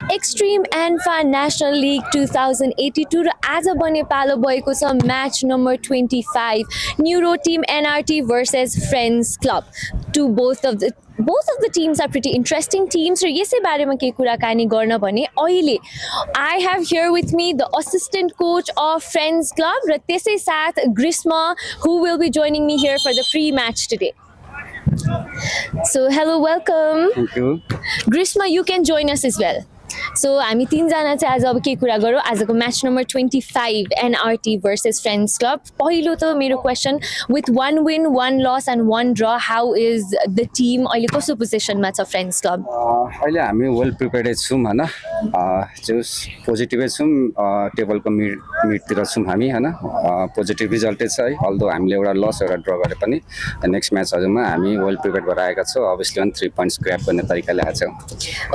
Extreme ANFA National League 2082 र आज बने पालो भएको छ match number 25 neuro team NRT versus Friends Club. Both of the teams are pretty interesting teams र यसै बारेमा केही कुराकानी गर्न भने अहिले I have here with me the assistant coach of Friends Club र त्यसै साथ Grishma who will be joining me here for the pre-match today. So hello, welcome. Thank you. Grishma, you can join us as well. So हामी तीनजना चाहिँ आज अब के कुरा गरौँ आजको match number 25 NRT versus Friends Club. पहिलो त मेरो question with 1 win, 1 loss and 1 draw, how is the team अहिले कस्तो पोजिसनमा छ Friends Club? अहिले हामी वेल प्रिपेयर्ड छौँ हैन, जस पोजिटिभै छौँ, टेबलको मिडतिर छौँ हामी हैन, पोजिटिभ रिजल्टै छ है, अल्दो हामीले एउटा लस एउटा ड्र गरे पनि नेक्स्ट म्याचहरुमा हामी वेल प्रिपेयर्ड भएर आएका छौँ. अभियसली 3 पोइन्ट्स ग्र्याब गर्ने तरिकाले आएको छौँ.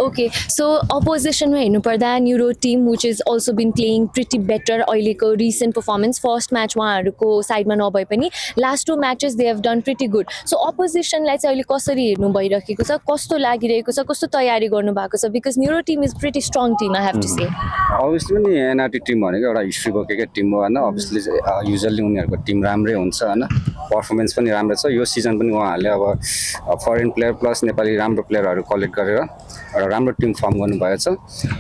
Okay, so opposition हेर्नु पर्दा neuro team which is also been playing pretty better अहिलेको recent performance. First match उहाँहरुको साइडमा नभए पनि last 2 matches they have done pretty good. So opposition लाई चाहिँ अहिले कसरी हेर्नु भइरहेको छ, कस्तो लागिरहेको छ, कस्तो तयारी गर्नु भएको छ, because neuro team is pretty strong team I have to say. Obviously नि NRT टिम भनेको एउटा हिस्ट्री बोकेको टिम हो हैन. Obviously युजुअली उनीहरुको टिम राम्रै हुन्छ हैन, परफर्मेन्स पनि राम्रो छ. यो सिजन पनि उहाँहरुले अब फरेन प्लेयर प्लस नेपाली राम्रो प्लेयरहरु कलेक्ट गरेर एउटा राम्रो टिम फर्म गर्नुभएको छ.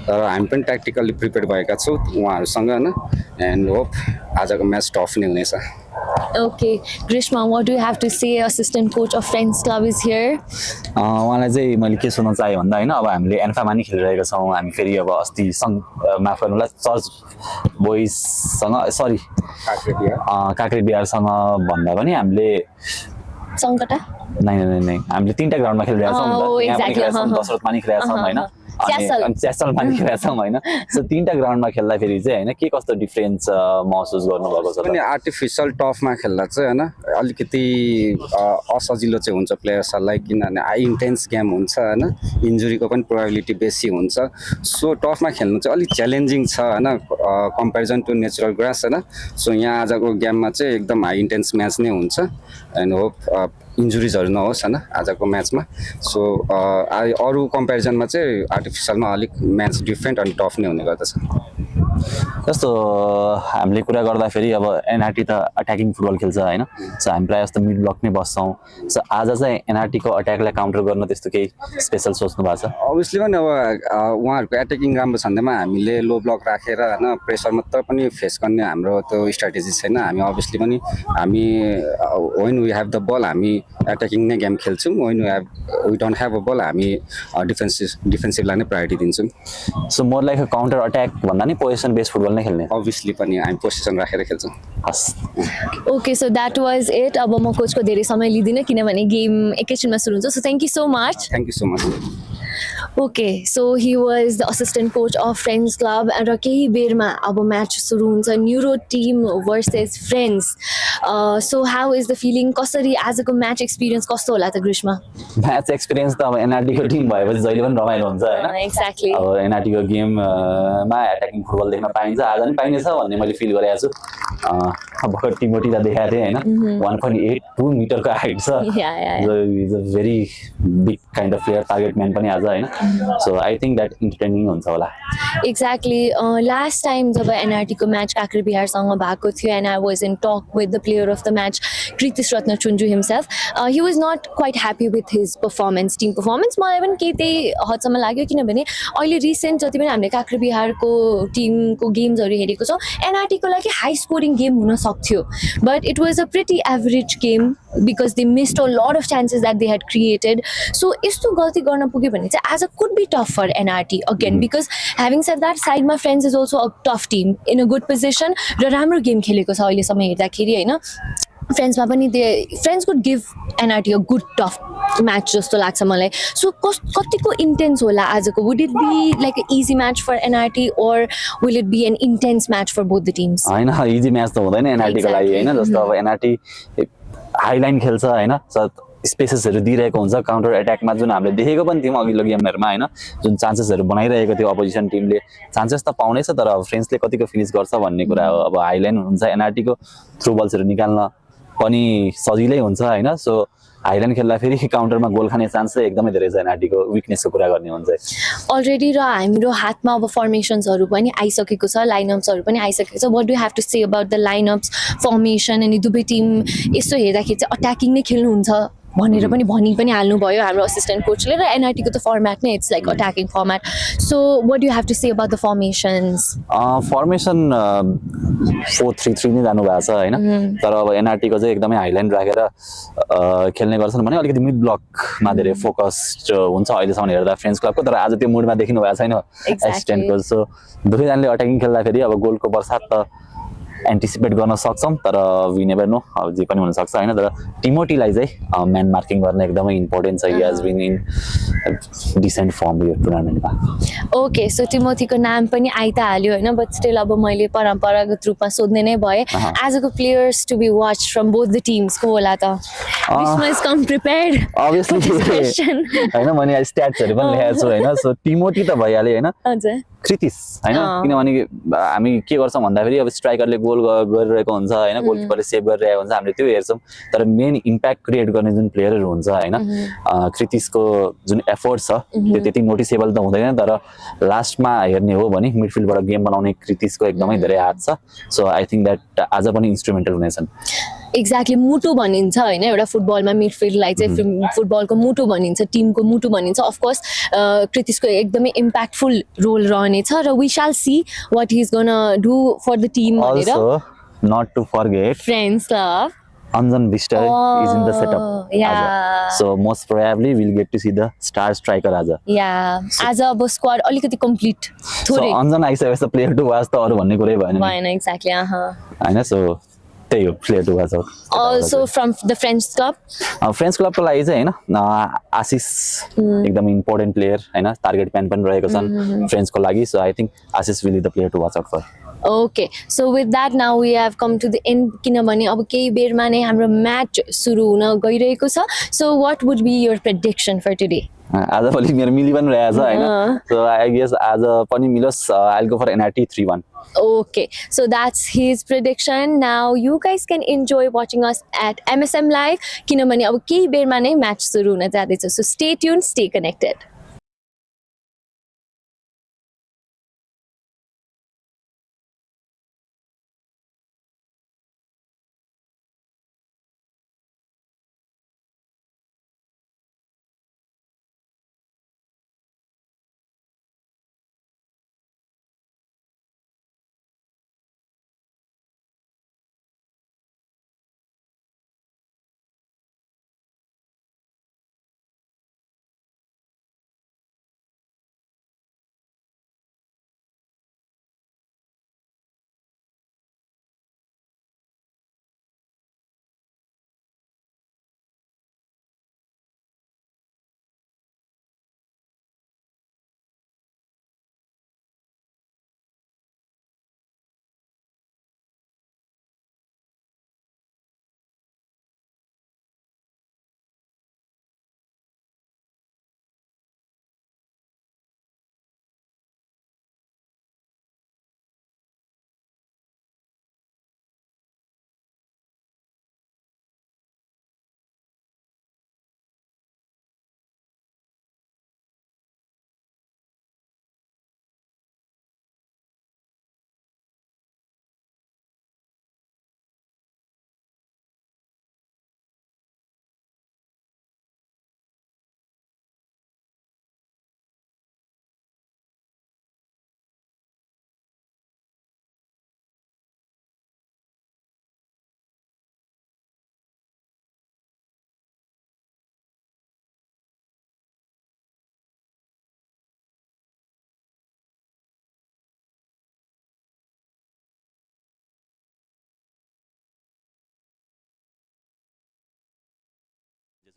तर हामी पनि ट्याक्टिकली प्रिपेयर भएका छौँ उहाँहरुसँग हैन, एन्ड होप आजको म्याच टफ नै हुनेछ. Okay, Grishma, what do you have to say? Assistant coach of Friends Club is here. उहाँलाई चाहिँ मैले के सोध्न चाहे भन्दा हैन, अब हामीले एन्फामा नि खेलिरहेका छौँ. हामी फेरि अब अस्ति माफ गर्नुलाई चर्च बोइजसँग सरी काक्रे बिहारसँग भन्दा पनि हामीले सङ्कटा नै हामीले 3टा ग्राउन्डमा खेलिरहेका छौँ. यहाँ पनि खेलेका छौँ, दशरथमा नि खेलेका छौँ हैन, अनि च्यासलमा नि खेलेका छौँ हैन. सो 3टा ग्राउन्डमा खेल्दाखेरि चाहिँ हैन के कस्तो डिफरेन्स महसुस गर्नुभएको छ? पनि आर्टिफिसियल टफमा खेल्दा चाहिँ हैन अलिकति असजिलो चाहिँ हुन्छ प्लेयर्सहरुलाई, किनभने हाई इन्टेन्स गेम हुन्छ हैन, इन्जुरीको पनि प्रोबेबिलिटी बेसी हुन्छ. सो टफमा खेल्नु चाहिँ अलिक च्यालेन्जिङ छ हैन कम्पेरिजन टु नेचुरल ग्रास हैन. सो यहाँ आजको गेममा चाहिँ एकदम हाई इन्टेन्स म्याच नै हुन्छ एन्ड होप इन्जुरिजहरु नहोस् हैन आजको म्याचमा. सो अरु कम्पेरिजनमा चाहिँ आर्टिफिसियलमा अलिक म्याच डिफरेन्ट अनि टफ नै हुने गर्दछ. जस्तो हामीले कुरा गर्दा फेरि अब एनआरटी त अट्याकिङ फुटबल खेल्छ हैन. सो हामी प्रायः जस्तो मिड ब्लक नै बस्छौँ. सो आज चाहिँ एनआरटी को अट्याकलाई काउन्टर गर्न त्यस्तो केही स्पेशल सोच्नु भएको छ? अभियसली पनि अब उहाँहरुको अट्याकिङ राम्रो छ भन्दैमा हामीले लो ब्लक राखेर हैन प्रेसर मात्र पनि फेस गर्ने हाम्रो त्यो स्ट्र्याटेजी छैन. हामी अभियसली पनि हामी when we have the ball हामी अट्याकिङ नै गेम खेल्छौँ, when we don't have a ball हामी डिफेन्सिभलाई नै प्रायोरिटी दिन्छौँ. So more like a counter attack भन्दा नि पोजिसन बेस फुटबल नै खेल्ने? अभियसली पनि हामी पोजिसन राखेर खेल्छौँ. हस्. Okay, so that was it. अब म कोचको धेरै समय लिदिनँ किनभने गेम एकैछिनमा सुरु हुन्छ. So thank you so much. Thank you so much. Okay, so he was the assistant coach of Friends Club र केही बेरमा अब म्याच सुरु हुन्छ neuro team versus Friends. So how is the feeling? कसरी आजको म्याच एक्सपिरियन्स कस्तो होला त ग्रीष्मा? म्याच एक्सपिरियन्स त अब एनआरटी को टिम भएपछि जहिले पनि रमाइलो हुन्छ हैन. एक्ज्याक्टली. अब एनआरटी को गेममा अट्याकिङ फुटबल देख्न पाइन्छ, आज पनि पाइनेछ भन्ने मैले फिल गरेको छु. भर्खर टिमोटीलाई देखाएको थिएँ हैन, 1.82 मिटरको हाइट छ. Is a very big kind of player, target man पनि आज हैन. So I think that entertaining हुन्छ होला. एक्ज्याक्टली. लास्ट टाइम जब एनआरटी को म्याच काक्रे बिहारसँग भएको थियो and I was in talk with the player of the match Kritish Ratna Chunju himself. He was not quite happy with his performance, team performance. मलाई पनि केही त्यही हदसम्म लाग्यो किनभने अहिले रिसेन्ट जति पनि हामीले काक्रे बिहारको टिमको गेम्सहरू हेरेको छौँ एनआरटीको लागि हाई स्कोरिङ गेम हुन सक्थ्यो, but it was a pretty average game because they missed a lot of chances that they had created. So यस्तो गल्ती गर्न पुग्यो भने चाहिँ आज could be tough for NRT again because having said that साइडमा friends is also a tough team in a good position र राम्रो गेम खेलेको छ अहिलेसम्म हेर्दाखेरि होइन. फ्रेन्ड्समा पनि friends could give NRT a good tough match जस्तो लाग्छ मलाई. सो कतिको इन्टेन्स होला आजको? Would it be like a easy match for NRT or will it be an intense match for both the teams? हैन, इजी म्याच त हुँदैन NRT को लागि हैन. जस्तो अब एनआरटी हाई लाइन खेल्छ हैन, स्पेसेसहरु दिइरहेको हुन्छ. काउन्टर अट्याकमा जुन हामीले देखेको पनि थियौँ अघिल्लो गेमहरुमा हैन, जुन चान्सेसहरु बनाइरहेको थियो अपोजिसन टिमले, चान्सेस त पाउनेछ तर अब फ्रेन्ड्सले कतिको फिनिश गर्छ भन्ने कुरा हो. अब हाई लाइन हुन्छ एनआरटी को, थ्रु बल्सहरु निकाल्न पनि सजिलै हुन्छ हैन. सो हाइल्यान्ड खेल्दाखेरि काउन्टरमा गोल खाने चान्स चाहिँ एकदमै धेरै छ एनआरटीको विकनेसको कुरा गर्ने हो भने चाहिँ अलरेडी र हाम्रो हातमा अब फर्मेसन्सहरू पनि आइसकेको छ लाइनअप्सहरू पनि आइसकेको छ what do have to say about the lineups formation अनि दुवै टिम यसो हेर्दाखेरि चाहिँ अट्याकिङ नै खेल्नुहुन्छ भनेर पनि हाल्नुभयो हाम्रो असिस्टेन्ट कोचले र एनआरटीको त फर्मेट नै it's like attacking format so what do have to say about the formations formation 4-3-3 नै जानु भएको छ होइन तर अब एनआरटीको चाहिँ एकदमै हाइल्यान्ड राखेर खेल्ने गर्छन् भने अलिकति मिड ब्लकमा धेरै फोकस्ड हुन्छ अहिलेसम्म हेर्दा फ्रेन्च क्लबको तर आज त्यो मुडमा देखिनु भएको छैन एसिस्टेन्ट कोच सो दुवैजनाले अट्याकिङ खेल्दाखेरि अब गोलको बर्सात त एन्टिसिपेट गर्न सक्छौँ तर वी नेभर नो अब जे पनि हुनसक्छ होइन तर टिमोटीलाई चाहिँ म्यान मार्किङ गर्न एकदमै इम्पोर्टेन्ट छ he has been in decent form यो टुर्नामेन्टमा ओके सो टिमोथीको नाम पनि आइ त हाल्यो होइन बट स्टिल अब मैले परम्परागत रूपमा सोध्ने नै भएँ आजको players to be watch from both the teams को होला त विस्मा इज कम प्रिपेयर्ड अभियसली होइन मैले स्ट्याट्सहरू पनि लेखेको छु होइन सो टिमोटी त भइहाल्यो होइन हजुर क्रितिस होइन किनभने हामी के गर्छौँ भन्दाखेरि अब स्ट्राइकरले गोल गरिरहेको हुन्छ होइन गोलकिपरले सेभ गरिरहेको हुन्छ हामीले त्यो हेर्छौँ तर मेन इम्प्याक्ट क्रिएट गर्ने जुन प्लेयरहरू हुन्छ होइन क्रितिसको जुन एफोर्ट छ त्यो त्यति नोटिसेबल त हुँदैन तर लास्टमा हेर्ने हो भने मिडफिल्डबाट गेम बनाउने क्रितिसको एकदमै धेरै हात छ सो आई थिङ्क द्याट आज पनि इन्स्ट्रुमेन्टल हुनेछन् एक्ज्याक्टली मुटु भनिन्छ होइन एउटा फुटबलमा मिडफिल्डलाई चाहिँ फुटबलको मुटु भनिन्छ टिमको मुटु भनिन्छ अफकोर्स क्रितिसको एकदमै इम्प्याक्टफुल रोल रहनेछ र we shall see what he is gonna do for the team भनेर also not to forget friends club Anjan Bister is in the setup. Yeah. So most probably we'll get to see the star striker Aja. Yeah. As a squad अलिकति complete. So Anjan आइसकेपछि player to watch त अरु भन्ने कुरै भएन नि. भएन exactly हैन so त्यही हो player to watch. Also from the French club. French club को लागि चाहिँ हैन आशिष एकदम इम्पोर्टेन्ट प्लेयर हैन टार्गेट म्यान पनि रहेको छन् फ्रेन्च को लागि so I think Ashish will be the player to watch out for. Okay, so with that now we have come to the end किनभने अब केही बेरमा नै हाम्रो म्याच सुरु हुन गइरहेको छ so what would be your prediction for today आज भोलि मेरो मिली पनि रहेछ हैन so I guess आज पनि मिलोस् I'll go for NRT 3-1 Okay, so that's his prediction. Now you guys can enjoy watching us at MSM Live किनभने अब केही बेरमा नै म्याच सुरु हुन जाँदैछ so stay tuned, stay connected.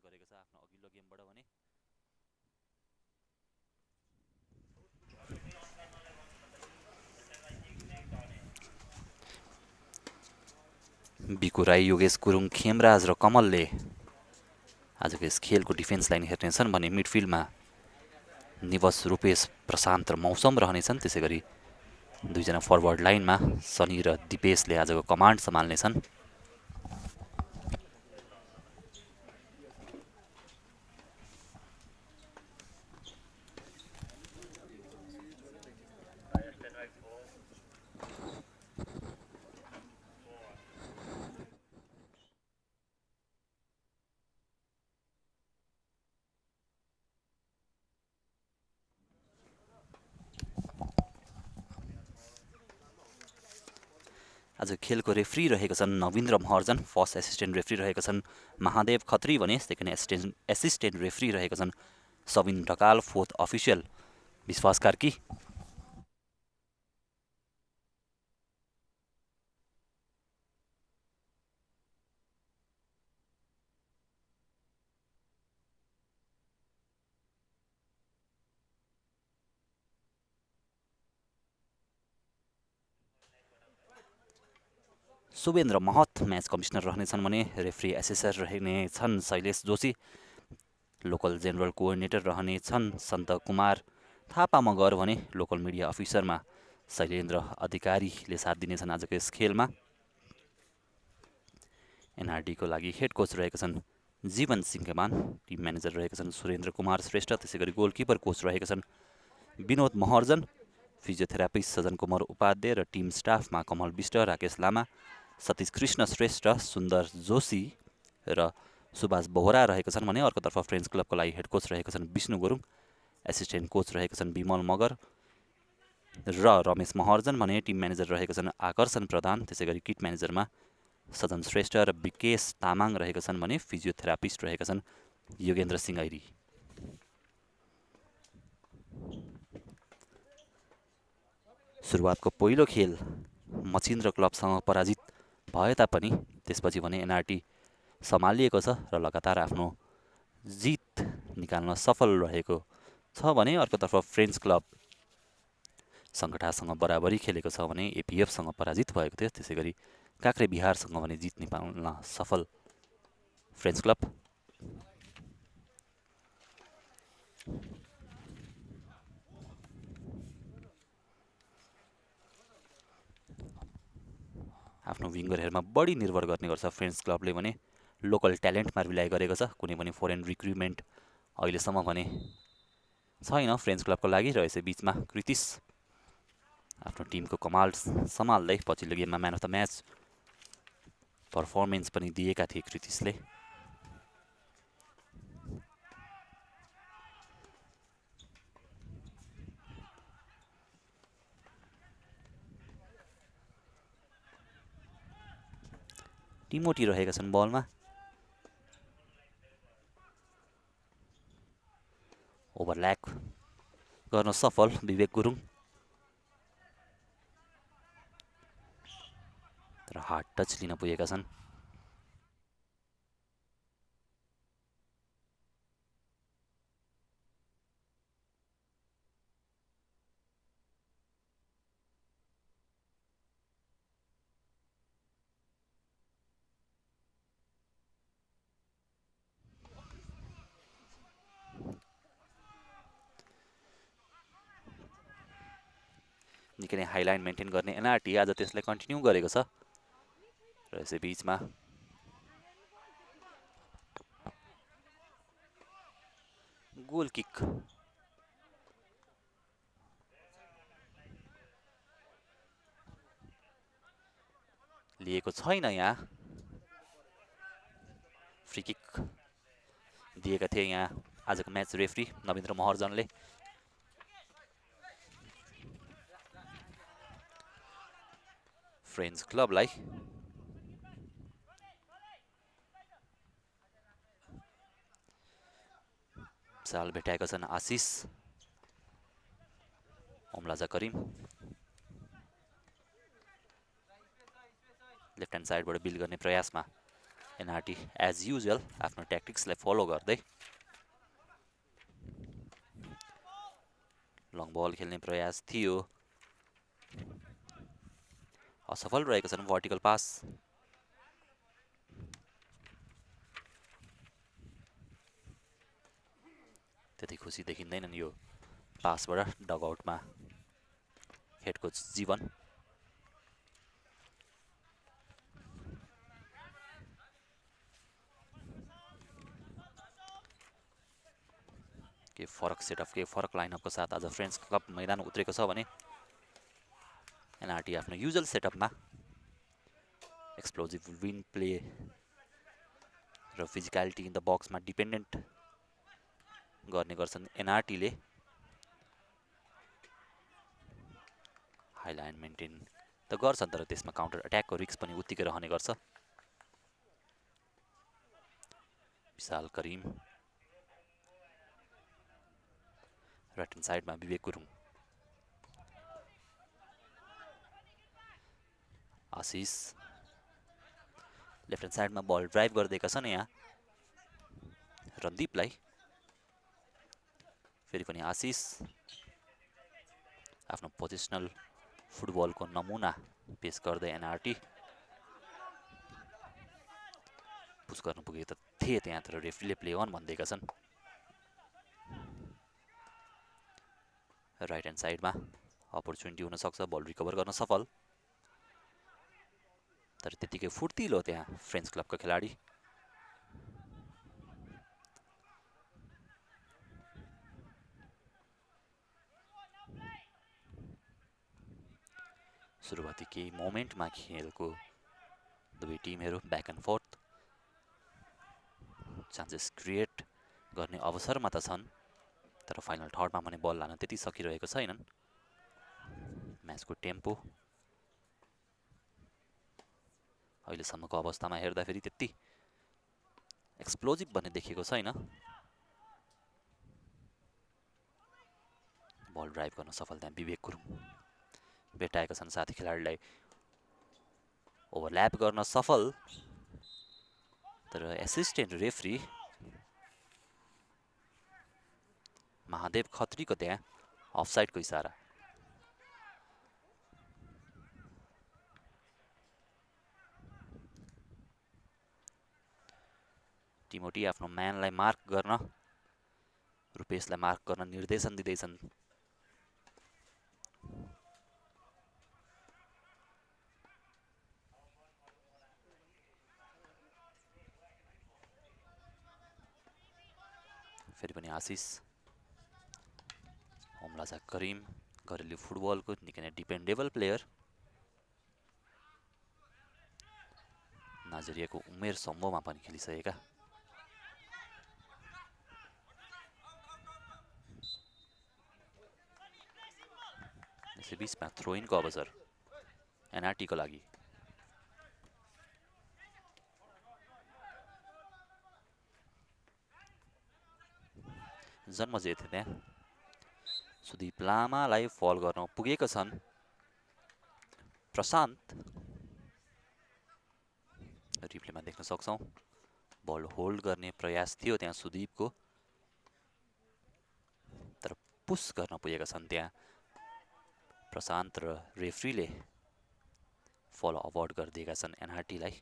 गरेको छ आफ्नो अघिल्लो गेमबाट भने बिकु राई योगेश गुरुङ खेमराज र कमलले आजको यस खेलको डिफेन्स लाइन हेर्नेछन् भने मिडफिल्डमा निवस रूपेश प्रशान्त र मौसम रहनेछन् त्यसै गरी दुईजना फरवर्ड लाइनमा सनी र दिपेशले आजको कमान्ड सम्हाल्नेछन् आज खेलको रेफ्री रहेका छन् Navindra Maharjan, first assistant referee रहेका छन् महादेव खत्री भने सेकेन्ड एसिस्टेन्ट रेफ्री रहेका छन् सबिन ढकाल, फोर्थ अफिसियल विश्वास कार्की। शुभेन्द्र महत म्याच कमिसनर रहनेछन् भने रेफ्री एसेसर रहनेछन् Shailesh Joshi, local general coordinator रहनेछन् सन्त कुमार थापा मगर भने लोकल मिडिया अफिसरमा शैलेन्द्र अधिकारीले साथ दिनेछन् आजको यस खेलमा। एनआरडीको लागि हेड कोच रहेका छन् जीवन सिंहमान, टिम म्यानेजर रहेका छन् सुरेन्द्र कुमार श्रेष्ठ, त्यसैगरी गोलकिपर कोच रहेका छन् विनोद महर्जन, फिजियोथेरापिस्ट सजन कुमार उपाध्याय र टिम स्टाफमा कमल विष्ट, राकेश लामा, सतीश कृष्ण श्रेष्ठ, सुन्दर जोशी र सुभाष बोहरा रहेका छन् भने अर्कोतर्फ फ्रेन्ड्स क्लबको लागि हेड कोच रहेका छन् विष्णु गुरुङ, एसिस्टेन्ट कोच रहेका छन् विमल मगर र रमेश महर्जन भने टिम म्यानेजर रहेका छन् आकर्षण प्रधान, त्यसैगरी किट म्यानेजरमा सजन श्रेष्ठ र विकेश तामाङ रहेका छन् भने फिजियोथेरापिस्ट रहेका छन् योगेन्द्र सिंह ऐरी। सुरुवातको पहिलो खेल मचिन्द्र क्लबसँग पराजित भए तापनि त्यसपछि भने एनआरटी सम्हालिएको छ र लगातार आफ्नो जित निकाल्न सफल रहेको छ भने अर्कोतर्फ फ्रेन्ड्स क्लब सङ्गठासँग बराबरी खेलेको छ भने एपिएफसँग पराजित भएको थियो, त्यसैगरी काक्रे बिहारसँग भने जित निकाल्न सफल फ्रेन्ड्स क्लब। आफ्नो विङ्गरहरूमा बढी निर्भर गर्ने गर्छ फ्रेन्ड्स क्लबले भने लोकल ट्यालेन्टमा रिलाइ गरेको छ, कुनै पनि फरेन रिक्रुटमेन्ट अहिलेसम्म भने छैन फ्रेन्ड्स क्लबको लागि र यसै बिचमा कृतिश आफ्नो टिमको कमाल सम्हाल्दै पछिल्लो गेममा man of the match performance पनि दिएका थिए कृतिशले। टिमोटी रहेका छन् बलमा, ओभरल्याप गर्न सफल विवेक गुरुङ तर हार्ड टच लिन पुगेका छन्। निकै नै हाइलाइन मेन्टेन गर्ने एनआरटी आज त्यसलाई कन्टिन्यू गरेको छ र यसै बिचमा गोल किक लिएको छैन, यहाँ फ्री किक दिएका थिए यहाँ आजको म्याच रेफ्री नवीन्द्र महर्जनले। फ्रेन्ड्स क्लबलाई साल भेटाएका छन् आशिष, ओमलाजा करिम, लेफ्ट ह्यान्ड साइडबाट बिल गर्ने प्रयासमा एनआरटी एज युजुअल आफ्नो ट्याक्टिक्सलाई फलो गर्दै लङ बल खेल्ने प्रयास थियो, असफल रहेका छन् भर्टिकल पास। त्यति खुसी देखिँदैनन् यो पासबाट डगआउटमा हेड कोच जीवन। के फरक सेटअप, के फरक लाइनअपको साथ आज फ्रेन्ड्स क्लब मैदान उत्रेको छ भने एनआरटी आफ्नो युजुअल सेटअपमा एक्सप्लोजिभ विन प्ले र फिजिकलिटी इन द बक्समा डिपेन्डेन्ट गर्ने गर्छन् एनआरटीले। हाई लाइन मेन्टेन त गर्छन् तर त्यसमा काउन्टर अट्याकको रिस्क पनि उत्तिकै रहने गर्छ। विशाल करिम, राइट ह्यान्ड साइडमा विवेक गुरुङ, आशिष लेफ्ट ह्यान्ड साइडमा बल ड्राइभ गरिदिएका छन् यहाँ रणदीपलाई। फेरि पनि आशिष आफ्नो पोजिसनल फुटबलको नमुना पेश गर्दै एनआरटी पुस गर्न पुगेका त थिए त्यहाँ, तर रेफ्रीले प्ले अन भनिदिएका छन्। राइट ह्यान्ड साइडमा अपर्च्युनिटी हुनसक्छ, बल रिकभर गर्न सफल, तर त्यतिकै फुर्तिलो त्यहाँ फ्रेन्च क्लबको खेलाडी। सुरुवाती केही मोमेन्टमा खेलको दुवै टिमहरू back and forth chances create गर्ने अवसरमा त छन्, तर फाइनल थर्डमा भने बल लान त्यति सकिरहेको छैनन्। म्याचको टेम्पो अहिलेसम्मको अवस्थामा हेर्दाखेरि त्यति एक्सप्लोजिभ भन्ने देखिएको छैन। बल ड्राइभ गर्न सफल त्यहाँ विवेक गुरुङ, भेटाएका छन् साथी खेलाडीलाई, ओभरल्याप गर्न सफल, तर एसिस्टेन्ट रेफ्री महादेव खत्रीको त्यहाँ अफसाइडको इसारा। टिमोटी आफ्नो म्यानलाई मार्क गर्न, रुपेशलाई मार्क गर्न निर्देशन दिँदैछन्। फेरि पनि आशिष, हमलाजा करिम, घरेलु फुटबलको निकै नै डिपेन्डेबल प्लेयर। नाइजेरियाको उमेर समूहमा पनि खेलिसकेका। यसै बिचमा थ्रो इनको अवसर एनआरटीको लागि। जन्मजेत त्यहाँ सुदीप लामालाई फल गर्न पुगेका छन् प्रशान्त। रिप्लेमा देख्न सक्छौँ बल होल्ड गर्ने प्रयास थियो त्यहाँ सुदीपको, तर पुस गर्न पुगेका छन् त्यहाँ प्रशान्त र रेफ्रीले फल अवार्ड गरिदिएका छन् एनआरटीलाई।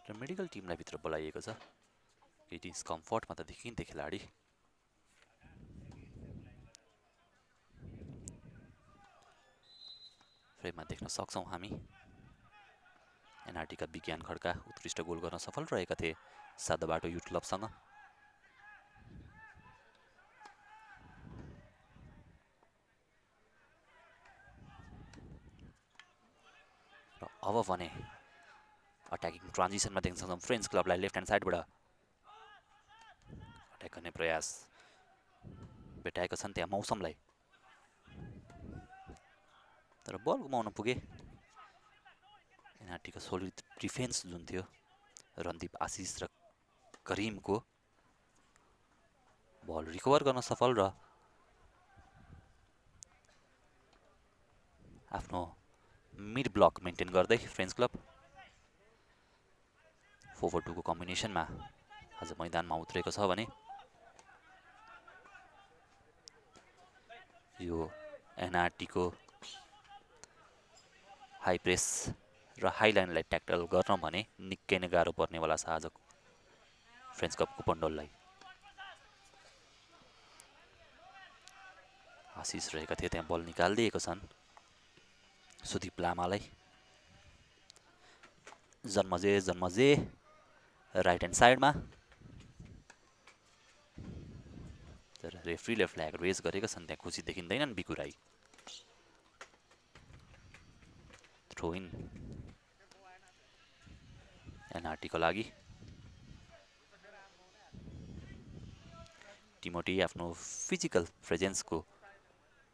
र मेडिकल टिमलाई भित्र बोलाइएको छ, केही डिस्कम्फर्टमा त देखिन्थे खेलाडी। फ्रेममा देख्न सक्छौँ हामी एनआरटीका विज्ञान खड्का उत्कृष्ट गोल गर्न सफल रहेका थिए सादा बाटो युथ क्लबसँग। र अब भने अट्याकिङ ट्रान्जिसनमा देख्न सक्छौँ फ्रेन्च क्लबलाई लेफ्ट ह्यान्ड साइडबाट अट्याक गर्ने प्रयास भेटाएका छन् त्यहाँ मौसमलाई, तर बल गुमाउन पुगे। एनआरटीको सोलिड डिफेन्स जुन थियो रणदीप, आशिष र करिमको, बल रिकभर गर्न सफल र आफ्नो मिड ब्लक मेन्टेन गर्दै फ्रेन्च क्लब 4-4-2 को कम्बिनेसनमा आज मैदानमा उत्रेको छ भने यो एनआरटीको हाई प्रेस र हाई लाइनलाई ट्याकल गर्न भने निकै नै गाह्रो पर्नेवाला छ आज फ्रेन्च कपको पण्डोललाई। आशिष रहेका थिए त्यहाँ, बल निकालिदिएको छन् सुदीप लामालाई। जन्मजे राइट ह्यान्ड साइडमा, तर रेफ्रीले फ्ल्याग रेज गरेका छन्, त्यहाँ खुसी देखिँदैनन् बिकु राई। थ्रो इन एनआरटीको लागि। टिमोटी आफ्नो फिजिकल प्रेजेन्सको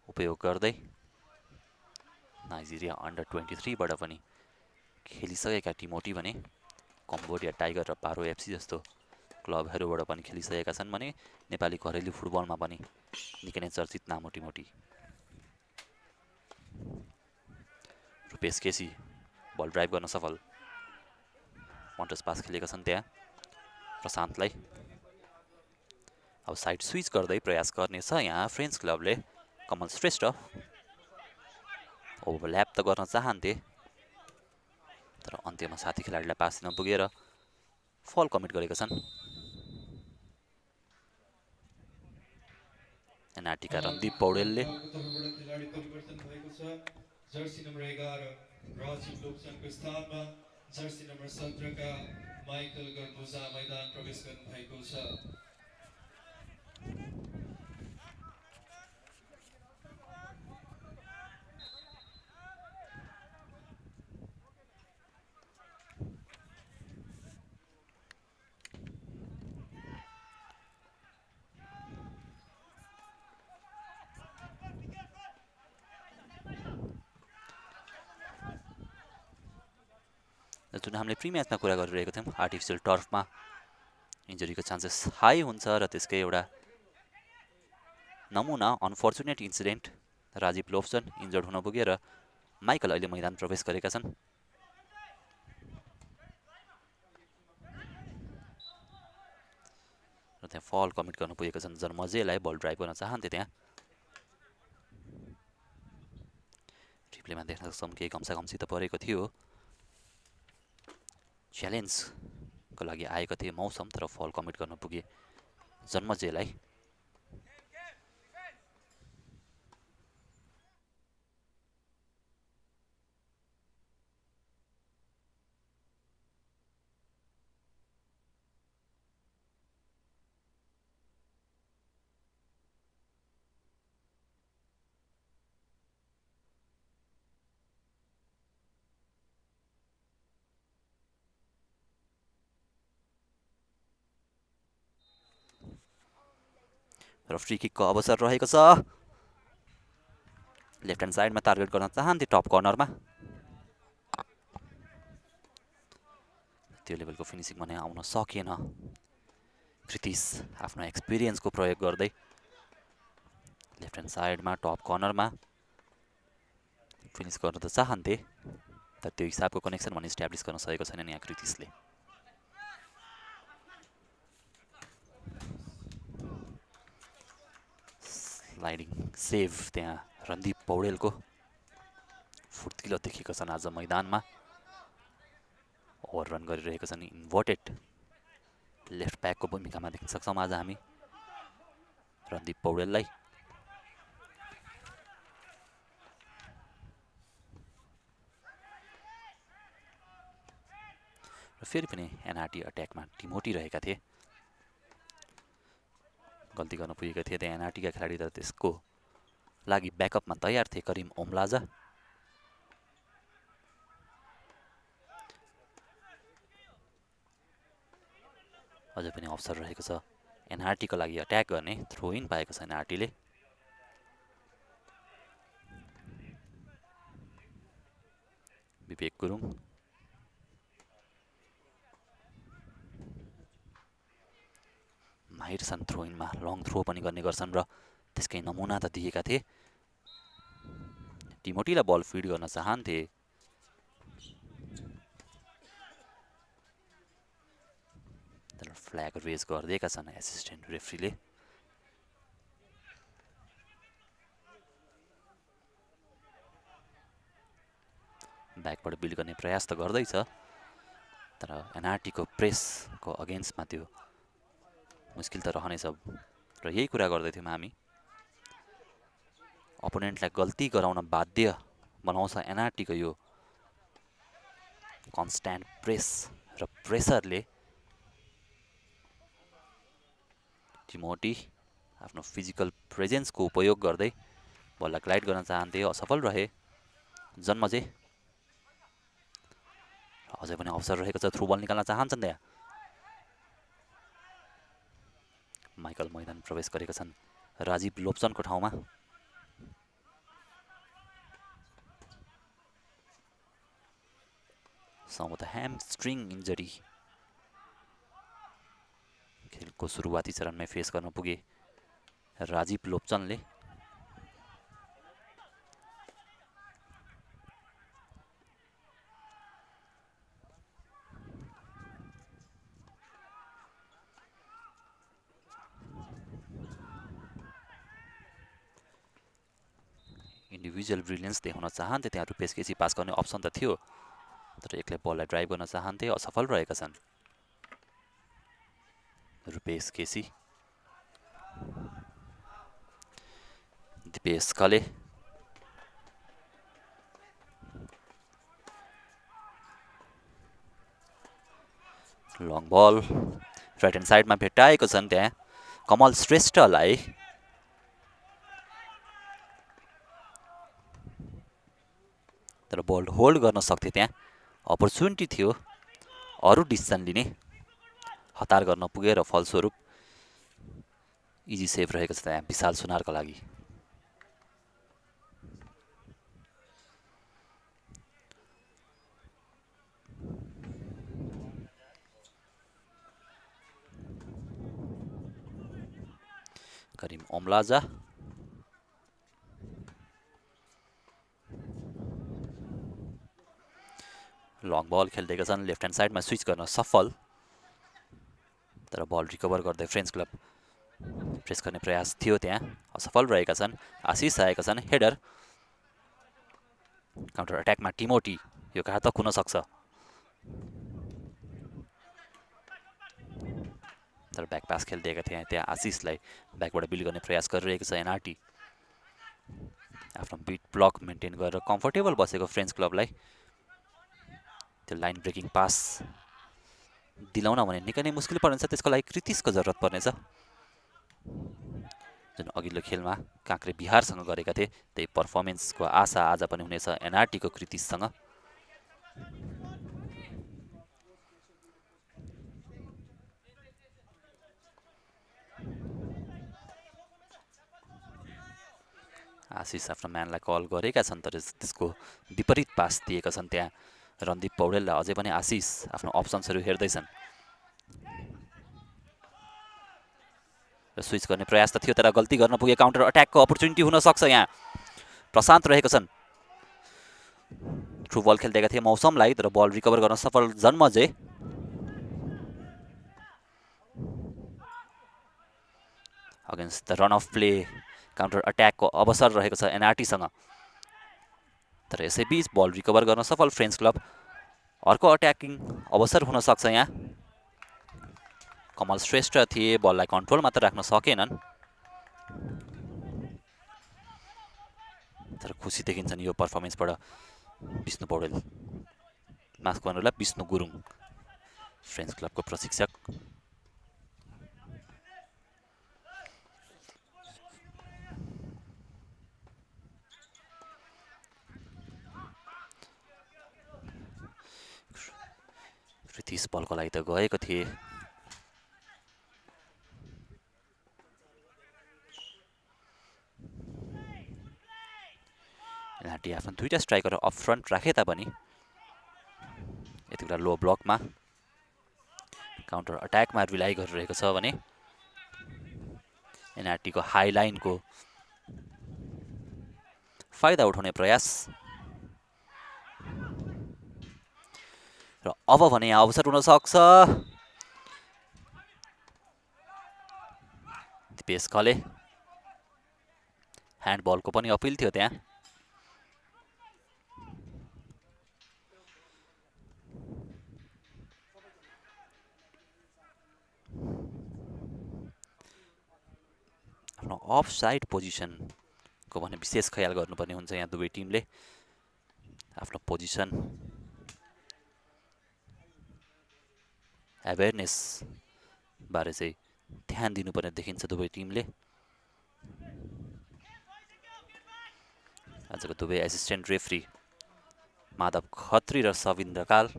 उपयोग गर्दै नाइजेरिया अन्डर 23 बाट पनि खेलिसकेका टिमोटी भने कम्बोडिया टाइगर र पारो एफसी जस्तो क्लबहरूबाट पनि खेलिसकेका छन् भने नेपाली घरेलु फुटबलमा पनि निकै नै चर्चित नाम हो टिमोटी। रुपेश केसी बल ड्राइभ गर्न सफल। मन्टस पास खेलेका छन् त्यहाँ प्रशान्तलाई। अब साइड स्विच गर्दै प्रयास गर्नेछ यहाँ फ्रेन्च क्लबले। कमल श्रेष्ठ ओभरल्याप त गर्न चाहन्थे, तर अन्त्यमा साथी खेलाडीलाई पास दिन पुगेर फल कमिट गरेका छन्। एनआरटीका रणदीप पौडेलले जर्सी नम्बर 11 राजीव लोप्सनको स्थानमा जर्सी नम्बर 17 का माइकल गर्बुजा मैदान प्रवेश गर्नु भएको छ। जुन हामीले प्री म्याचमा कुरा गरिरहेको थियौँ, आर्टिफिसियल टर्फमा इन्जुरीको चान्सेस हाई हुन्छ र त्यसकै एउटा नमुना अनफर्चुनेट इन्सिडेन्ट राजीव लोप्सन इन्जर्ड हुन पुगेर माइकल अहिले मैदान प्रवेश गरेका छन्। र त्यहाँ फल कमिट गर्नु पुगेका छन् जन्मजेलाई। बल ड्राइभ गर्न चाहन्थे त्यहाँ। रिप्लेमा देख्न सक्छौँ केही घम्साघम्सी त परेको थियो। च्यालेन्जको लागि आएको थिए मौसम, तर फल कमिट गर्न पुगे जन्मजेलाई। र फ्री किकको अवसर रहेको छ। लेफ्ट ह्यान्ड साइडमा टार्गेट गर्न चाहन्थे टप कर्नरमा। त्यो लेभलको फिनिसिङ भने आउन सकेन। कृतिश आफ्नो एक्सपिरियन्सको प्रयोग गर्दै लेफ्ट ह्यान्ड साइडमा टप कर्नरमा फिनिस गर्न त चाहन्थे, तर त्यो हिसाबको कनेक्सन भने इस्ट्याब्लिस गर्न सकेको छैन यहाँ कृतिशले। स्लाइडिङ सेभ त्यहाँ रणदीप पौडेलको फुर्तिलो देखेको छन् आज मैदानमा। ओभर रन गरिरहेको छन् इन्भर्टेड लेफ्ट ब्याकको भूमिकामा देख्न सक्छौँ आज हामी रणदीप पौडेललाई। र फेरि पनि एनआरटी अट्याकमा टिमोटी रहेका थिए। गल्ती गर्न पुगेका थिए त्यहाँ एनआरटीका खेलाडी, तर त्यसको लागि ब्याकअपमा तयार थिए करिम ओमलाजा। अझै पनि अवसर रहेको छ एनआरटीको लागि अट्याक गर्ने। थ्रो इन पाएको छ एनआरटीले। विवेक गुरुङ माहिर छन् थ्रो इनमा, लङ थ्रो पनि गर्ने गर्छन् र त्यसकै नमुना त दिएका थिए। टिमोटीलाई बल फिड गर्न चाहन्थे, तर फ्ल्याग रेज गरिदिएका छन् एसिस्टेन्ट रेफ्रीले। ब्याकबाट बिल्ड गर्ने प्रयास त गर्दैछ तर एनआरटीको प्रेसको अगेन्स्टमा त्यो मुस्किल त रहनेछ र यही कुरा गर्दै थियौँ हामी अपोनेन्टलाई गल्ती गराउन बाध्य बनाउँछ एनआरटीको यो कन्स्ट्यान्ट प्रेस र प्रेसरले टिमोटी आफ्नो फिजिकल प्रेजेन्सको उपयोग गर्दै बललाई ग्लाइड गर्न चाहन्थे असफल रहे जन्मजे अझै पनि अवसर रहेको छ थ्रु बल निकाल्न चाहन्छन् त्यहाँ माइकल मैदान प्रवेश गरेका छन् राजीव लोप्सनको ठाउँमा सम्भवतः ह्यामस्ट्रिङ इन्जरी खेलको सुरुवाती चरणमै फेस गर्न पुगे राजीव लोप्चनले इन्डिभिजुअल ब्रिलियन्स देखाउन चाहन्थे त्यहाँ रुपेश केसी पास गर्ने अप्सन त थियो तर एक्लै बललाई ड्राइभ गर्न चाहन्थे असफल रहेका छन् रुपेश केसी दिपेश कले लङ बल राइट ह्यान्ड साइडमा भेट्टाएको छन् त्यहाँ कमल श्रेष्ठलाई तर बल होल्ड गर्न सक्थे त्यहाँ अपर्च्युनिटी थियो अरू डिसिसन लिने हतार गर्न पुगेर फलस्वरूप इजी सेभ रहेको छ त्यहाँ विशाल सुनारका लागि करिम ओमलाजा लङ बल खेल्दैका छन् लेफ्ट ह्यान्ड साइडमा स्विच गर्न सफल तर बल रिकभर गर्दै फ्रेन्च क्लब प्रेस गर्ने प्रयास थियो त्यहाँ असफल रहेका छन् आशिष आएका छन् हेडर काउन्टर अट्याकमा टिमोटी यो घातक हुन सक्छ तर ब्याक पास खेल्दैका थिए त्यहाँ आशिषलाई ब्याकबाट बिल्ड गर्ने प्रयास गरिरहेको छ एनआरटी आफ्नो बिट ब्लक मेन्टेन गरेर कम्फर्टेबल बसेको फ्रेन्च क्लबलाई त्यो लाइन ब्रेकिङ पास दिलाउन भने निकै नै मुस्किल पर्नेछ त्यसको लागि कृतिसको जरुरत पर्नेछ जुन अघिल्लो खेलमा काँक्रे बिहारसँग गरेका थिए त्यही पर्फर्मेन्सको आशा आज पनि हुनेछ एनआरटीको कृतिससँग आशिष आफ्नो म्यानलाई कल गरेका छन् तर त्यसको विपरीत पास दिएका छन् त्यहाँ रणदीप पौडेललाई अझै पनि आशिष आफ्नो अप्सन्सहरू हेर्दैछन् र स्विच गर्ने प्रयास त थियो तर गल्ती गर्न पुगे काउन्टर अट्याकको अपर्च्युनिटी हुन सक्छ यहाँ प्रशान्त रहेका छन् थ्रु बल खेल्दैका थिए मौसमलाई तर बल रिकभर गर्न सफल जन्मजे against the run of play counter अट्याकको अवसर रहेको छ एनआरटीसँग तर यसैबीच बल रिकभर गर्न सफल फ्रेन्च क्लब अर्को अट्याकिङ अवसर हुन सक्छ यहाँ कमल श्रेष्ठ थिए बललाई कन्ट्रोलमा त राख्न सकेनन् तर खुसी देखिन्छन् यो पर्फर्मेन्सबाट विष्णु पौडेल माफ गर्नुहोला विष्णु गुरुङ फ्रेन्च क्लबको प्रशिक्षक कृतिस बलको लागि त गएको थिए एनआरटी आफ्नो दुईटा स्ट्राइकर अप फ्रन्ट राखे तापनि यति बेला लो ब्लकमा काउन्टर अट्याकमा रिलाइ गरिरहेको छ भने एनआरटीको हाई लाइनको फाइदा उठाउने प्रयास र अब भने यहाँ अवसर हुन सक्छ दिपेश कले ह्यान्डबलको पनि अपिल थियो त्यहाँ अफ साइड पोजिसनको भने विशेष ख्याल गर्नुपर्ने हुन्छ यहाँ दुवै टिमले आफ्नो पोजिसन अवेरनेस बारे चाहिँ ध्यान दिनुपर्ने देखिन्छ दुवै टिमले आजको दुवै एसिस्टेन्ट रेफ्री माधव खत्री र सविन्द्र काल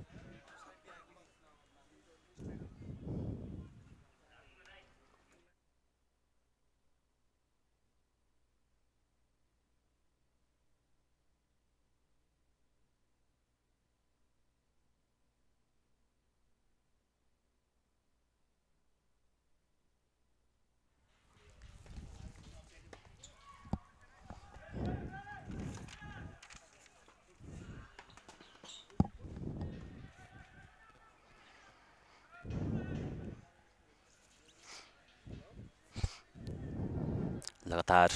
लगातार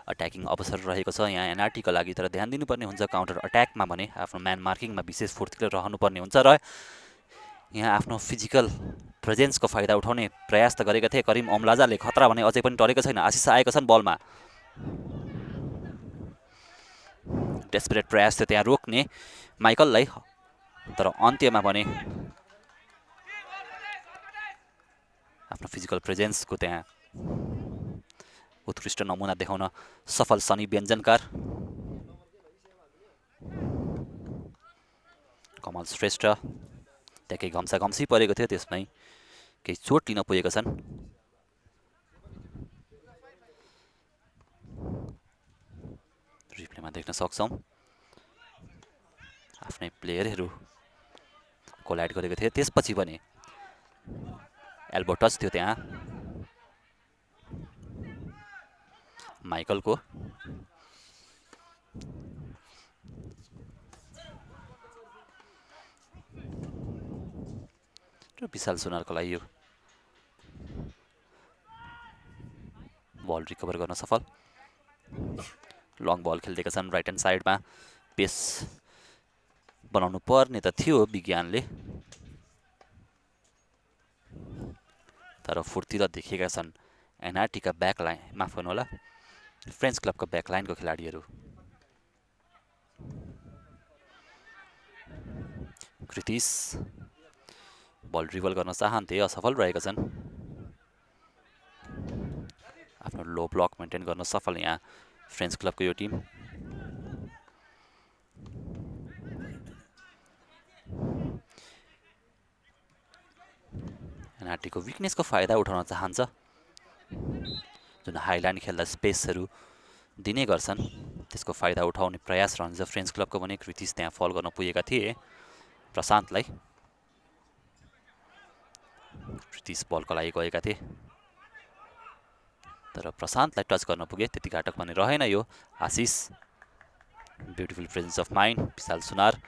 अट्याकिङ अवसर रहेको छ यहाँ एनआरटीका लागि तर ध्यान दिनुपर्ने हुन्छ काउन्टर अट्याकमा भने आफ्नो म्यान मार्किङमा विशेष फुर्तिलो रहनुपर्ने हुन्छ र यहाँ आफ्नो फिजिकल प्रेजेन्सको फाइदा उठाउने प्रयास त गरेका थिए करिम अमलाजाले खतरा भने अझै पनि टरेको छैन आशिष आएका छन् बलमा डेस्परेट प्रयास थियो त्यहाँ रोक्ने माइकललाई तर अन्त्यमा भने आफ्नो फिजिकल प्रेजेन्सको त्यहाँ उत्कृष्ट नमुना देखाउन सफल सनी व्यञ्जनकार कमल श्रेष्ठ त्यहाँ केही घम्साघम्सी परेको थियो त्यसमै केही चोट लिन पुगेका छन् रिप्लेमा देख्न सक्छौँ आफ्नै प्लेयरहरू कोलाइड गरेको थियो त्यसपछि पनि एल्बो टच थियो त्यहाँ माइकलको र विशाल सुनारको लागि यो बल रिकभर गर्न सफल लङ बल खेल्दैका छन् राइट ह्यान्ड साइडमा पेस बनाउनु पर्ने त थियो विज्ञानले तर फुर्तिलो देखिएका छन् एनआरटीका ब्याक लाइन माफ गर्नु होला फ्रेन्च क्लबको ब्याक लाइनको खेलाडीहरू कृतिश बल ड्रिबल गर्न चाहन्थे असफल रहेका छन् आफ्नो लो ब्लक मेन्टेन गर्न सफल यहाँ फ्रेन्च क्लबको यो टिम एनआरटीको विकनेसको फाइदा उठाउन चाहन्छ जुन हाइलाइन खेल्दा स्पेसहरू दिने गर्छन् त्यसको फाइदा उठाउने प्रयास रहन्छ फ्रेन्च क्लबको भने कृतिश त्यहाँ फल गर्न पुगेका थिए प्रशान्तलाई कृतिश बलको लागि गएका थिए तर प्रशान्तलाई टच गर्न पुगे त्यति घातक भने रहेन यो Ashish beautiful presence of mind Vishal Sunar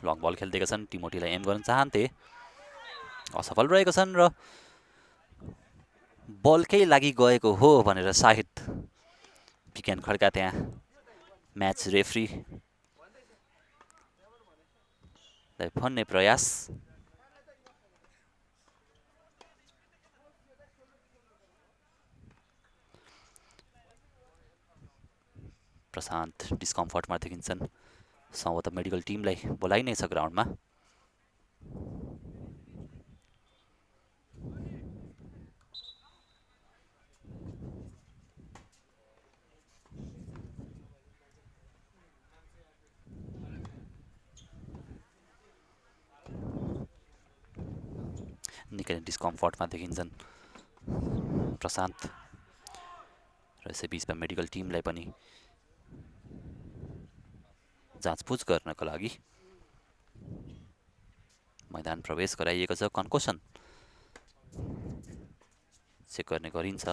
long ball खेल्दैका छन् टिमोटीलाई एम गर्न चाहन्थे असफल रहेका छन् र बलकै लागि गएको हो भनेर सायद विज्ञान खड्का त्यहाँ म्याच रेफ्रीलाई भन्ने प्रयास प्रशान्त डिस्कम्फर्टमा देखिन्छन् सम्भवतः मेडिकल टिमलाई बोलाइ नै छ ग्राउन्डमा निकै डिस्कम्फर्टमा देखिन्छन् प्रशान्त र यसै बिचमा मेडिकल टिमलाई पनि जाँचबुझ गर्नको लागि मैदान प्रवेश गराइएको छ कन्कोसन चेक गर्ने गरिन्छ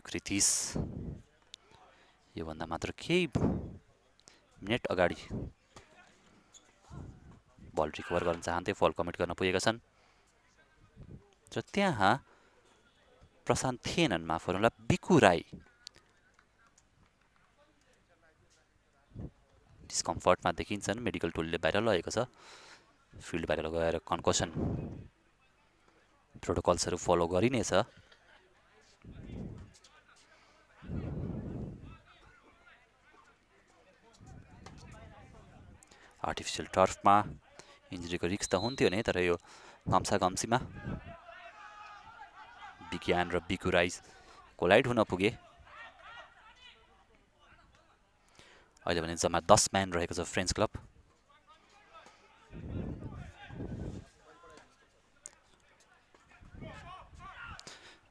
कृतिश योभन्दा मात्र केही मिनेट अगाडि बल रिकभर गर्न चाहन्थे फल कमिट गर्न पुगेका छन् र त्यहाँ प्रशान्त थिएनन्, माफ गर्नुहोला, बिकु राई डिस्कम्फर्टमा देखिन्छन्। मेडिकल टोलीले बाहिर लगेको छ। फिल्ड बाहिर गएर कन्कसन प्रोटोकल्सहरू फलो गरिनेछ। आर्टिफिसियल टर्फमा इन्जुरीको रिस्क त हुन्थ्यो नै, तर यो गम्सागम्सीमा विज्ञान र बिकु राई कोलाइड हुन पुगे। अहिले भने जम्मा 10 म्यान रहेको छ फ्रेन्च क्लब।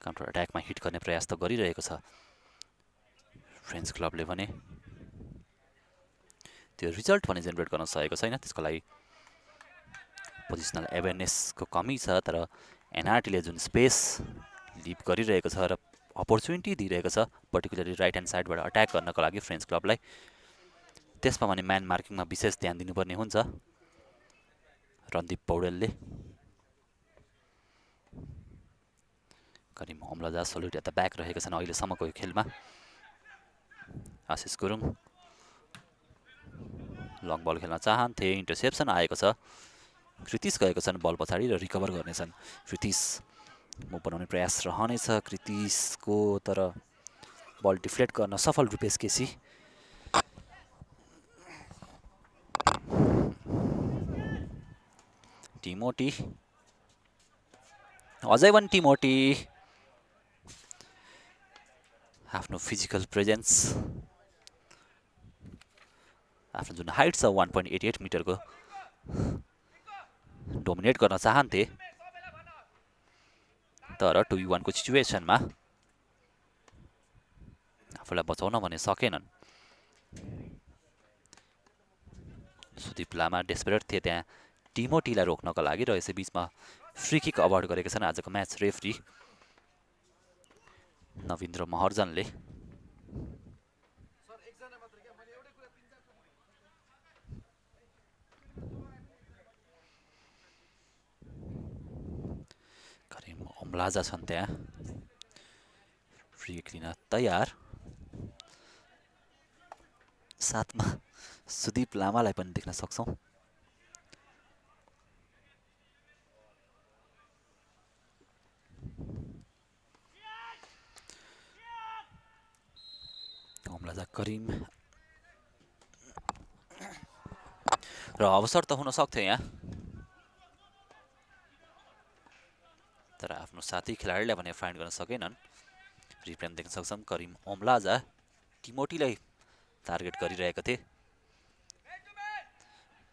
काउन्टर अट्याकमा हिट गर्ने प्रयास त गरिरहेको छ फ्रेन्च क्लबले भने। त्यो रिजल्ट भने जेनेरेट गर्न सकेको छैन, त्यसको लागि पोजिसनल एवेरनेसको कमी छ। तर एनआरटीले जुन स्पेस लिभ गरिरहेको छ र अपर्च्युनिटी दिइरहेको छ, पर्टिकुलरली राइट ह्यान्ड साइडबाट अट्याक गर्नको लागि फ्रेन्च क्लबलाई, त्यसमा भने म्यान मार्किङमा विशेष ध्यान दिनुपर्ने हुन्छ। रणदीप पौडेलले करिम अम्लजा सोल्युट एट द ब्याक रहेका छन् अहिलेसम्मको यो खेलमा। आशिष गुरुङ लङ बल खेल्न चाहन्थे, इन्टरसेप्सन आएको छ। कृतिश गएको छन् बल पछाडि र रिकभर गर्नेछन्। कृतिश मुभ बनाउने प्रयास रहनेछ कृतिशको, तर बल डिफ्लेक्ट गर्न सफल रुपेश केसी। टिमोटी अझै पनि टिमोटी आफ्नो फिजिकल प्रेजेन्स, आफ्नो जुन हाइट छ 1.88 मिटरको, डोमिनेट गर्न चाहन्थे। तर 2v1 को सिचुएसनमा आफूलाई बचाउन भने सकेनन्। सुदीप लामा डेस्परेट थिए त्यहाँ टिमोटीलाई रोक्नको लागि, र यसै बीचमा फ्री किक अवार्ड गरेका छन् आजको म्याच रेफरी नवीन्द्र महर्जनले। करिम अम्लाजा छन् त्यहाँ, फ्री किक लिन तयार। साथमा सुदीप लामालाई पनि देख्न सक्छौं। अम्लाजा करिम र अवसर त हुन सक्थ्यो यहाँ, तर आफ्नो साथी खेलाडीलाई भने फाइन्ड गर्न सकेनन्। रिप्लेमा देख्न सक्छौं करिम अम्लाजा टिमोटीलाई टार्गेट गरिरहेका थिए,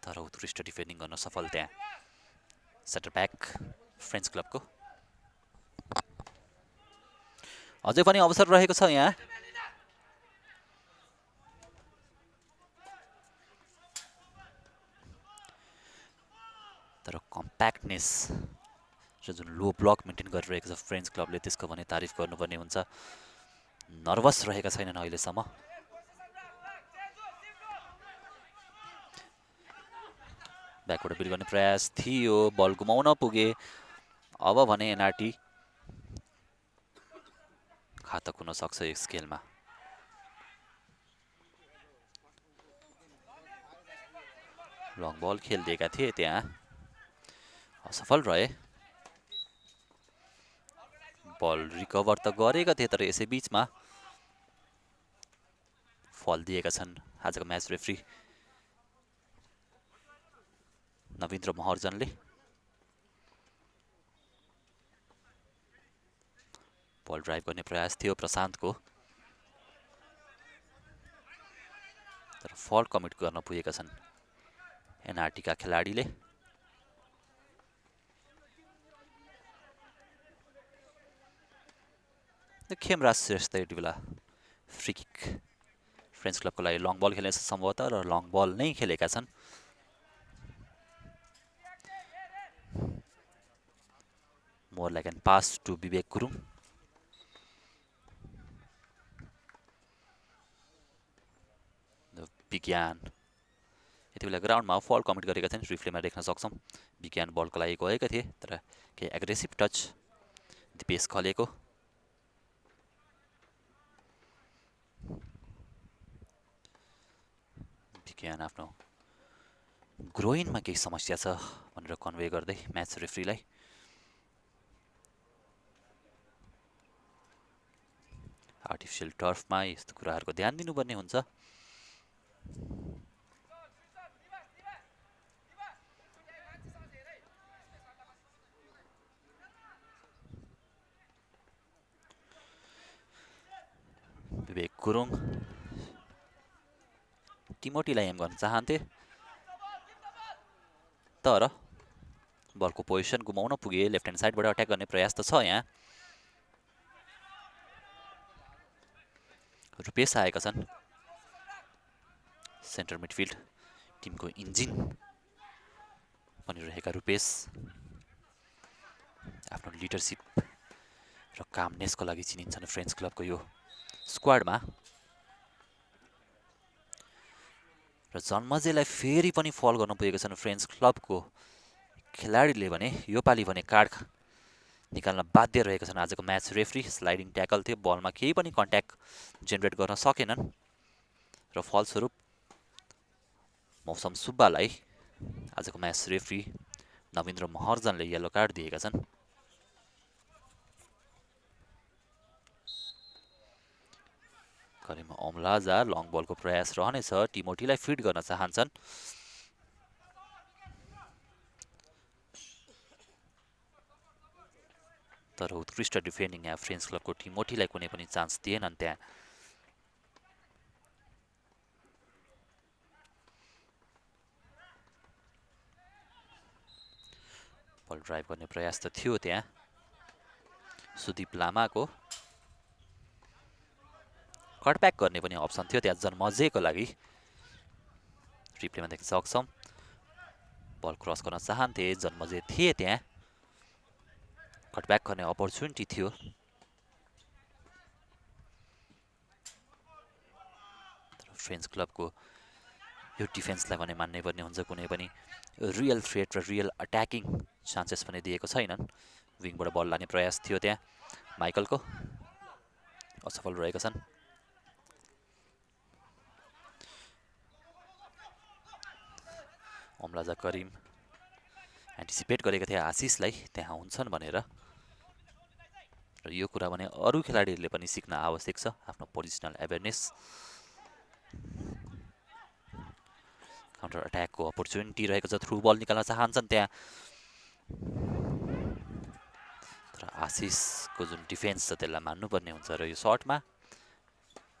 तर उत्कृष्ट डिफेन्डिङ गर्न सफल त्यहाँ सेन्टर ब्याक फ्रेन्च क्लबको। अझै पनि अवसर रहेको छ यहाँ। तर कम्प्याक्टनेस र जुन लो ब्लक मेन्टेन गरिरहेको छ फ्रेन्च क्लबले, त्यसको भने तारिफ गर्नुपर्ने हुन्छ। नर्भस रहेका छैनन् अहिलेसम्म। ब्याकबाट बिट गर्ने प्रयास थियो, बल गुमाउन पुगे। अब भने एनआरटी घातक हुन सक्छ यस खेलमा। लङ बल खेलिदिएका थिए त्यहाँ, असफल रहे। बल रिकभर त गरेका थिए, तर यसै बीचमा फल दिएका छन् आजको म्याच रेफरी नवीन्द्र महर्जनले। बल ड्राइभ गर्ने प्रयास थियो प्रशान्तको, तर फल कमिट गर्न पुगेका छन् एनआरटी का खेलाडीले। खेमराज श्रेष्ठ यति बेला फ्री किक फ्रेन्च क्लबको लागि लङ बल खेल्ने सम्भवतः, र लङ बल नै खेलेका छन्। More like an pass to Vivek Gurung. Bigyan यति बेला ग्राउन्डमा फल कमिट गरेका थिए, रिफ्लेमा देख्न सक्छौं। विज्ञान बलको लागि गएका थिए, तर केही एग्रेसिभ टच दिपेश खलेको कियान आफ्नो ग्रोइनमा केही समस्या छ भनेर कन्भे गर्दै म्याच रेफ्रीलाई। आर्टिफिसियल टर्फमा यस्तो कुराहरूको ध्यान दिनुपर्ने हुन्छ। विवेक गुरुङ टिमोटीलाई एम गर्न चाहन्थे तर बलको पोजिसन गुमाउन पुगे। लेफ्ट ह्यान्ड साइडबाट अट्याक गर्ने प्रयास त छ यहाँ। रुपेश आएका छन्। सेन्टर मिडफिल्ड टिमको इन्जिन पनि रहेका रुपेश आफ्नो लिडरसिप र कामनेसको लागि चिनिन्छन् फ्रेन्च क्लबको यो स्क्वाडमा। र जन्मजेलाई फेरि पनि फल गर्न पुगेका छन् फ्रेन्च क्लबको खेलाडीले भने योपालि भने कार्ड निकाल्न बाध्य रहेका छन्। आजको म्याच रेफ्री स्लाइडिङ ट्याकल थियो, बलमा केही पनि कन्ट्याक्ट जेनेरेट गर्न सकेनन् र फलस्वरूप मौसम सुब्बालाई आजको match referee Navindra महर्जनले yellow card दिएका छन्। करिम अमलाजा लङ बलको प्रयास रहनेछ। टिमोटीलाई फिड गर्न चाहन्छन्। तर उत्कृष्ट डिफेन्डिङ यहाँ फ्रेन्च क्लबको टिमोटीलाई कुनै पनि चान्स दिएनन् त्यहाँ। बल ड्राइभ गर्ने प्रयास त थियो त्यहाँ सुदीप लामाको। कटब्याक गर्ने पनि अप्सन थियो त्यहाँ जन्मजेको लागि। रिप्लेमा देख्न सक्छौँ। बल क्रस गर्न चाहन्थे, जन्मजे थिए त्यहाँ। कटब्याक गर्ने अपर्च्युनिटी थियो। फ्रेन्च क्लबको यो डिफेन्सलाई भने मान्नै पर्ने हुन्छ। कुनै पनि रियल थ्रेट र रियल अट्याकिङ चान्सेस पनि दिएको छैनन्। विङबाट बल लाने प्रयास थियो त्यहाँ माइकलको, असफल रहेका छन्। अमलाजा करिम एन्टिसिपेट गरेका थिए आशिषलाई त्यहाँ हुन्छन् भनेर। र यो कुरा भने अरू खेलाडीहरूले पनि सिक्न आवश्यक छ, आफ्नो पोजिसनल एवेरनेस। काउन्टर अट्याकको अपर्च्युनिटी रहेको छ। थ्रु बल निकाल्न चाहन्छन् त्यहाँ। तर आशिषको जुन डिफेन्स छ त्यसलाई मान्नुपर्ने हुन्छ र यो सर्टमा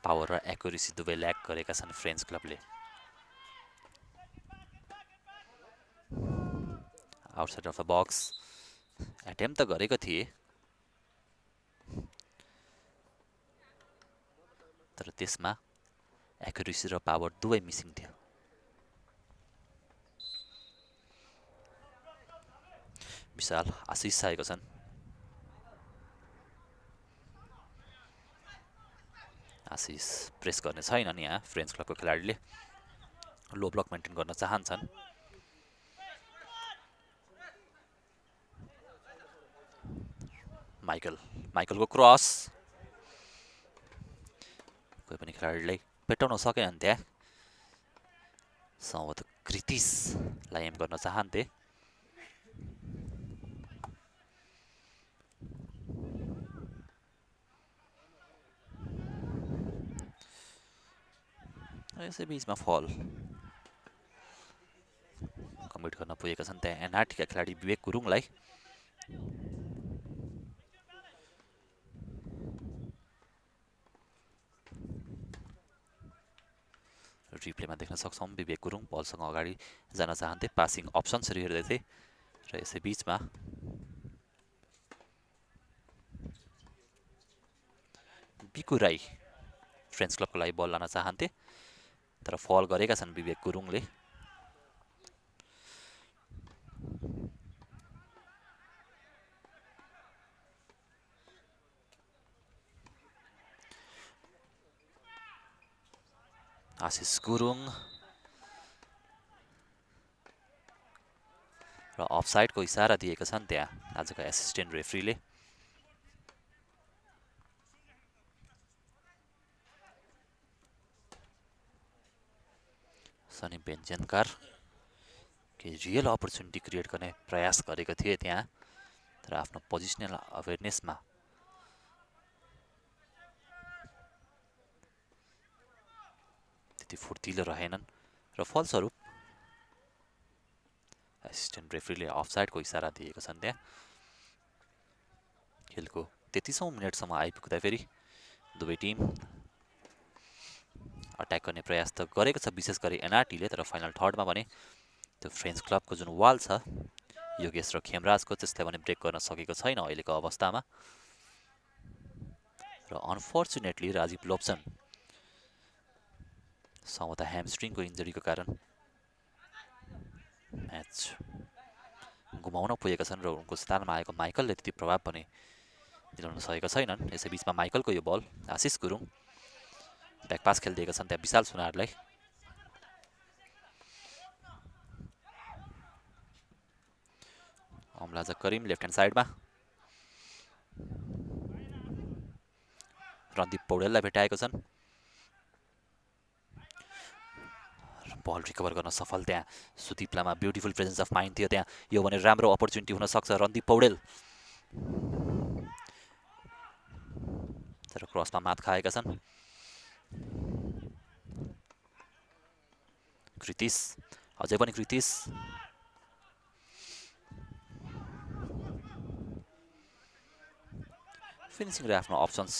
पावर र एक्युरेसी दुवै ल्याक गरेका छन् फ्रेन्च क्लबले। Outside of the box attempt त गरेको थिए तर त्यसमा एक्युरेसी र पावर दुवै मिसिङ थियो। विशाल आशिष आएको छन्। आशिष प्रेस गर्ने छैनन् यहाँ फ्रेन्च क्लबको खेलाडीले। लो ब्लक मेन्टेन गर्न चाहन्छन्। माइकलको क्रस कोही पनि खेलाडीलाई पेटाउन सकेनन् त्यहाँ। सम्भवतः कृतिसलाई एम गर्न चाहन्थे। यसै बिचमा फल कमिट गर्न पुगेका छन् त्यहाँ एनआरटीका खेलाडी विवेक गुरुङलाई। रिप्लेमा देख्न सक्छौँ विवेक गुरुङ बलसँग अगाडि जान चाहन्थे। पासिङ अप्सन्सहरू हेर्दै थिए र यसै बिचमा बिकु राई फ्रेन्च क्लबको लागि बल लान चाहन्थे तर फल गरेका छन् विवेक गुरुङले। आशिष गुरुङ र अफसाइडको इसारा दिएका छन् त्यहाँ आजको एसिस्टेन्ट रेफ्रीले। सनी बेन्जेनकार केही रियल अपर्च्युनिटी क्रिएट गर्ने प्रयास गरेको थिए त्यहाँ, तर आफ्नो पोजिसनल अवेरनेसमा त्यति फुर्तिलो रहेनन् र फलस्वरूप एसिस्टेन्ट रेफ्रीले अफसाइडको इसारा दिएको छन्। त्यहाँ खेलको 33औं मिनेटसम्म आइपुग्दा फेरि दुवै टिम अट्याक गर्ने प्रयास त गरेको छ, विशेष गरी एनआरटीले, तर फाइनल थर्डमा भने त्यो फ्रेन्च क्लबको जुन वाल छ योगेश र खेमराजको, त्यसलाई भने ब्रेक गर्न सकेको छैन अहिलेको अवस्थामा। र अनफर्चुनेटली राजीव लोप्सन सम्भवतः ह्यामस्ट्रिङको इन्जरीको कारण म्याच गुमाउन पुगेका छन् र उनको स्थानमा आएको माइकलले त्यति प्रभाव पनि दिलाउन सकेका छैनन्। यसैबीचमा माइकलको यो बल आशिष गुरुङ ब्याकपास खेलिदिएका छन् त्यहाँ विशाल सुनारलाई। अमलाजा करिम लेफ्ट ह्यान्ड साइडमा, रणदीप पौडेललाई भेटाएको छन्। बल रिकभर गर्न सफल त्यहाँ सुदीप्लामा ब्युटिफुल प्रेजेन्स अफ माइन्ड थियो त्यहाँ। यो भने राम्रो अपर्च्युनिटी हुन सक्छ रणदीप पौडेल, तर क्रसमा मात खाएका छन्। कृतिश, अझै पनि कृतिश, फिनिसिङ र आफ्नो अप्सन्स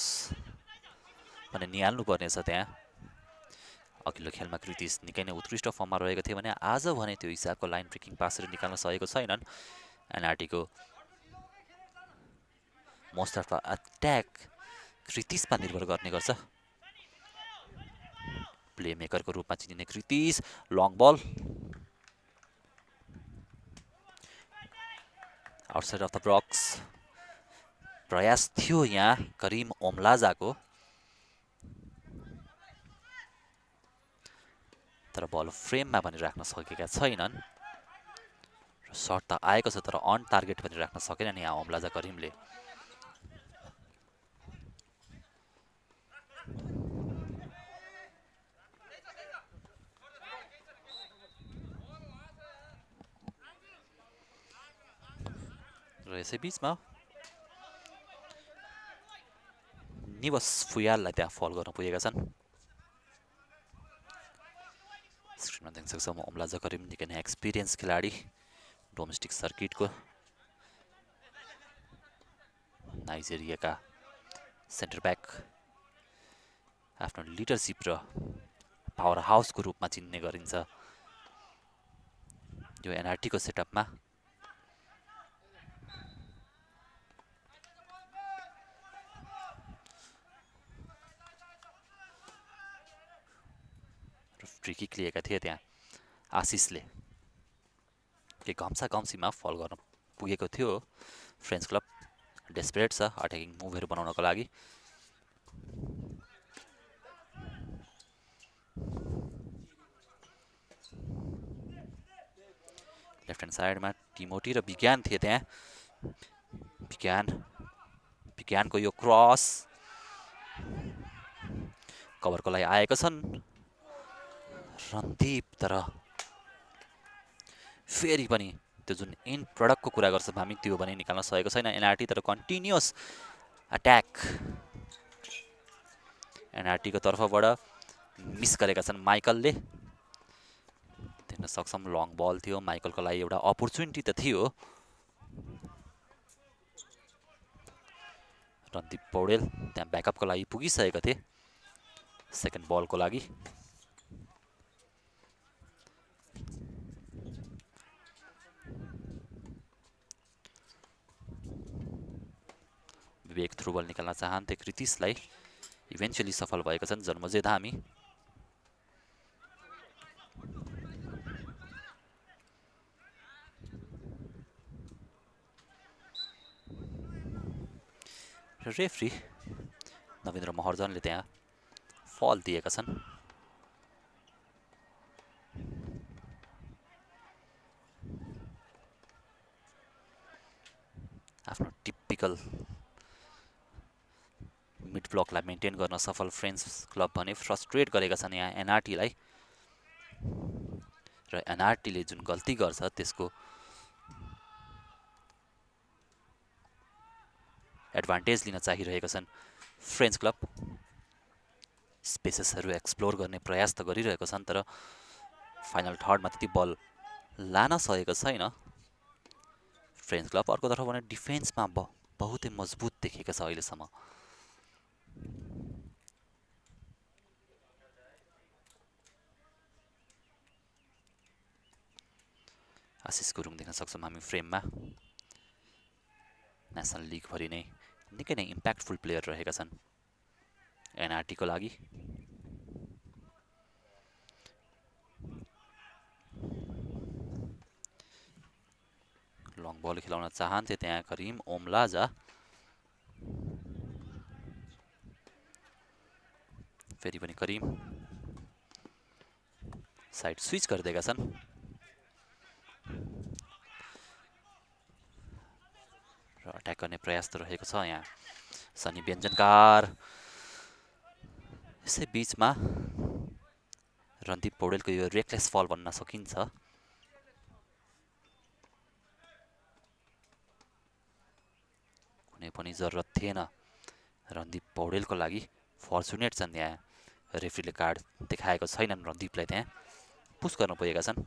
भने निहाल्नु पर्नेछ त्यहाँ। अघिल्लो खेलमा कृतिश निकै नै उत्कृष्ट फर्ममा रहेको थियो भने आज भने त्यो हिसाबको लाइन ब्रेकिङ पासहरू निकाल्न सकेको छैनन्। एनआरटीको मोस्ट अफ द अट्याक कृतिशमा निर्भर गर्ने गर्छ। प्ले मेकरको रूपमा चिनिने Kritish, long ball outside of the box, प्रयास थियो यहाँ करिम ओमलाजाको, तर बल फ्रेममा पनि राख्न सकेका छैनन्। र सर्ट त आएको छ तर अन टार्गेट पनि राख्न सकेनन् यहाँ ओमलाजा करिमले। र यसै बीचमा निवस फुयाललाई त्यहाँ फल गर्न पुगेका छन्। स्क्रिनमा देख्न सक्छौँ ओमलाजा करिम निकै नै एक्सपिरियन्स खेलाडी डोमेस्टिक सर्किटको। नाइजेरियाका सेन्टर ब्याक, आफ्नो लिडरसिप र पावर हाउसको रूपमा चिन्ने गरिन्छ यो एनआरटीको सेटअपमा। फ्री किक लिएका थिए त्यहाँ आशिषले, के घम्सा घम्सीमा फल गर्न पुगेको थियो फ्रेन्च क्लब। डेस्परेट छ अट्याकिङ मुभहरू बनाउनको लागि। लेफ्ट ह्यान्ड साइडमा टिमोटी र विज्ञान थिए त्यहाँ। विज्ञानको यो क्रस कभरको लागि आएका छन् रणदीप, तर फेरि पनि त्यो जुन एन्ड प्रडक्टको कुरा गर्छ हामी त्यो पनि निकाल्न सकेको छैन एनआरटी। तर कन्टिन्युअस अट्याक एनआरटीको तर्फबाट मिस गरेका छन् माइकलले। देख्न सक्छौँ लङ बल थियो, माइकलको लागि एउटा अपर्च्युनिटी त थियो। रणदीप पौडेल त्यहाँ ब्याकअपको लागि पुगिसकेका थिए सेकेन्ड बलको लागि। विवेक थ्रु बल निकाल्न चाहन्थे कृतिशलाई, इभेन्चुअली सफल भएका छन् जन्मजय धामी। रेफ्री नवीन्द्र महर्जनले त्यहाँ फल दिएका छन्। आफ्नो टिपिकल मिड ब्लकलाई मेन्टेन गर्न सफल फ्रेन्च क्लब भने फ्रस्ट्रेट गरेका छन् यहाँ एनआरटीलाई। र एनआरटीले जुन गल्ती गर्छ त्यसको एडभान्टेज लिन चाहिरहेका छन् फ्रेन्च क्लब। स्पेसेसहरू एक्सप्लोर गर्ने प्रयास त गरिरहेका छन् तर फाइनल थर्डमा त्यति बल लान सकेको छैन फ्रेन्च क्लब। अर्कोतर्फ भने डिफेन्समा बहुतै मजबुत देखिएको छ अहिलेसम्म। आशिष गुरुङ देख्न सक्छौँ हामी फ्रेममा। नेसनल लिगभरि नै निकै नै इम्प्याक्टफुल प्लेयर रहेका छन् एनआरटीको लागि। लङ बल खेलाउन चाहन्थे त्यहाँ करिम ओमलाजा। फेरि पनि करिम साइड स्विच गरिदिएका छन्। र अट्याक गर्ने प्रयास त रहेको छ यहाँ सनी व्यञ्जनकार। यसै बीचमा रणदीप पौडेलको यो रेकलेस फल भन्न सकिन्छ। कुनै पनि जरुरत थिएन रणदीप पौडेलको लागि। फर्चुनेट छन् यहाँ रेफ्रीले कार्ड देखाएको छैनन् रणदीपलाई, त्यहाँ पुस गर्न पुगेका छन्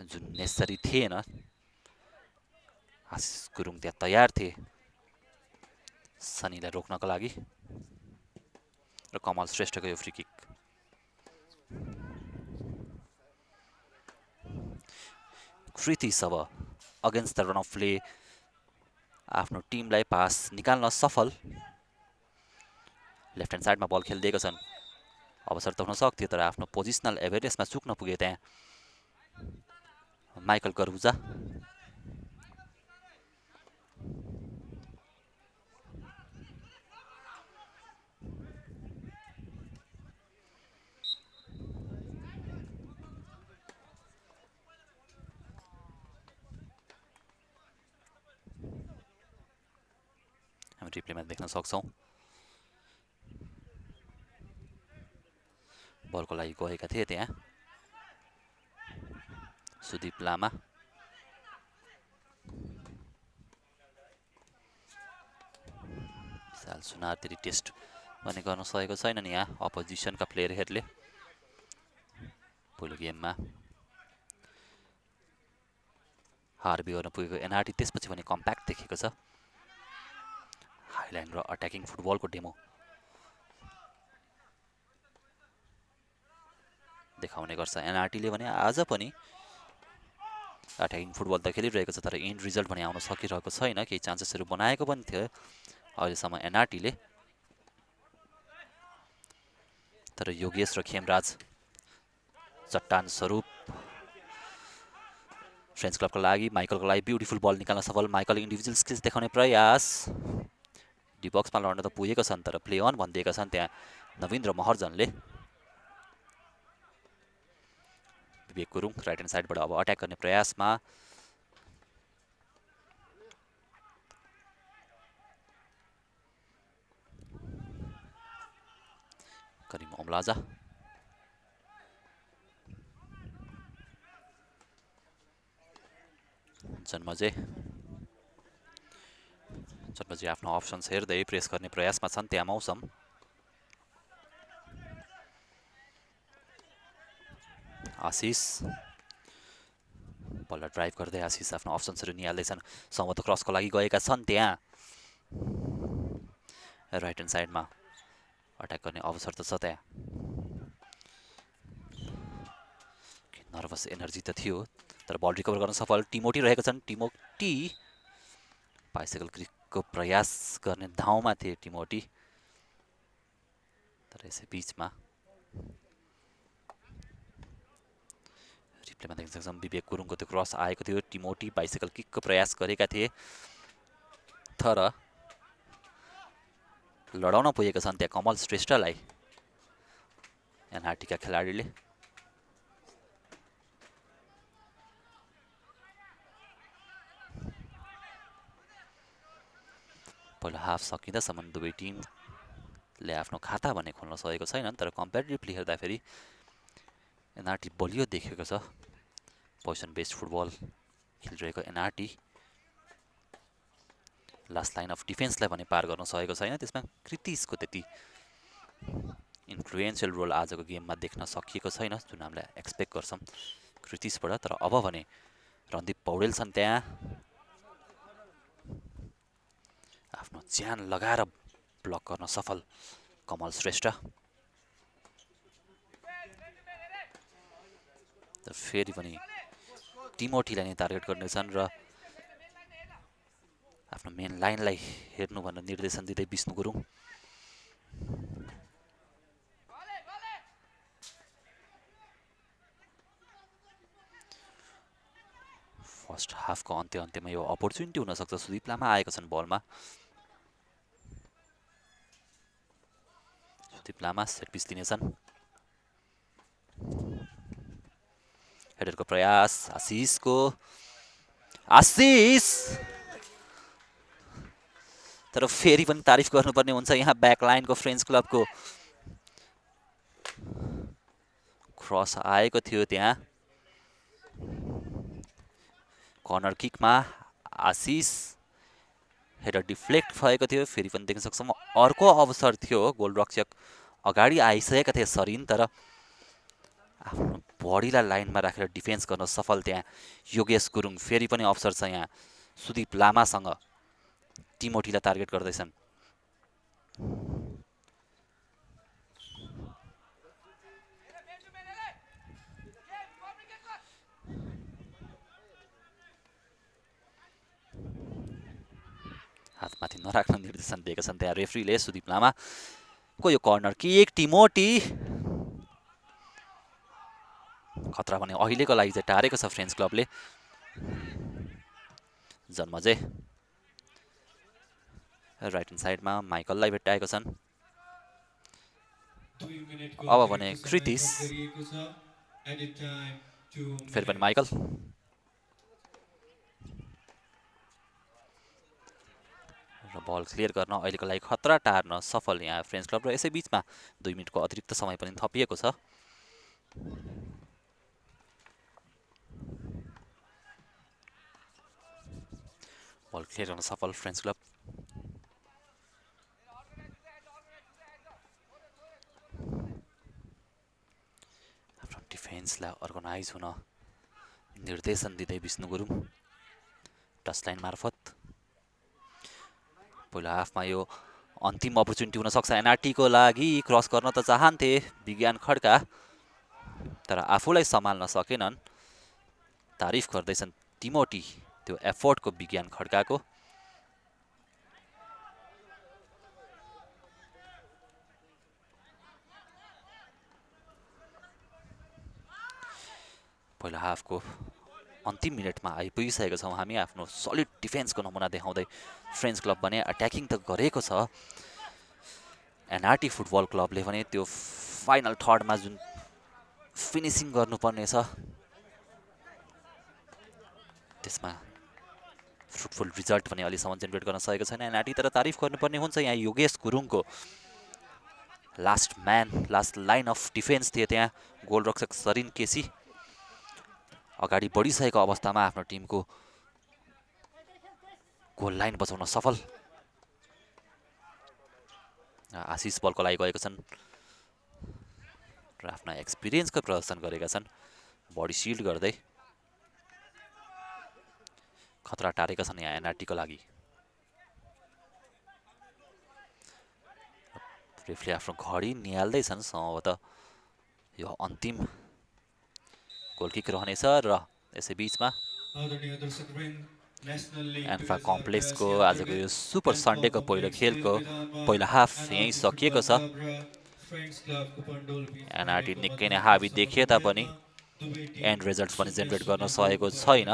जुन नेसेसरी थिएन। आशिष गुरुङ त्यहाँ तयार थिए सनीलाई रोक्नको लागि र कमल श्रेष्ठको यो free kick. Kritish against the run of play आफ्नो टिमलाई पास निकाल्न सफल। लेफ्ट ह्यान्ड साइडमा बल खेलिदिएका छन्। अवसर त हुन सक्थ्यो तर आफ्नो पोजिसनल एभरेजमा चुक्न पुगे त्यहाँ माइकल गरुजा। हामी रिप्लेमा देख्न सक्छौँ बलको लागि गएका थिए त्यहाँ सुदीप लामा। विशाल सुनार त्यति टेस्ट पनि गर्न सकेको छैनन् यहाँ अपोजिसनका प्लेयरहरूले। पहिलो गेममा हार बिहोर्न पुगेको एनआरटी त्यसपछि पनि कम्प्याक्ट देखेको छ। हाइल्यान्ड र अट्याकिङ फुटबलको डेमो देखाउने गर्छ एनआरटीले भने आज पनि अट्याकिङ फुटबल त खेलिरहेको छ तर एन्ड रिजल्ट भने आउन सकिरहेको छैन। केही चान्सेसहरू बनाएको पनि थियो अहिलेसम्म एनआरटीले, तर योगेश र खेमराज चट्टान स्वरूप फ्रेन्च क्लबको लागि माइकलको लागि ब्युटिफुल बल निकाल्न सफल। माइकल इन्डिभिजुअल स्किल्स देखाउने प्रयास, डी बक्समा लड्न त पुगेका छन् तर प्ले अन भनिदिएका छन् त्यहाँ नवीन्द्र महर्जनले। विवेक गुरुङ राइट ह्यान्ड साइडबाट अब अट्याक गर्ने प्रयासमा करिम ओमलाजा। जन्मजे आफ्नो अप्सन्स हेर्दै प्रेस गर्ने प्रयासमा छन् त्यहाँ मौसम। आशिष बललाई ड्राइभ गर्दै आशिष आफ्नो अप्सन्सहरू निहाल्दैछन्। सम्भवतः क्रसको लागि गएका छन् त्यहाँ राइट ह्यान्ड साइडमा अट्याक गर्ने अवसर त छ त्यहाँ। नर्भस एनर्जी त थियो तर बल रिकभर गर्न सफल टिमोटी रहेका छन्। टिमोटी बाइसाइकल क्रिकको प्रयास गर्ने धाउमा थिए टिमोटी, तर यसै बिचमा रिप्लेमा देख्न सक्छौँ विवेक गुरुङको त्यो क्रस आएको थियो। टिमोटी बाइसाइकल किकको प्रयास गरेका थिए तर लडाउन पुगेका छन् त्यहाँ कमल श्रेष्ठलाई एनआरटीका खेलाडीले। पहिलो हाफ सकिँदासम्म दुवै टिमले आफ्नो खाता भन्ने खोल्न सकेको छैनन् तर कम्पेरिटिभली हेर्दाखेरि एनआरटी बलियो देखेको छ पोजिसन बेस्ड फुटबल खेलिरहेको एनआरटी लास्ट लाइन अफ डिफेन्सलाई पनि पार गर्न सकेको छैन त्यसमा कृतिसको त्यति इन्फ्लुएन्सियल रोल आजको गेममा देख्न सकिएको छैन जुन हामीले एक्सपेक्ट गर्छौँ कृतिसबाट तर अब भने रणदीप पौडेल छन् त्यहाँ आफ्नो ज्यान लगाएर ब्लक गर्न सफल कमल श्रेष्ठ फेरि पनि टिमोटीलाई नै टार्गेट गर्नेछन् र आफ्नो मेन लाइनलाई हेर्नु भनेर निर्देशन दिँदै विष्णु गुरुङ फर्स्ट हाफको अन्त्यमा यो अपर्च्युनिटी हुनसक्छ सुदीप लामा आएका छन् बलमा सुदीप लामा सेट पिस दिनेछन् हेडरको प्रयास आशिष तर फेरि पनि तारिफ गर्नुपर्ने हुन्छ यहाँ ब्याक लाइनको फ्रेन्च क्लबको क्रस आएको थियो त्यहाँ कर्नर किकमा आशिष हेडर डिफ्लेक्ट भएको थियो फेरि पनि देख्न सक्छौँ अर्को अवसर थियो गोलरक्षक अगाडि आइसकेका थिए सरिन तर आफ्नो बडीलाई लाइनमा राखेर डिफेन्स गर्न सफल त्यहाँ योगेश गुरुङ फेरि पनि अवसर छ यहाँ सुदीप लामासँग टिमोटीलाई टार्गेट गर्दैछन् हातमाथि नराख्न निर्देशन दिएका छन् त्यहाँ रेफ्रीले सुदीप लामाको यो कर्नर किक टिमोटी खतरा भने अहिलेको लागि चाहिँ टारेको छ फ्रेन्च क्लबले जन्मजे राइट ह्यान्ड साइडमा माइकललाई भेट्टाएको छन् अब भने कृतिस फेरि पनि माइकल र बल क्लियर गर्न अहिलेको लागि खतरा टार्न सफल यहाँ फ्रेन्च क्लब र यसै बिचमा 2 मिनेटको अतिरिक्त समय पनि थपिएको छ बल क्लियर गर्न सफल फ्रेन्च क्लब आफ्नो डिफेन्सलाई अर्गनाइज हुन निर्देशन दिँदै विष्णु गुरुङ टच लाइन मार्फत पहिलो हाफमा यो अन्तिम अपर्च्युनिटी हुनसक्छ एनआरटीको लागि क्रस गर्न त चाहन्थे विज्ञान खड्का तर आफूलाई सम्हाल्न सकेनन् तारिफ गर्दैछन् टिमोटी त्यो एफोर्टको विज्ञान खड्काको पहिलो हाफको अन्तिम मिनेटमा आइपुगिसकेको छौँ हामी आफ्नो सलिड डिफेन्सको नमुना देखाउँदै फ्रेन्च क्लब भने अट्याकिङ त गरेको छ एनआरटी फुटबल क्लबले भने त्यो फाइनल थर्डमा जुन फिनिसिङ गर्नुपर्ने छ त्यसमा फ्रुटफुल रिजल्ट पनि अहिलेसम्म जेनेरेट गर्न सकेको छैन एनआरटी तर तारिफ गर्नुपर्ने हुन्छ यहाँ योगेश गुरुङको last man last line of defence थियो त्यहाँ गोलरक्षक सरिन केसी अगाडि बढिसकेको अवस्थामा आफ्नो टिमको गोल लाइन बचाउन सफल आशिष बलको लागि गएका छन् र आफ्ना एक्सपिरियन्सको प्रदर्शन गरेका छन् बडी सिल्ड गर्दै खतरा टारेका छन् यहाँ एनआरटीको लागि रेफ्रीले आफ्नो घडी निहाल्दैछन् सम्भवतः यो अन्तिम गोलकिक रहनेछ र यसै बिचमा एन्फा कम्प्लेक्सको आजको यो सुपर सन्डेको पहिलो खेलको पहिलो हाफ यहीँ सकिएको छ एनआरटी निकै नै हाबी देखिए तापनि एन्ड रिजल्ट्स पनि जेनेरेट गर्न सकेको छैन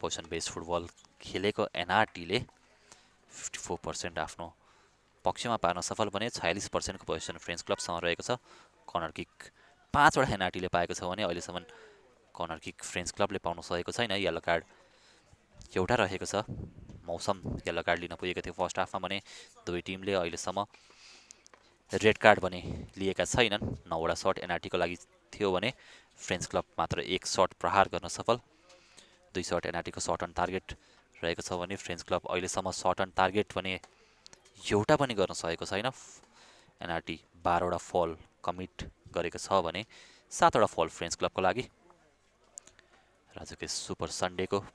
पोजिसन बेस्ड फुटबल खेलेको एनआरटीले 54% आफ्नो पक्षमा पार्न सफल बने 46% को पोजिसन फ्रेन्च क्लबसँग रहेको छ कर्नर किक 5 वटा एनआरटीले पाएको छ भने अहिलेसम्म कर्नर किक फ्रेन्च क्लबले पाउन सकेको छैन येलो कार्ड एउटा रहेको छ मौसम येलो कार्ड लिन पुगेको थियो फर्स्ट हाफमा भने दुवै टिमले अहिलेसम्म रेड कार्ड भने लिएका छैनन्। 9वटा सट एनआरटीको लागि थियो भने फ्रेन्च क्लब मात्र 1 सट प्रहार गर्न सफल। 2 सट एनआरटीको सट अन टार्गेट रहेको छ भने फ्रेन्च क्लब अहिलेसम्म सट अन टार्गेट भने एउटा पनि गर्न सकेको छैन। एनआरटी 12वटा फल कमिट गरेको छ भने 7वटा फल फ्रेन्च क्लबको लागि। राजकेश सुपर सन्डेको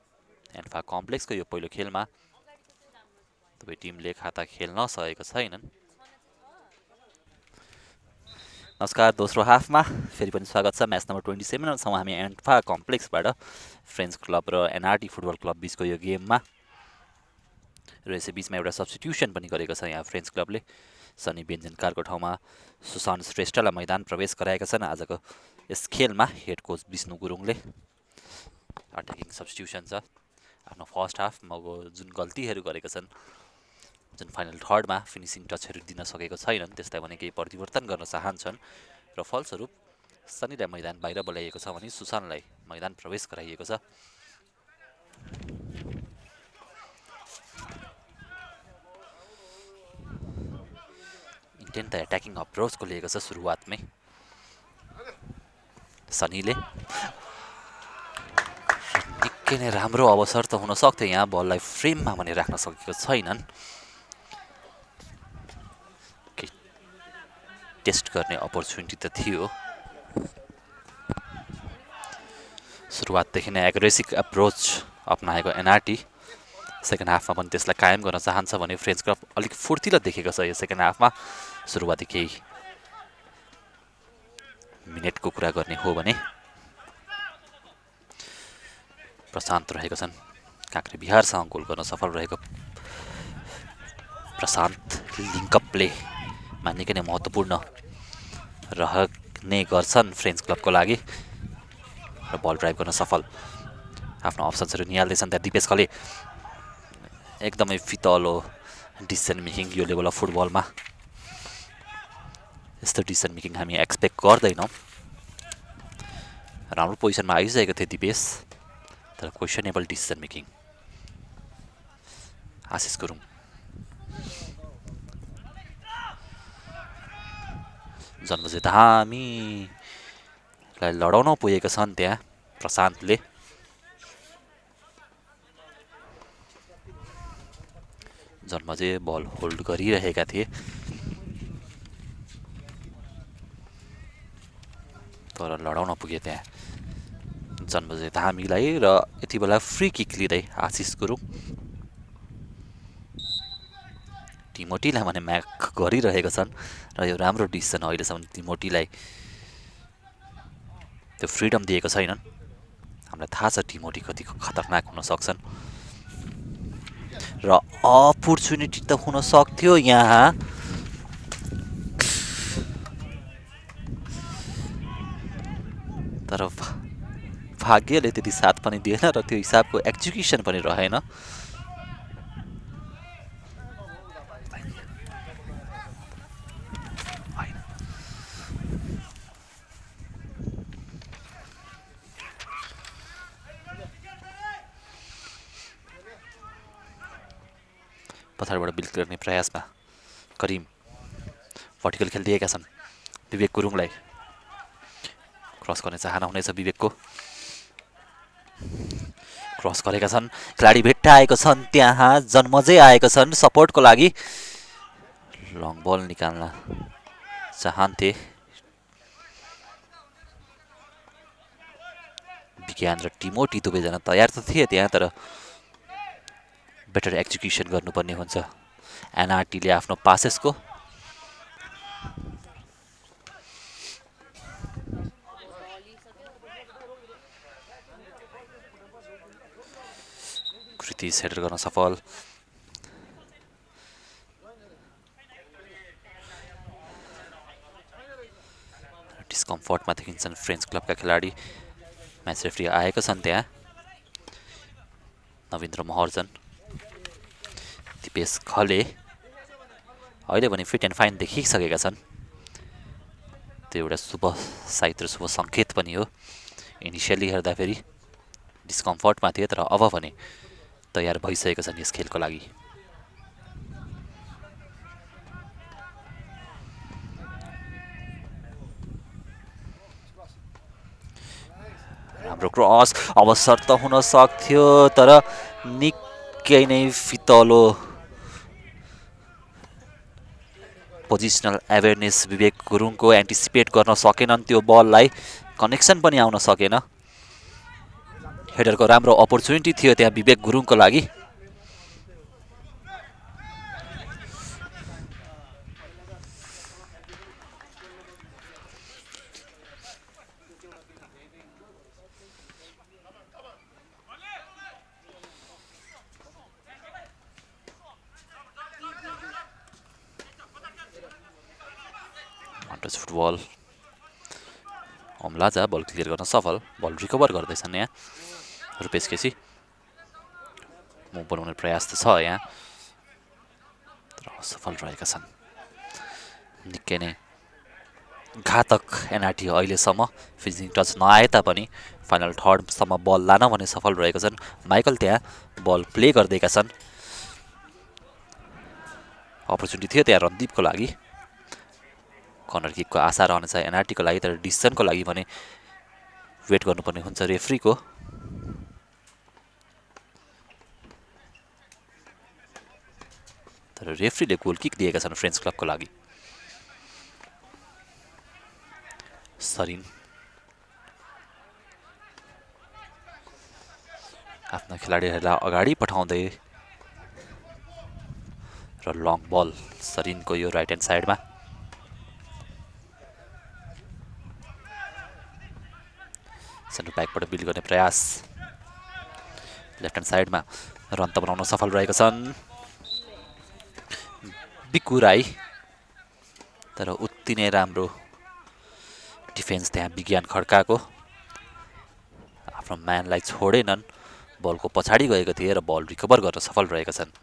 एन्फा कम्प्लेक्सको यो पहिलो खेलमा दुवै टिमले खाता खेल्न सकेको छैनन्। नमस्कार, दोस्रो हाफमा फेरि पनि स्वागत छ। म्याच नम्बर 27 छौँ हामी एन्फा कम्प्लेक्सबाट फ्रेन्च क्लब र एनआरटी फुटबल क्लब बिचको यो गेममा। र यसै बिचमा एउटा सब्स्टिट्युसन पनि गरेको छ यहाँ फ्रेन्च क्लबले। सनी बेन्जनकारको ठाउँमा सुशान्त श्रेष्ठलाई मैदान प्रवेश गराएका छन् आजको यस खेलमा हेड कोच विष्णु गुरुङले। अट्याकिङ सब्स्टिट्युसन छ। आफ्नो फर्स्ट हाफमा जुन गल्तीहरू गरेका छन्, जुन फाइनल थर्डमा फिनिसिङ टचहरू दिन सकेको छैनन्, त्यसलाई भने केही परिवर्तन गर्न चाहन्छन् र फलस्वरूप सनीलाई मैदान बाहिर बोलाइएको छ भने सुशान्तलाई मैदान प्रवेश गराइएको छ। इन्टेन्ट एट्याकिङ अप्रोचको लिएको छ सुरुवातमै सनीले। निकै नै राम्रो अवसर त हुन सक्थ्यो यहाँ, बललाई फ्रेममा भने राख्न सकेको छैनन्। टेस्ट गर्ने अपर्च्युनिटी त थियो। सुरुवातदेखि नै एग्रेसिभ अप्रोच अपनाएको एनआरटी सेकेन्ड हाफमा पनि त्यसलाई कायम गर्न चाहन्छ भने फ्रेन्च क्लब अलिक फुर्तिलो देखेको छ यो सेकेन्ड हाफमा। सुरुवाती केही मिनेटको कुरा गर्ने हो भने प्रशान्त रहेको छन्। काँक्रे बिहारसँग गोल गर्न सफल रहेको प्रशान्त लिङ्कअप प्लेमा निकै नै महत्त्वपूर्ण रहने गर्छन् फ्रेन्च क्लबको लागि र बल ड्राइभ गर्न सफल। आफ्नो अप्सन्सहरू निहाल्दैछन् त्यहाँ दिपेश खले। एकदमै फितलो डिसिसन मेकिङ यो लेभल अफ फुटबलमा। यस्तो डिसिसन मेकिङ हामी एक्सपेक्ट गर्दैनौँ। राम्रो पोजिसनमा आइसकेको थियो दिपेश, तर क्वेसनेबल डिसिसन मेकिङ। आशिष गुरुङ जन्मजे धामीलाई लडाउन पुगेका छन् त्यहाँ प्रशान्तले। जन्मजे बल होल्ड गरिरहेका थिए तर लडाउन पुगे त्यहाँ जन्मजे धामीलाई र यति बेला फ्री किक लिँदै आशिष गुरुङ टिमोटीलाई भने म्याक गरिरहेका छन् र यो राम्रो डिसिसन अहिलेसम्म टिमोटीलाई त्यो फ्रिडम दिएको छैनन्। हामीलाई थाहा छ टिमोटी कति खतरनाक हुन सक्छन् र अपर्च्युनिटी त हुन सक्थ्यो यहाँ। तर भाग्यले त्यति साथ पनि दिएन र त्यो हिसाबको एक्जिक्युसन पनि रहेन। पछाडिबाट बिल गर्ने प्रयासमा करिम भर्टिकल खेलिदिएका छन् विवेक गुरुङलाई। क्रस गर्ने चाहना हुनेछ विवेकको। क्रस गरेका छन्, खेलाडी भेट्टाएको छन् त्यहाँ, जन्मजै आएका छन् सपोर्टको लागि। लङ बल निकाल्न चाहन्थे विज्ञान र टिमोटी, दुवैजना तयार त थिए त्यहाँ, तर बेटर एक्जिक्युसन गर्नुपर्ने हुन्छ एनआरटीले आफ्नो पासेसको। कृति हेडर गर्न सफल। डिस्कम्फर्टमा देखिन्छन् फ्रेन्च क्लबका खेलाडी। म्याच रेफ्री आएका छन् त्यहाँ, नवीन्द्र महर्जन, दिपेश खले अहिले भने फिट एन्ड फाइन देखिसकेका छन्। त्यो एउटा शुभ साइत र शुभ सङ्केत पनि हो। इनिसियली हेर्दाखेरि डिस्कम्फर्टमा थिए, तर अब भने तयार भइसकेका छन् यस खेलको लागि। राम्रो क्रस अवसर त हुन सक्थ्यो तर निकै नै फितलो पोजिसनल अवेरनेस विवेक गुरुङको एन्टिसिपेट गर्न सकेनन् त्यो बललाई कनेक्सन पनि आउन सकेन हेडरको राम्रो अपर्च्युनिटी थियो त्यहाँ विवेक गुरुङको लागि फुटबल अमलाजा बल क्लियर गर्न सफल बल रिकभर गर्दैछन् यहाँ रुपेश केसी मुभ बनाउने प्रयास त छ यहाँ तर असफल रहेका छन् निकै नै घातक एनआरटी अहिलेसम्म फिनिसिङ टच नआए तापनि फाइनल थर्डसम्म बल लान भने सफल रहेका छन् माइकल त्यहाँ बल प्ले गर्दैका छन् अपर्च्युनिटी थियो त्यहाँ रणदीपको लागि कर्नर किकको आशा रहनेछ एनआरटीको लागि तर डिसिसनको लागि भने वेट गर्नुपर्ने हुन्छ रेफ्रीको तर रेफ्रीले गोल किक दिएका छन् फ्रेन्च क्लबको लागि सरिन आफ्ना खेलाडीहरूलाई अगाडि पठाउँदै र लङ बल सरिनको यो राइट ह्यान्ड साइडमा सेन्टर ब्याकबाट बिल्ड गर्ने प्रयास लेफ्ट ह्यान्ड साइडमा रन त बनाउन सफल रहेका छन् बिकु राई तर उति नै राम्रो डिफेन्स त्यहाँ विज्ञान खड्काको आफ्नो म्यानलाई छोडेनन् बलको पछाडि गएको थिए र बल रिकभर गर्न सफल रहेका छन्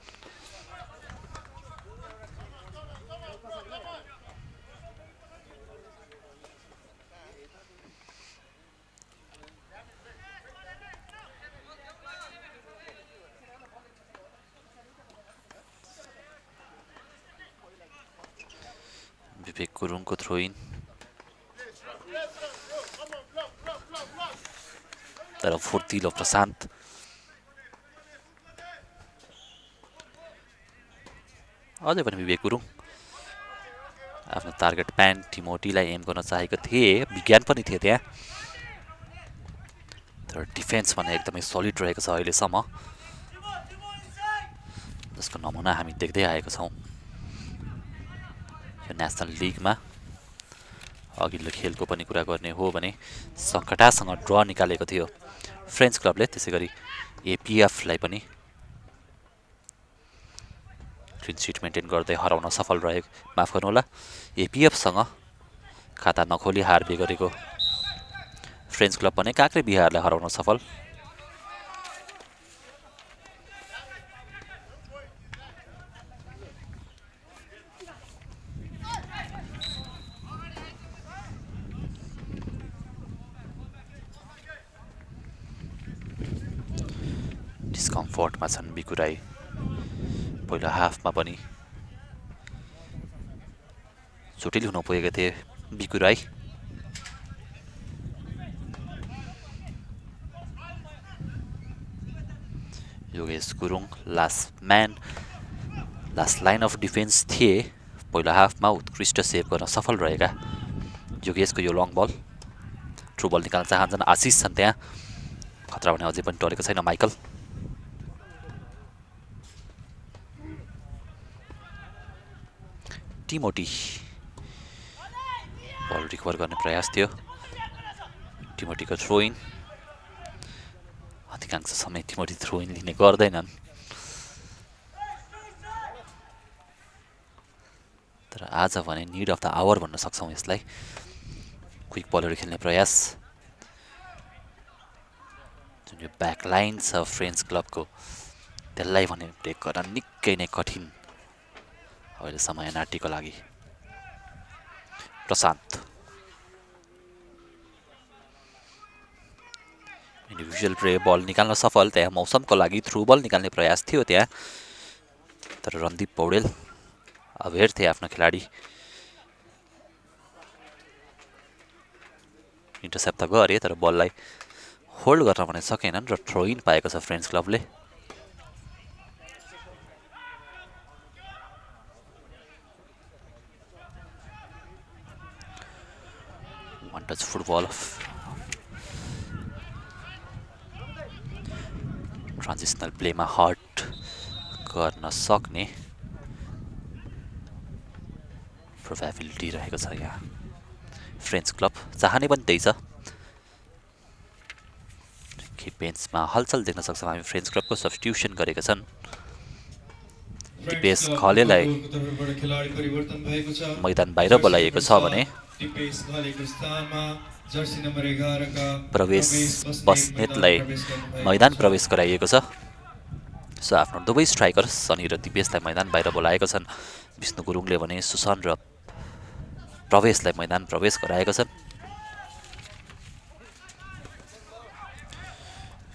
विवेक गुरुङको थ्रो इन तर फुर्तिलो प्रशान्त अझै पनि विवेक गुरुङ आफ्नो टार्गेट प्यान टिमोटीलाई एम गर्न चाहेको थिए विज्ञान पनि थिए त्यहाँ तर डिफेन्स भने एकदमै सलिड रहेको छ अहिलेसम्म जसको नमुना हामी देख्दै आएका छौँ यो नेसनल लिगमा अघिल्लो खेलको पनि कुरा गर्ने हो भने सङ्कटासँग ड्र निकालेको थियो फ्रेन्च क्लबले त्यसै गरी एपिएफलाई पनि क्लिन सिट मेन्टेन गर्दै हराउन सफल रहे माफ गर्नुहोला एपिएफसँग खाता नखोली हार बेगरेको फ्रेन्च क्लब पनि काक्रे बिहारलाई हराउन सफल डिस्कम्फर्टमा छन् बिकु राई पहिलो हाफमा पनि चोटिल हुन पुगेका थिए Biku Rai Yogesh Gurung last man last line of defence थिए पहिलो हाफमा उत्कृष्ट सेभ गर्न सफल रहेका योगेशको यो लङ बल थ्रु बल निकाल्न चाहन्छन् आशिष छन् त्यहाँ खतरा भने अझै पनि टरेको छैन माइकल टिमोटी बल रिकभर गर्ने प्रयास थियो टिमोटीको थ्रो इन अधिकांश समय टिमोटी थ्रो इन लिने गर्दैनन् तर आज भने निड अफ द आवर भन्न सक्छौँ यसलाई क्विक बलहरू खेल्ने प्रयास जुन यो ब्याक लाइन छ फ्रेन्च क्लबको त्यसलाई भने ब्रेक गर्न निकै नै कठिन अहिलेसम्म एनआरटीको लागि प्रशान्त इन्डिभिजुअल प्ले बल निकाल्न सफल त्यहाँ मौसमको लागि थ्रु बल निकाल्ने प्रयास थियो त्यहाँ तर रणदीप पौडेल अवेर थिए आफ्नो खेलाडी इन्टरसेप्ट त गरे तर बललाई होल्ड गर्न भने सकेनन् र थ्रो इन पाएको छ फ्रेन्ड्स क्लबले। वान टच फुटबल ट्रान्जिसनल प्लेमा हट गर्न सक्ने प्रोबेबिलिटी रहेको छ यहाँ फ्रेन्च क्लब चाहने पनि त्यही छ। कि बेन्चमा हलचल देख्न सक्छौँ हामी फ्रेन्च क्लबको सब्स्टिट्युसन गरेका छन्। दिपेश खलेलाई मैदान बाहिर बोलाइएको छ भने प्रवेश बस्नेतलाई मैदान प्रवेश गराइएको छ। सो आफ्नो दुवै स्ट्राइकर सनी र दिपेशलाई मैदान बाहिर बोलाएका छन्। विष्णु गुरुङले भने सुशान र प्रवेशलाई मैदान प्रवेश गराएका छन्।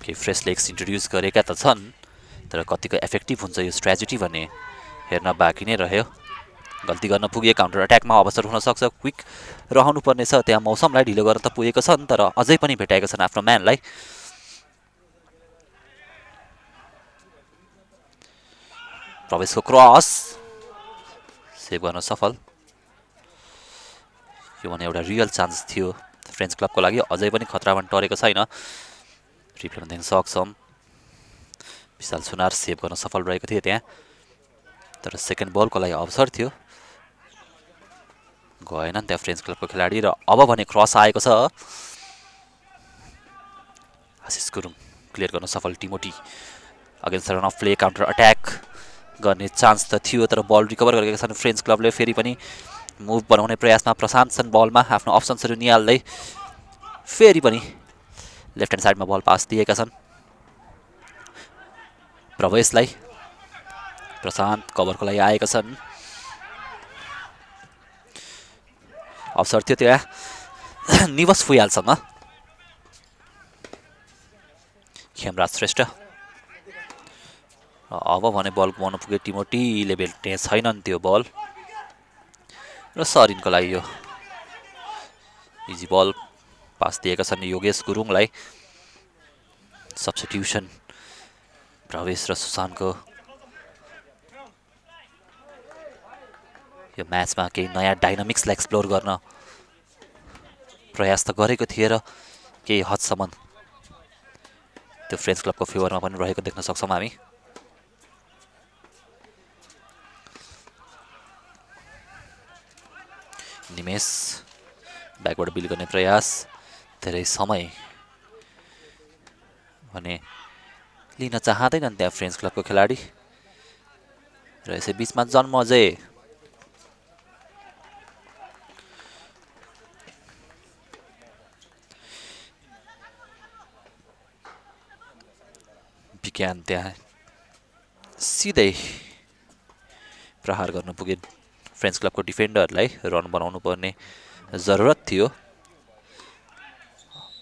केही फ्रेस लेग्स इन्ट्रोड्युस गरेका त छन् तर कतिको इफेक्टिभ हुन्छ यो स्ट्र्याटेजी भन्ने हेर्न बाँकी नै रह्यो। गल्ती गर्न पुगे काउन्टर अट्याकमा अवसर हुन सक्छ। क्विक रहनु पर्ने छ। त्यहाँ मौसमलाई ढिलो गर्न त पुगेको छन् तर अझै पनि भेटाएका छन् आफ्नो म्यानलाई। प्रवेशको क्रस सेभ गर्न सफल। यो भने एउटा रियल चान्स थियो फ्रेन्च क्लबको लागि। अझै पनि खतरामा टरेको छैन। रिप्लेमा देख्न सक्छौँ विशाल सुनार सेभ गर्न सफल रहेको थियो त्यहाँ तर सेकेन्ड बलको लागि अवसर थियो गएनन् त्यहाँ फ्रेन्च क्लबको खेलाडी। र अब भने क्रस आएको छ। आशिष गुरुङ क्लियर गर्न सफल। Timothy against run of play counter attack गर्ने चान्स त थियो तर बल रिकभर गरेका छन् फ्रेन्च क्लबले। फेरि पनि मुभ बनाउने प्रयासमा प्रशान्त छन् बलमा आफ्नो अप्सन्सहरू निहाल्दै। फेरि पनि लेफ्ट ह्यान्ड साइडमा बल पास दिएका छन् प्रवेशलाई। प्रशान्त कभरको लागि आएका छन्। अवसर थियो त्यहाँ निवस फुयालसँग। खेमराज श्रेष्ठ अब भने बल गुमाउन पुगे टिमोटीले भेट्ने छैनन् त्यो बल र सरिनको लागि यो इजी बल पास दिएका छन् योगेश गुरुङलाई। सब्स्टिट्युसन प्रवेश र सुशान्तको यो म्याचमा केही नयाँ डाइनामिक्सलाई एक्सप्लोर गर्न प्रयास त गरेको थिए र केही हदसम्म त्यो फ्रेन्च क्लबको फेभरमा पनि रहेको देख्न सक्छौँ हामी। निमेश ब्याकबाट बिल गर्ने प्रयास धेरै समय भने लिन चाहँदैनन् त्यहाँ फ्रेन्च क्लबको खेलाडी र यसै बिचमा जन्मजय विज्ञान त्यहाँ सिधै प्रहार गर्न पुगे फ्रेन्च क्लबको डिफेन्डरलाई। रन बनाउनु पर्ने जरुरत थियो।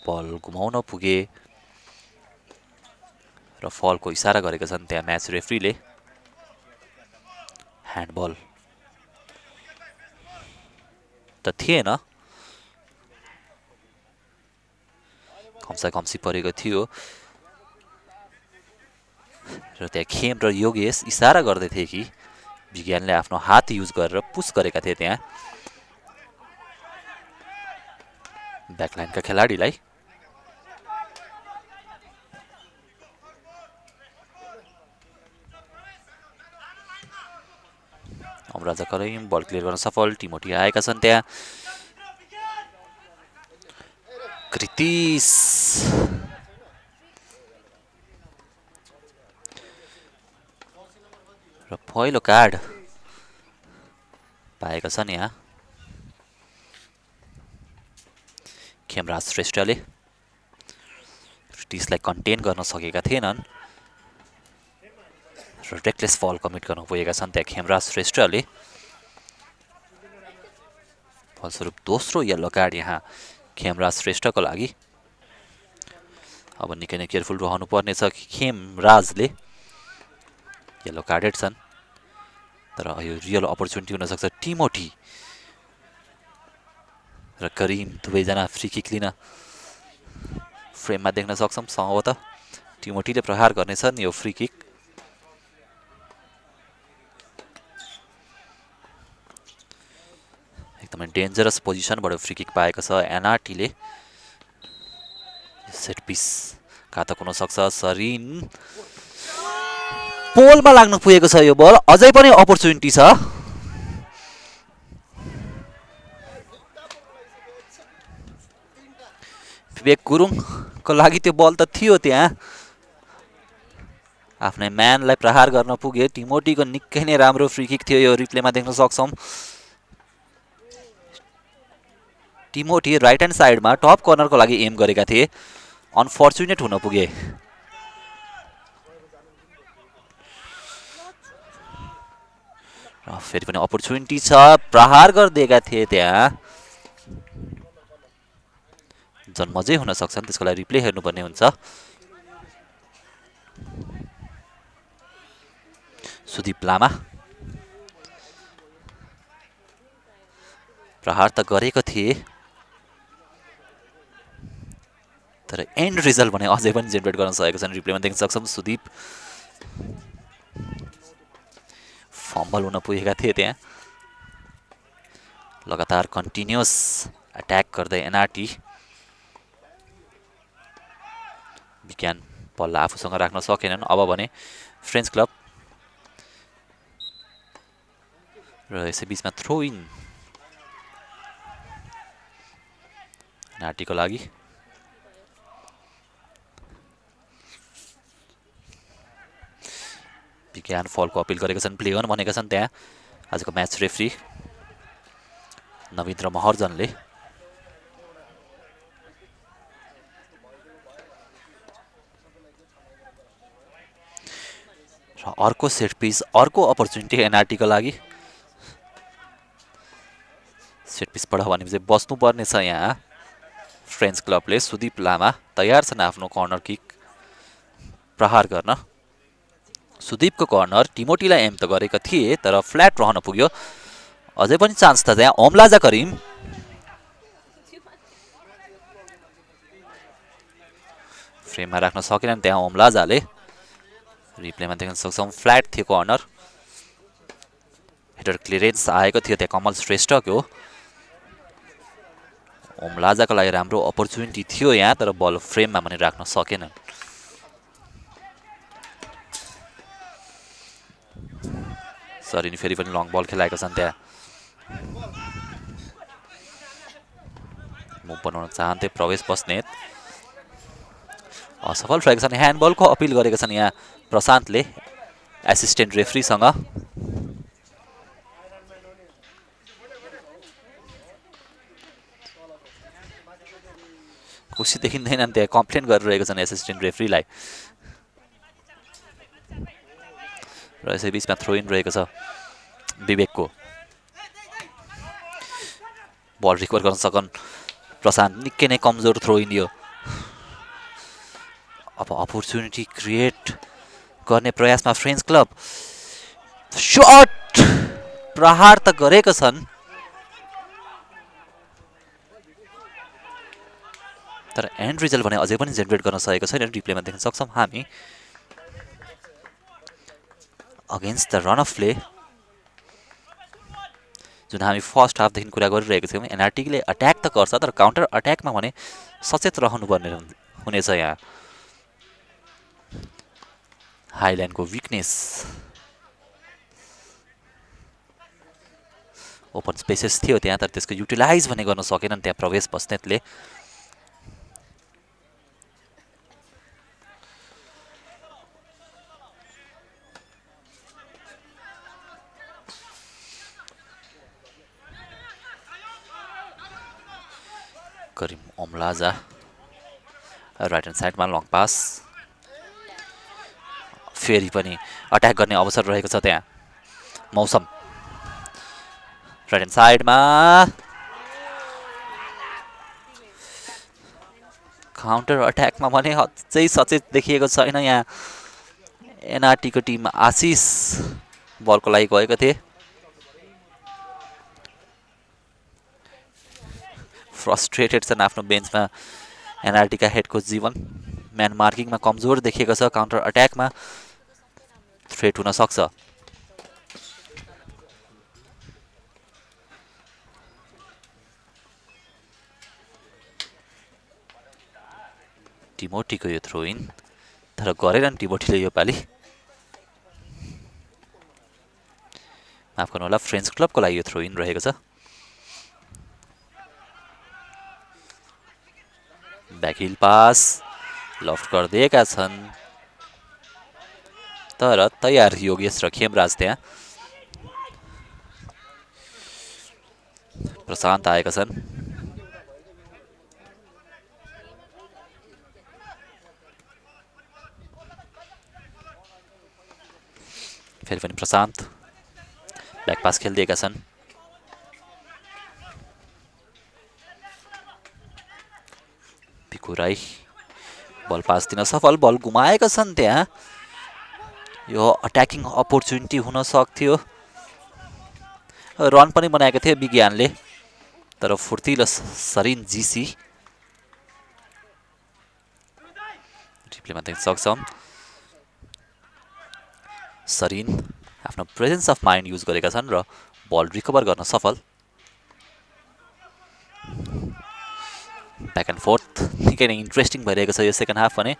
बल गुमाउन पुगे र फलको इसारा गरेका छन् त्यहाँ म्याच रेफ्रीले। ह्यान्डबल त थिएन कम्सा कम्सी परेको थियो र त्यहाँ खेम र योगेश इसारा गर्दै थिए कि विज्ञानले आफ्नो हात युज गरेर पुस गरेका थिए त्यहाँ ब्याकलाइनका खेलाडीलाई। अमराजा करिम बल क्लियर गर्न सफल। टिमोटी आएका छन् त्यहाँ। कृतिश र पहिलो कार्ड पाएका छन् यहाँ खेमराज श्रेष्ठले। कृतिशलाई कन्टेन गर्न सकेका थिएनन् र रेकलेस फल कमिट गर्न पुगेका छन् त्यहाँ खेमराज श्रेष्ठले। फलस्वरूप दोस्रो येल्लो कार्ड यहाँ खेमराज श्रेष्ठको लागि। अब निकै नै केयरफुल रहनु पर्नेछ कि खेमराजले येल्लो कार्डेड छन् तर यो रियल अपर्च्युनिटी हुनसक्छ। टिमोटी र करिम दुवैजना फ्री किक लिन फ्रेममा देख्न सक्छौँ सम्भवतः टिमोटीले प्रहार गर्नेछन् यो फ्री किक एकदमै डेन्जरस पोजिसनबाट फ्री किक पाएको छ एनआरटीले सेट पिस घातक हुन सक्छ सरिन पोलमा लाग्न पुगेको छ यो बल अझै पनि अपर्च्युनिटी छ विवेक गुरुङको लागि त्यो बल त थियो त्यहाँ आफ्नै म्यानलाई प्रहार गर्न पुगे टिमोटीको निकै नै राम्रो फ्री किक थियो यो रिप्लेमा देख्न सक्छौँ टिमोटी राइट ह्यान्ड साइडमा टप कर्नरको लागि एम गरेका थिए अनफर्चुनेट हुन पुगे र फेरि पनि अपर्च्युनिटी छ प्रहार गरिदिएका थिए त्यहाँ जन्मजै हुन सक्छन् त्यसको लागि रिप्ले हेर्नुपर्ने हुन्छ सुदीप लामा प्रहार त गरेको थिए तर एन्ड रिजल्ट भने अझै पनि जेनेरेट गर्न सकेको छन् रिप्लेमा देख्न सक्छौँ सुदीप फम्बल हुन पुगेका थिए त्यहाँ लगातार कन्टिन्युअस अट्याक गर्दै एनआरटी विज्ञान बललाई आफूसँग राख्न सकेनन् अब भने फ्रेन्च क्लब र यसै बीचमा थ्रो इन एनआरटीको लागि विज्ञान फलको अपिल गरेका छन् प्ले अन भनेका छन् त्यहाँ आजको म्याच रेफ्री नवीन्द्र महर्जनले र अर्को सेट पिस अर्को अपर्च्युनिटी एनआरटीको लागि सेट पिसबाट भनेपछि बस्नुपर्ने छ यहाँ फ्रेन्च क्लबले सुदीप लामा तयार छन् आफ्नो कर्नर किक प्रहार गर्न सुदीपको कर्नर टिमोटीलाई एम त गरेका थिए तर फ्ल्याट रहन पुग्यो अझै पनि चान्स छ त्यहाँ ओमलाजा करिम फ्रेममा राख्न सकेनन् त्यहाँ ओमलाजाले रिप्लेमा देख्न सक्छौँ फ्ल्याट थियो कर्नर हेडर क्लियरेन्स आएको थियो त्यहाँ कमल श्रेष्ठको ओमलाजाको लागि राम्रो अपर्च्युनिटी थियो यहाँ तर बल फ्रेममा पनि राख्न सकेनन् सरी फेरि पनि लङ बल खेलाएका छन् त्यहाँ मुभ बनाउन चाहन्थे प्रवेश बस्नेत असफल रहेका छन् ह्यान्डबलको अपिल गरेका छन् यहाँ प्रशान्तले एसिस्टेन्ट रेफ्रीसँग खुसी देखिँदैनन् त्यहाँ कम्प्लेन गरिरहेका छन् एसिस्टेन्ट रेफ्रीलाई र यसै बिचमा थ्रो इन रहेको छ विवेकको बल रिकभर गर्न सकन् प्रशान्त निकै नै कमजोर थ्रो इन यो अब अपर्च्युनिटी क्रिएट गर्ने प्रयासमा फ्रेन्च क्लब शट प्रहार त गरेका छन् तर एन्ड रिजल्ट भने अझै पनि जेनेरेट गर्न सकेको छैन रिप्लेमा देख्न सक्छौँ हामी against the run of play जुन हामी फर्स्ट हाफदेखि कुरा गरिरहेको थियौँ एनआरटीले अट्याक त गर्छ तर काउन्टर अट्याकमा भने सचेत रहनुपर्ने हुनेछ यहाँ हाइल्यान्डको विकनेस ओपन स्पेसेस थियो त्यहाँ तर त्यसको युटिलाइज भने गर्न सकेनन् त्यहाँ प्रवेश बस्नेतले करिम ओमलाजा राइट ह्यान्ड साइडमा लङ पास फेरि पनि अट्याक गर्ने अवसर रहेको छ त्यहाँ मौसम राइट ह्यान्ड साइडमा काउन्टर अट्याकमा भने अझै सचेत देखिएको छैन यहाँ एनआरटीको टिम आशिष बलको लागि गएको थिए फ्रस्ट्रेटेड छन् आफ्नो बेन्चमा एनआरटीका हेड कोच जीवन म्यान मार्किङमा कमजोर देखिएको छ, काउन्टर अट्याकमा थ्रेट हुन सक्छ। टिमोटीको यो थ्रो इन, तर गरेनन् टिमोटीले यो पालि। माफ गर्नु होला, फ्रेन्च क्लबको लागि यो थ्रो इन रहेको छ। ब्याकहिल पास लफ्ट गरिदिएका छन्, तर तयार योगेश र खेमराज त्यहाँ। प्रशान्त आएका छन्। फेरि पनि प्रशान्त ब्याक पास खेलिदिएका छन्। पिकु राई बल पास दिन सफल, बल गुमाएका छन् त्यहाँ। यो अट्याकिङ अपर्च्युनिटी हुन सक्थ्यो, रन पनि बनाएका थिए विज्ञानले, तर फुर्तिलो सरिन जीसी रिप्लेमा देख्न सक्छौँ। सरिन आफ्नो प्रेजेन्स अफ माइन्ड युज गरेका छन् र बल रिकभर गर्न सफल। ब्याक एन्ड फोर्थ निकै नै इन्ट्रेस्टिङ भइरहेको छ यो सेकेन्ड हाफ भने।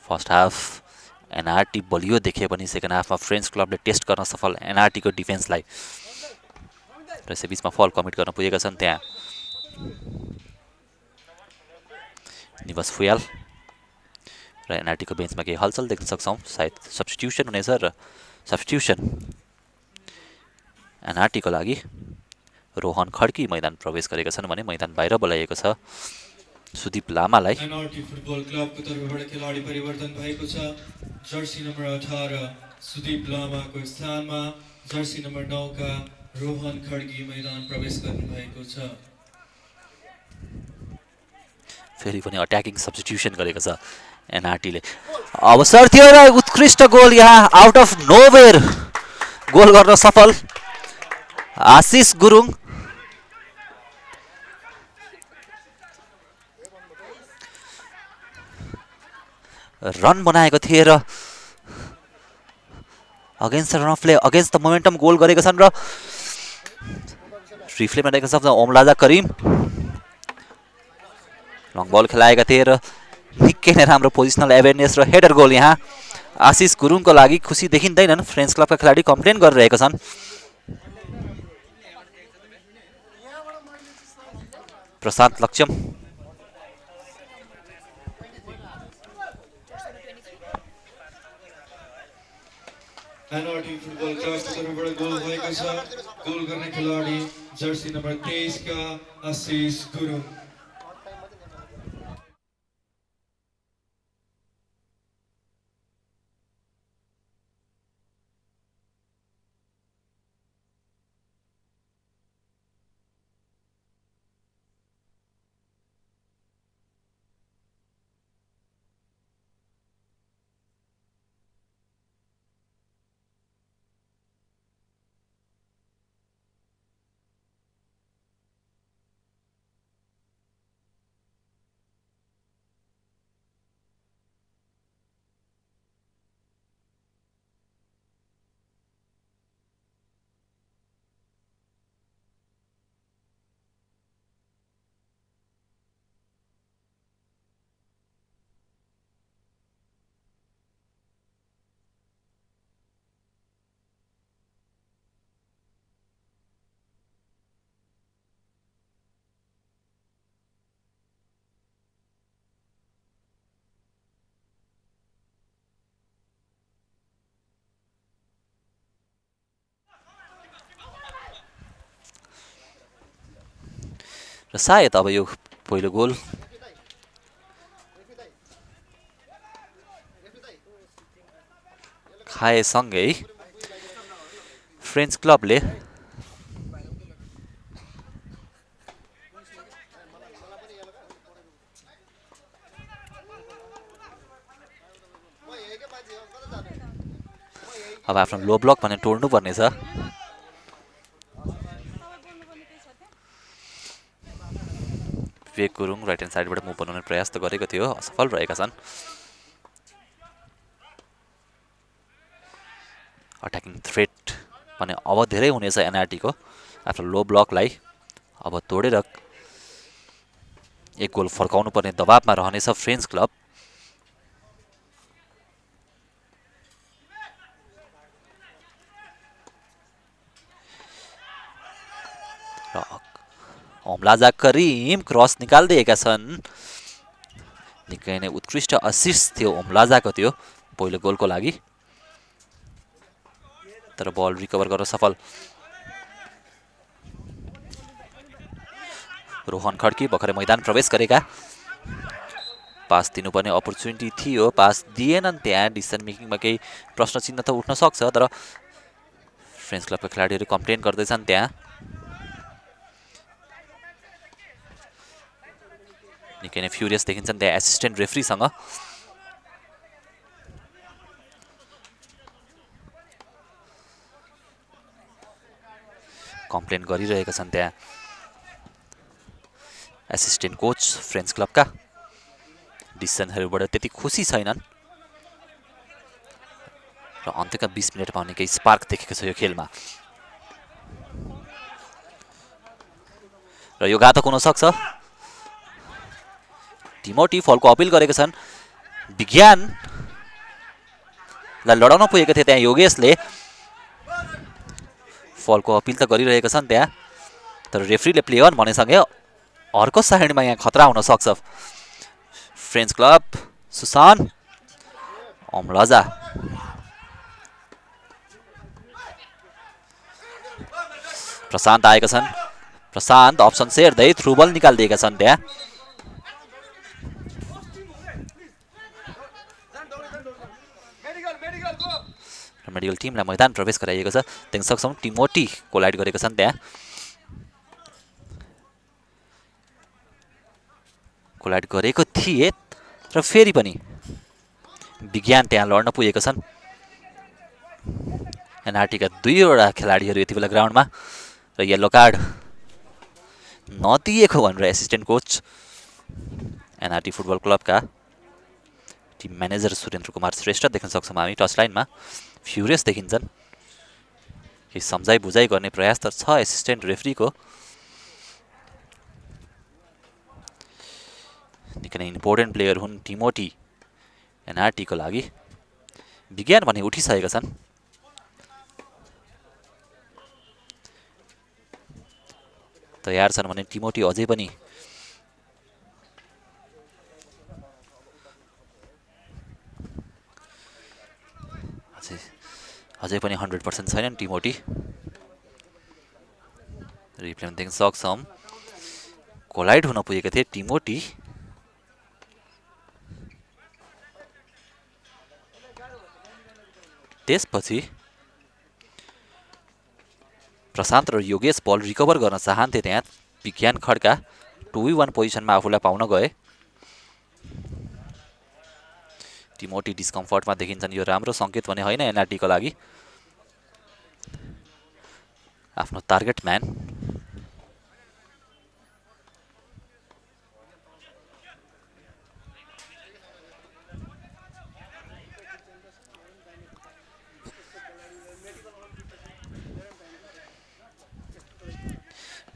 फर्स्ट हाफ एनआरटी बलियो देखिए पनि सेकेन्ड हाफमा फ्रेन्च क्लबले टेस्ट गर्न सफल एनआरटीको डिफेन्सलाई, र यसै बिचमा फल कमिट गर्न पुगेका छन् त्यहाँ। निवास फुयाल र एनआरटीको बेन्चमा केही हलचल देख्न सक्छौँ, सायद सब्स्टिट्युसन हुनेछ। र सब्स्टिट्युसन एनआरटीको लागि रोहन खड्की मैदान प्रवेश गरेका छन् भने मैदान बाहिर बोलाइएको छ सुदीप लामालाई। एनआरटी फुटबल क्लबको तर्फबाट खेलाडी परिवर्तन भएको छ। जर्सी नम्बर 18 सुदीप लामाको स्थानमा जर्सी नम्बर 9 का रोहन खड्गी मैदान प्रवेश गर्नु भएको छ। फेरि पनि अट्याकिङ सब्स्टिट्युसन गरेको छ एनआरटीले। अवसर थियो र उत्कृष्ट गोल यहाँ आउट अफ नोवेयर गोल गर्न सफल आशिष गुरुङ। रन बनाएको थिए र against run of play, against the momentum goal गरेका छन्। र रिफ्लेमा देख्न सक्छौँ ओमलाजा करिम लङ बल खेलाएका थिए र निकै नै राम्रो पोजिसनल एवेरनेस र हेडर गोल यहाँ आशिष गुरुङको लागि। खुसी देखिँदैनन्, फ्रेन्च क्लबका खेलाडी कम्प्लेन गरिरहेका छन्। प्रशान्त लक्ष्यम एनआरटी फुटबल क्लबको तर्फबाट गोल भएको छ। गोल गर्ने खेलाडी जर्सी नम्बर 23 का आशिष गुरुङ। र सायद अब यो पहिलो गोल खाएसँगै फ्रेन्च क्लबले अब आफ्नो लो ब्लक भने तोड्नु पर्नेछ। विवेक गुरुङ राइट ह्यान्ड साइडबाट मुभ बनाउने प्रयास त गरेको थियो, असफल रहेका छन्। अट्याकिङ थ्रेट भने अब धेरै हुनेछ एनआरटीको आफ्नो लो ब्लकलाई अब तोडेर एक गोल फर्काउनु पर्ने दबावमा रहनेछ फ्रेन्च क्लब। ओमलाजा करिम क्रस निकालिदिएका छन्। निकै नै उत्कृष्ट असिस्ट थियो ओमलाजाको त्यो पहिलो गोलको लागि, तर बल रिकभर गर्न सफल। रोहन खड्की भर्खरै मैदान प्रवेश गरेका, पास दिनुपर्ने अपर्च्युनिटी थियो, पास दिएनन्। त्यहाँ डिसिसन मेकिङमा केही प्रश्न चिन्ह त उठ्न सक्छ, तर फ्रेन्च क्लबका खेलाडीहरू कम्प्लेन गर्दैछन्। त्यहाँ निकै नै फ्युरियस देखिन्छन् त्यहाँ एसिस्टेन्ट रेफ्रीसँग। कम्प्लेन गरिरहेका छन् त्यहाँ एसिस्टेन्ट कोच फ्रेन्च क्लबका। डिसिसनहरूबाट त्यति खुसी छैनन् र अन्त्यका 20 मिनटमा भने केही स्पार्क देखेको छ यो खेलमा र यो घातक हुन सक्छ। टिमोटी फलको अपिल गरेका छन्। विज्ञानलाई लडाउन पुगेको थियो त्यहाँ योगेशले, फलको अपिल त गरिरहेका छन् त्यहाँ, तर रेफ्रीले प्ले अन भनेसँगै अर्को साइडमा यहाँ खतरा हुन सक्छ। फ्रेन्च क्लब सुसान ओमलाजा प्रशान्त आएका छन्। प्रशान्त अप्सन सेर्दै थ्रु बल निकालिदिएका छन् त्यहाँ। मेडिकल टिमलाई मैदान प्रवेश गराइएको छ। देख्न सक्छौँ टिमोटी कोलाइड गरेका छन् त्यहाँ। कोलाइड गरेको थिए र फेरि पनि विज्ञान त्यहाँ लड्न पुगेका छन्। एनआरटीका 2वटा खेलाडीहरू यति बेला ग्राउन्डमा र येल्लो कार्ड नदिएको भनेर एसिस्टेन्ट कोच एनआरटी फुटबल क्लबका टिम म्यानेजर सुरेन्द्र कुमार श्रेष्ठ देख्न सक्छौँ हामी टच लाइनमा। फ्युरियस देखिन्छन्। केही सम्झाइ बुझाइ गर्ने प्रयास त छ एसिस्टेन्ट रेफ्रीको। निकै नै इम्पोर्टेन्ट प्लेयर हुन् टिमोटी एनआरटीको लागि। विज्ञान भने उठिसकेका छन्। तयार छन् भने टिमोटी अझै पनि अझै पनि 100% छैनन् टिमोटी। रिप्लेमा देख्न सक्छौँ कोलाइड हुन पुगेका थिए टिमोटी। त्यसपछि प्रशान्त र योगेश बल रिकभर गर्न चाहन्थे त्यहाँ। विज्ञान खड्का 2v1 पोजिसनमा आफूलाई पाउन गए। टिमोटी डिस्कम्फर्टमा देखिन्छन्। यो राम्रो सङ्केत भने होइन एनआरटीको लागि। आफ्नो टार्गेट म्यान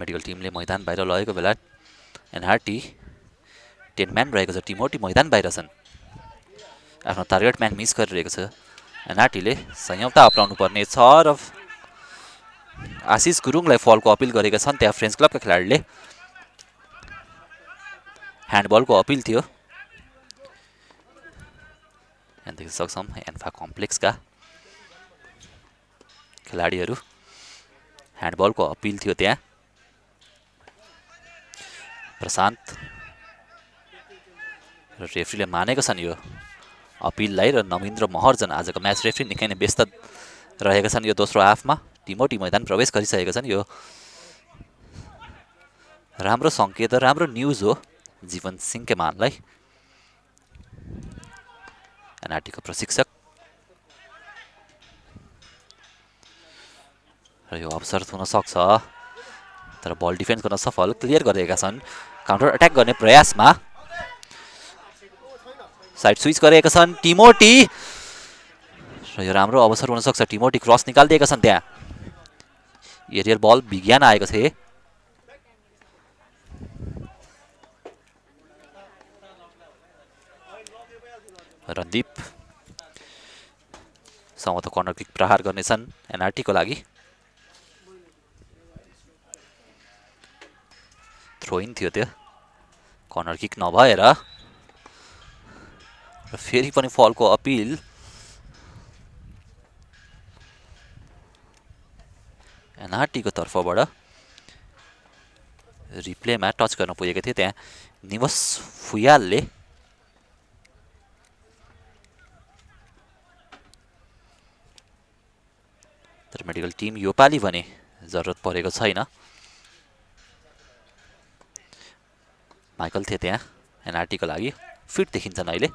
मेडिकल टिमले मैदान बाहिर लगेको बेला एनआरटी 10 म्यान रहेको छ। टिमोटी मैदान बाहिर छन्। आफ्नो टार्गेट म्यान मिस गरिरहेको छ। एनआरटीले संयमता अपनाउनु पर्ने छ र आशिष गुरुङलाई फलको अपिल गरेका छन् त्यहाँ फ्रेन्च क्लबका खेलाडीले। ह्यान्डबलको अपिल थियो। यहाँ देख्न सक्छौँ एन्फा कम्प्लेक्सका खेलाडीहरू। ह्यान्डबलको अपिल थियो त्यहाँ। प्रशान्त र रेफ्रीले मानेको छन् यो अपिललाई र नवीन्द्र महर्जन आजको म्याच रेफ्री निकै नै व्यस्त रहेका छन् यो दोस्रो हाफमा। टिमोटी मैदान प्रवेश गरिसकेका छन्। यो राम्रो सङ्केत र राम्रो न्युज हो जीवन सिंहकेमानलाई। एनआरटीको प्रशिक्षक र यो अवसर हुन सक्छ, तर बल डिफेन्स गर्न सफल। क्लियर गरेका छन् काउन्टर अट्याक गर्ने प्रयासमा साइड स्विच गरेका छन् टिमोटी र यो राम्रो अवसर हुन सक्छ टिमोटी क्रस निकालिदिएका छन् त्यहाँ एरियल बल विज्ञान आएको थिए रणदीप सम्भवतः कर्नर किक प्रहार गर्नेछन् एनआरटी को लागि थ्रो इन थियो त्यो कर्नर किक नभएर र फेरि पनि फलको अपिल एनआरटी को तर्फबाट रिप्लेमा टच गर्न पुगेको थियो त्यहाँ निवस फुयालले तर मेडिकल टिम यो पाली भने जरुरत परेको छैन माइकल थिए त्यहाँ एनआरटी को लागि फिट देखिन्छन् अहिले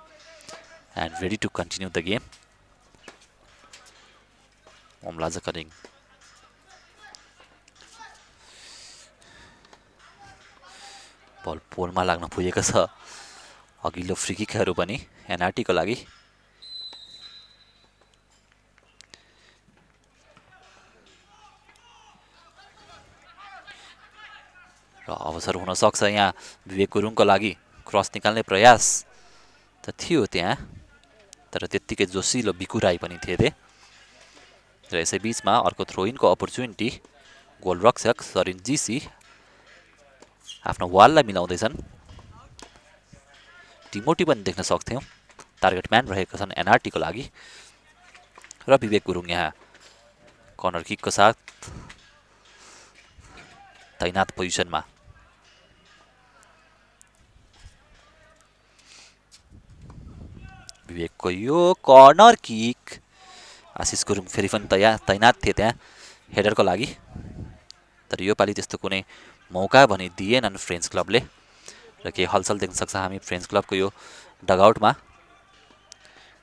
and ready to continue the game ओमलाज करिङ बल पोलमा लाग्न पुगेको छ अघिल्लो फ्री किकहरू पनि एनआरटी को लागि र अवसर हुन सक्छ यहाँ विवेक गुरुङको लागि क्रस निकाल्ने प्रयास त थियो त्यहाँ तर त्यत्तिकै जोसिलो बिकुराई पनि थिए र यसै बीचमा अर्को थ्रो इनको अपर्च्युनिटी गोलरक्षक सरिन जीसी आफ्नो वाललाई मिलाउँदैछन् टिमोटी पनि देख्न सक्थ्यौं टार्गेट म्यान रहेका छन् एनआरटी को लागि र विवेक गुरुङ यहाँ कर्नर किकको साथ तैनात पोजिसनमा विवेकको यो कर्नर किक आशिष गुरुङ फेरि पनि तैनात थिए त्यहाँ हेडरको लागि तर यो पालि त्यस्तो कुनै मौका भने दिएनन् फ्रेन्च क्लबले र केही हलचल देख्न सक्छ हामी फ्रेन्च क्लबको यो डगआउटमा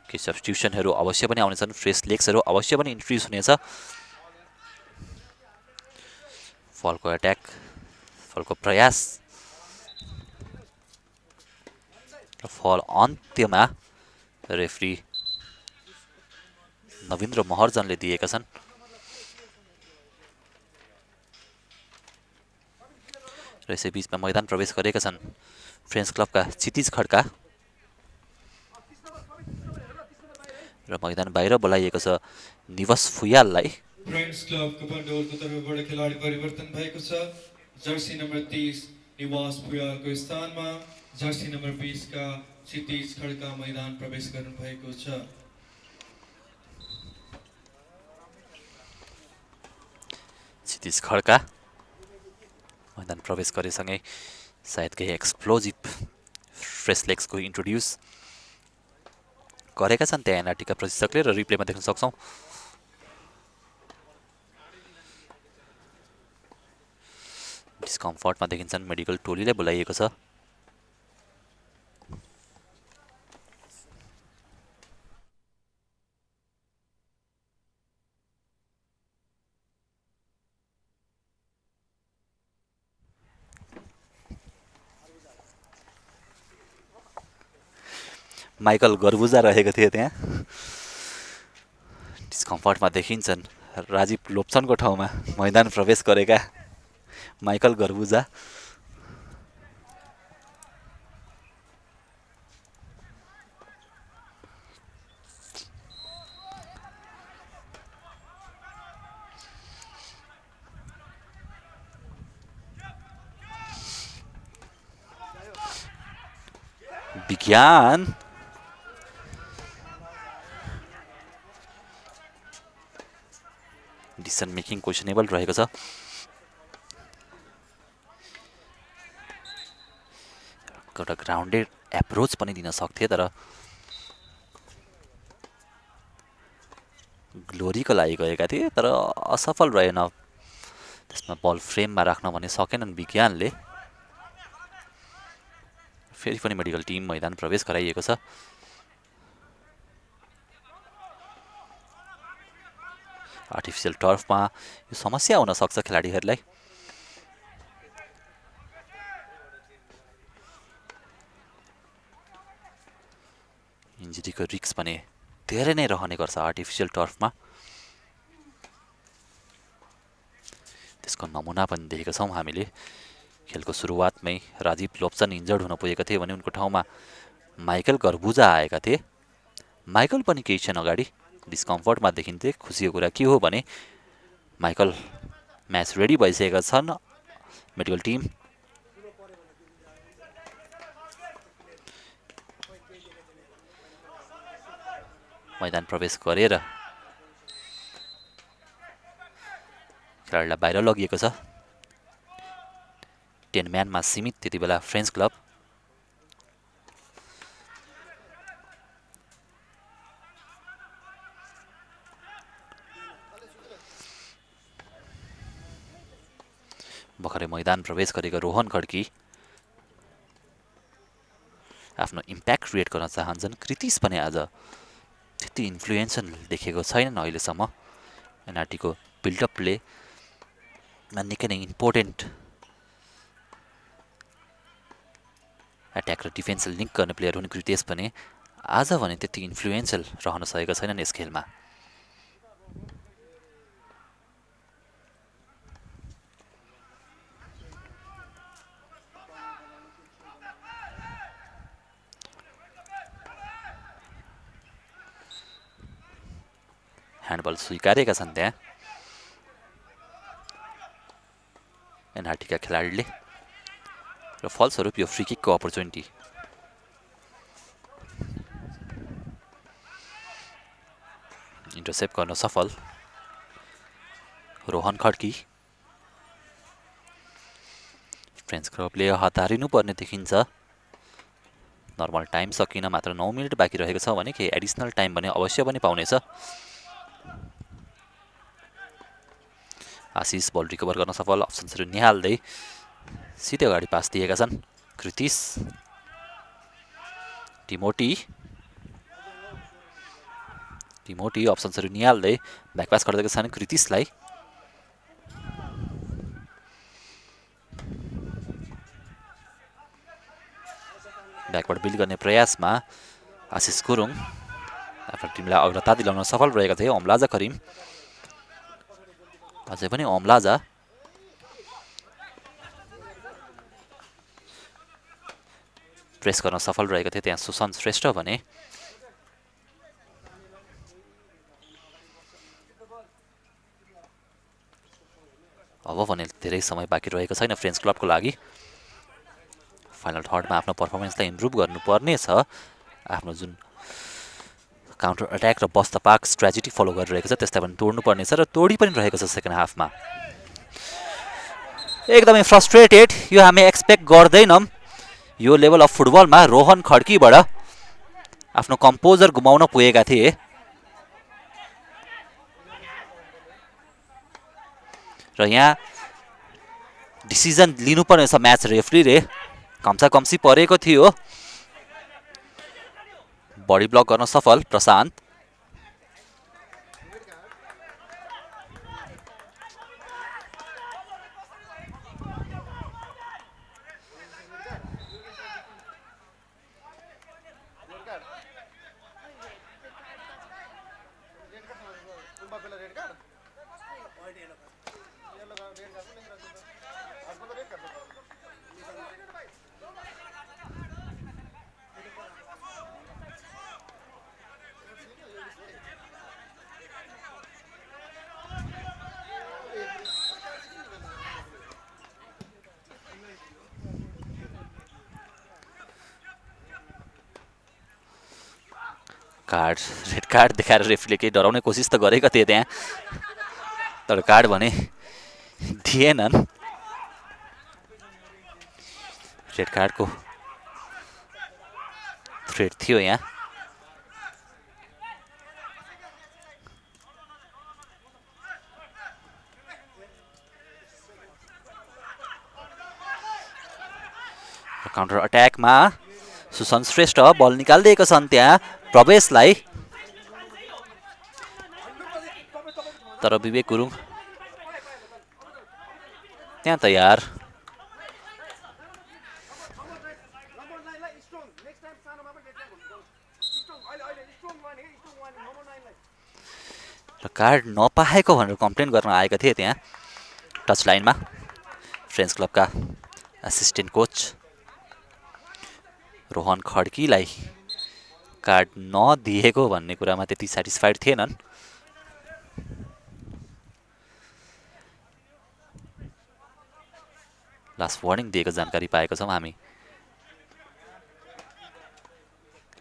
केही सब्स्टिट्युसनहरू अवश्य पनि आउनेछन् फ्रेस लेग्सहरू अवश्य पनि इन्ट्रोड्युस हुनेछ फलको अट्याक फलको प्रयास र फल अन्त्यमा रेफ्री नवीन्द्र महर्जनले दिएका छन् र यसै बीचमा मैदान प्रवेश गरेका छन् फ्रेन्च क्लबका क्षितिज खड्का र मैदान बाहिर बोलाइएको छ निवस फुयाललाई फ्रेन्ड्स क्लबको पण्डोलको तर्फबाट खेलाडी परिवर्तन भएको छ जर्सी नम्बर 30 निवास फुयालको स्थानमा जर्सी नम्बर 20 का क्षितिज खड्का मैदान प्रवेश गर्नु भएको छ क्षितिज खड्का मैदान प्रवेश गरेसँगै सायद केही एक्सप्लोजिभ फ्रेस लेग्सको इन्ट्रोड्युस गरेका छन् त्यहाँ एनआरटीका प्रशिक्षकले र रिप्लेमा देख्न सक्छौं डिस्कम्फर्टमा देखिन्छन् मेडिकल टोलीलाई बोलाइएको छ माइकल गर्बुजा रहेको थियो त्यहाँ डिस्कम्फर्टमा देखिन्छन् राजीव लोप्सनको ठाउँमा मैदान प्रवेश गरेका माइकल गर्बुजा विज्ञान डिसिसन मेकिङ क्वेसनेबल रहेको छ एउटा ग्राउन्डेड एप्रोच पनि दिन सक्थे तर ग्लोरीको लागि गएका थिए तर असफल रहेन त्यसमा बल फ्रेममा राख्न भने सकेनन् विज्ञानले फेरि पनि मेडिकल टिम मैदान प्रवेश गराइएको छ आर्टिफिसियल टर्फमा यो समस्या हुन सक्छ खेलाडीहरूलाई इन्जुरीको रिस्क पनि धेरै नै रहने गर्छ आर्टिफिसियल टर्फमा। त्यसको नमुना पनि देखेका छौँ हामीले। खेलको सुरुवातमै राजीव लोप्सन इन्जर्ड हुन पुगेका थिए भने उनको ठाउँमा माइकल गर्बुजा आएका थिए। माइकल पनि केही क्षण अगाडि डिस्कम्फर्टमा देखिन्थे। खुसीको कुरा के हो भने माइकल म्याच रेडी भइसकेका छन्। मेडिकल टिम मैदान प्रवेश गरेर खेलाडीलाई बाहिर लगिएको छ। 10 म्यानमा सीमित त्यति बेला फ्रेन्च क्लब। भर्खरै मैदान प्रवेश गरेको रोहन खड्की आफ्नो इम्प्याक्ट क्रिएट गर्न चाहन्छन्। कृतिश पनि आज त्यति इन्फ्लुएन्सल देखेको छैनन् अहिलेसम्म। एनआरटीको बिल्डअप प्लेमा निकै नै इम्पोर्टेन्ट एट्याक र डिफेन्स लिङ्क गर्ने प्लेयर हुने कृतेश पनि आज भने त्यति इन्फ्लुएन्सल रहन सकेका छैनन् यस खेलमा। ह्यान्डबल स्वीकारेका छन् त्यहाँ एनआरटीका खेलाडीले र फलस्वरूप यो फ्री किकको अपर्च्युनिटी। इन्टरसेप्ट गर्न सफल रोहन खड्की। फ्रेन्च क्लबले हतारिनु पर्ने देखिन्छ। नर्मल टाइम सकिन मात्र 9 मिनेट बाँकी रहेको छ भने केही एडिसनल टाइम भने अवश्य पनि पाउनेछ। आशिष बल रिकभर गर्न सफल। अप्सन्सहरू निहाल्दै सिधै अगाडि पास दिएका छन् कृतिश। टिमोटी अप्सन्सहरू निहाल्दै ब्याकपास गरिदिएका छन् कृतिशलाई। ब्याकवर्ड बिल्ड गर्ने प्रयासमा आशिष गुरुङ आफ्नो टिमलाई अग्रता दिलाउन सफल रहेका थिए। अम्लाजा करिम अझै पनि अम्लाजा प्रेस गर्न सफल रहेका थिए। त्यहाँ सुशान्त श्रेष्ठ भने अब भने धेरै समय बाँकी रहेको छैन फ्रेन्च क्लबको लागि। फाइनल थर्डमा आफ्नो पर्फर्मेन्सलाई इम्प्रुभ गर्नुपर्ने छ। आफ्नो जुन काउन्टर अट्याक र बस द पार्क स्ट्राटेजी फलो गरिरहेको छ त्यसलाई पनि तोड्नुपर्ने छ र तोडी पनि रहेको छ सेकेन्ड हाफमा। एकदमै फ्रस्ट्रेटेड यो हामी एक्सपेक्ट गर्दैनौँ यो लेभल अफ फुटबलमा। रोहन खड्कीबाट आफ्नो कम्पोजर गुमाउन पुगेका थिए। र यहाँ डिसिजन लिनुपर्ने छ म्याच रेफ्रीले। कम्सा कम्सी परेको थियो। बडी ब्लक गर्न सफल प्रशान्त। रेड कार्ड देखाएर रेफ्रीले केही डराउने कोसिस त गरेका थिए त्यहाँ, तर कार्ड भने दिएनन्। रेड कार्डको थ्रेट थियो यहाँ। काउन्टर अट्याकमा सुशान्त श्रेष्ठ बल निकालिदिएका छन् त्यहाँ प्रवेशलाई, तर विवेक गुरुङ त्यहाँ तयार। र कार्ड नपाएको भनेर कम्प्लेन गर्न आएका थिए त्यहाँ टच लाइनमा फ्रेन्च क्लबका एसिस्टेन्ट कोच रोहन खड्कीलाई कार्ड नदिएको भन्ने कुरामा त्यति सेटिस्फाइड थिएनन्। लास्ट वार्निङ दिएको जानकारी पाएको छौँ हामी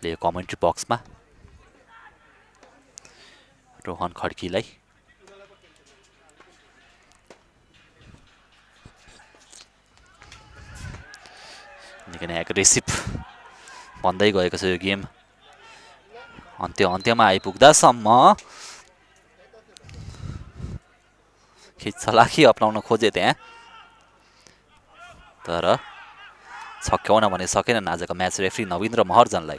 ले कमेन्ट्री बक्समा रोहन खड्कीलाई। निकै नै एग्रेसिभ बन्दै गएको छ यो गेम। अन्त्यमा आइपुग्दासम्म चलाखी अपनाउन खोजे त्यहाँ, तर छक्क्याउन भने सकेनन् आजको म्याच रेफ्री नवीन्द्र महर्जनलाई।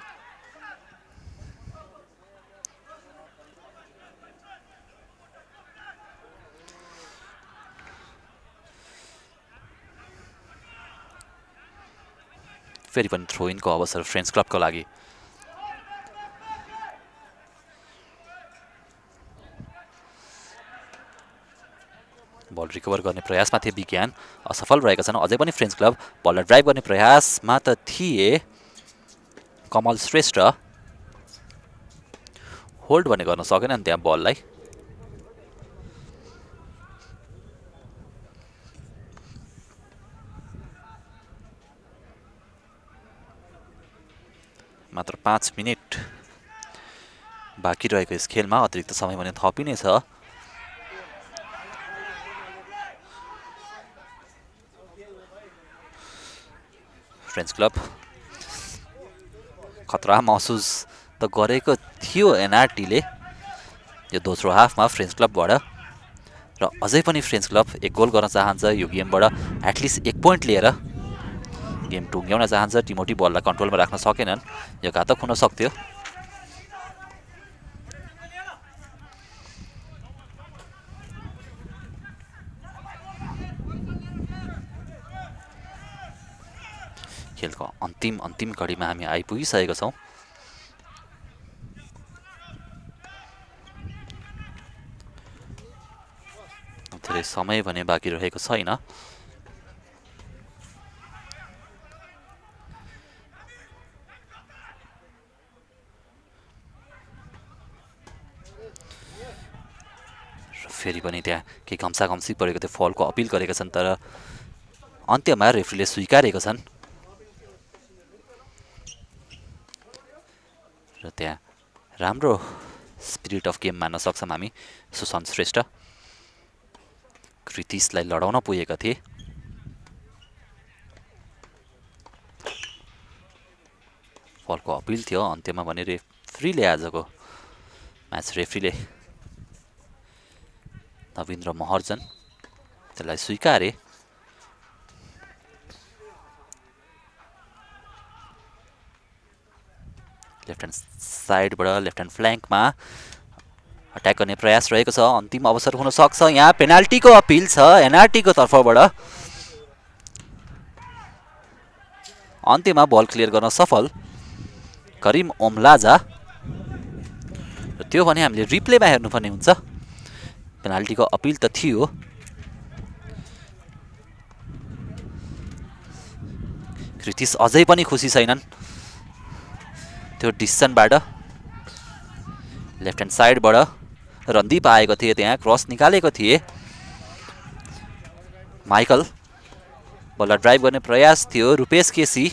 फेरि पनि थ्रो इनको अवसर फ्रेन्च क्लबको लागि। बल रिकभर गर्ने प्रयासमा थिए विज्ञान, असफल रहेका छन्। अझै पनि फ्रेन्च क्लब बललाई ड्राइभ गर्ने प्रयासमा त थिए कमल श्रेष्ठ, होल्ड भने गर्न सकेनन् त्यहाँ बललाई। मात्र 5 मिनेट बाँकी रहेको यस खेलमा, अतिरिक्त समय भने थपिनेछ। फ्रेन्च क्लब खतरा महसुस त गरेको थियो एनआरटीले यो दोस्रो हाफमा फ्रेन्च क्लबबाट, र अझै पनि फ्रेन्च क्लब एक गोल गर्न चाहन्छ यो गेमबाट, एटलिस्ट 1 पोइन्ट लिएर गेम टुङ्ग्याउन चाहन्छ। टिमोटी बललाई कन्ट्रोलमा राख्न सकेनन्, यो घातक हुन सक्थ्यो। खेलको अन्तिम घडीमा हामी आइपुगिसकेका छौँ। धेरै समय भने बाँकी रहेको छैन। फेरि पनि त्यहाँ केही घम्साघम्सी परेको थियो, फलको अपिल गरेका छन्, तर अन्त्यमा रेफ्रीले स्वीकारेका छन्। र त्यहाँ राम्रो स्पिरिट अफ गेम मान्न सक्छौँ हामी। सुशान्त श्रेष्ठ कृतिशलाई लडाउन पुगेका थिए। फलको अपिल थियो अन्त्यमा भने रेफ्रीले आजको म्याच रेफ्रीले नवीन्द्र महर्जन त्यसलाई स्वीकारे। लेफ्ट ह्यान्ड साइडबाट लेफ्ट ह्यान्ड फ्ल्याङ्कमा अट्याक गर्ने प्रयास रहेको छ। अन्तिम अवसर हुन सक्छ यहाँ, पेनाल्टीको अपिल छ एनआरटीको तर्फबाट। अन्त्यमा बल क्लियर गर्न सफल करिम ओमलाजा, र त्यो भने हामीले रिप्लेमा हेर्नुपर्ने हुन्छ। पेनाल्टीको अपिल त थियो, कृतिश अझै पनि खुसी छैनन् त्यो डिसिसनबाट। लेफ्ट ह्यान्ड साइडबाट रणदीप आएको थिए, त्यहाँ क्रस निकालेको थिए। माइकल बललाई ड्राइभ गर्ने प्रयास थियो, रुपेश केसी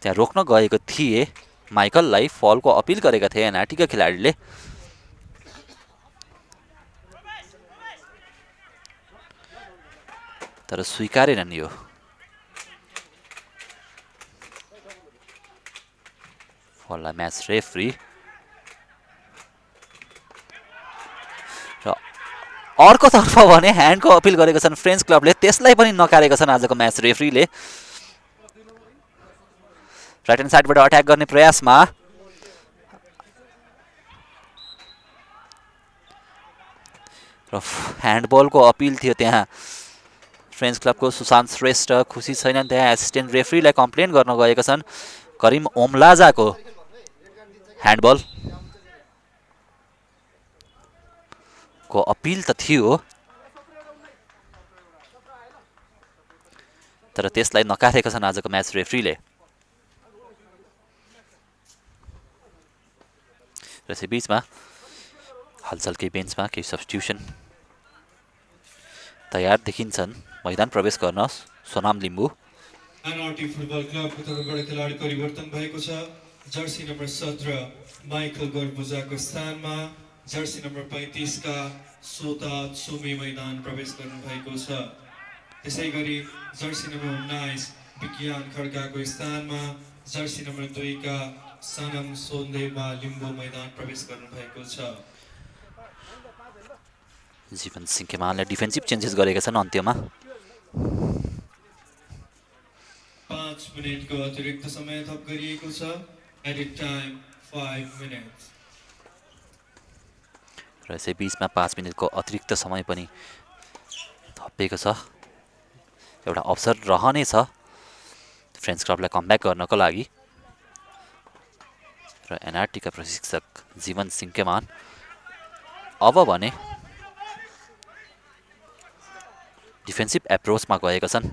त्यहाँ रोक्न गएको थिए माइकललाई। फलको अपिल गरेका थिए एनआरटीका खेलाडीले। तर स्वीकारेनन् यो। फललाई म्याच रेफ्री र अर्कोतर्फ भने ह्यान्डको अपिल गरेका छन् फ्रेन्च क्लबले, त्यसलाई पनि नकारेका छन् आजको म्याच रेफ्रीले। राइट ह्यान्ड साइडबाट अट्याक गर्ने प्रयासमा र ह्यान्डबलको अपिल थियो त्यहाँ फ्रेन्च क्लबको सुशान्त श्रेष्ठ खुसी छैनन् त्यहाँ एसिस्टेन्ट रेफ्रीलाई कम्प्लेन गर्न गएका छन् करिम ओमलाजाको ह्यान्डबल को अपिल त थियो तर त्यसलाई नकारेका छन् आजको म्याच रेफ्रीले र यसै बीचमा हलचल केही बेन्चमा केही सब्स्टिट्युसन तयार देखिन्छन् मैदान प्रवेश गर्न सोनाम लिम्बू एनआरटी फुटबल क्लबको तर्फबाट खेलाडी परिवर्तन भएको छ जर्सी नम्बर 17 माइकल गर्बुजाको स्थानमा जर्सी नम्बर 35 का सोता चुमी मैदान प्रवेश गर्नु भएको छ त्यसैगरी जर्सी नम्बर 19 विज्ञान खड्काको स्थानमा जर्सी नम्बर 2 का सनम सोन्देवा लिम्बू मैदान प्रवेश गर्नु भएको छ जीवन सिंह डिफेन्सिभ चेन्जेस गरेका छन् अन्त्यमा 5 मिनेटको अतिरिक्त समय थप गरिएको छ एडिट टाइम 5 मिनेट्स र यसै बीचमा 5 मिनेटको अतिरिक्त समय पनि थपिएको छ एउटा अवसर रहनेछ फ्रेन्च क्लबलाई कमब्याक गर्नको लागि र एनआरटीका प्रशिक्षक जीवन सिंह अब भने डिफेन्सिभ एप्रोचमा गएका छन्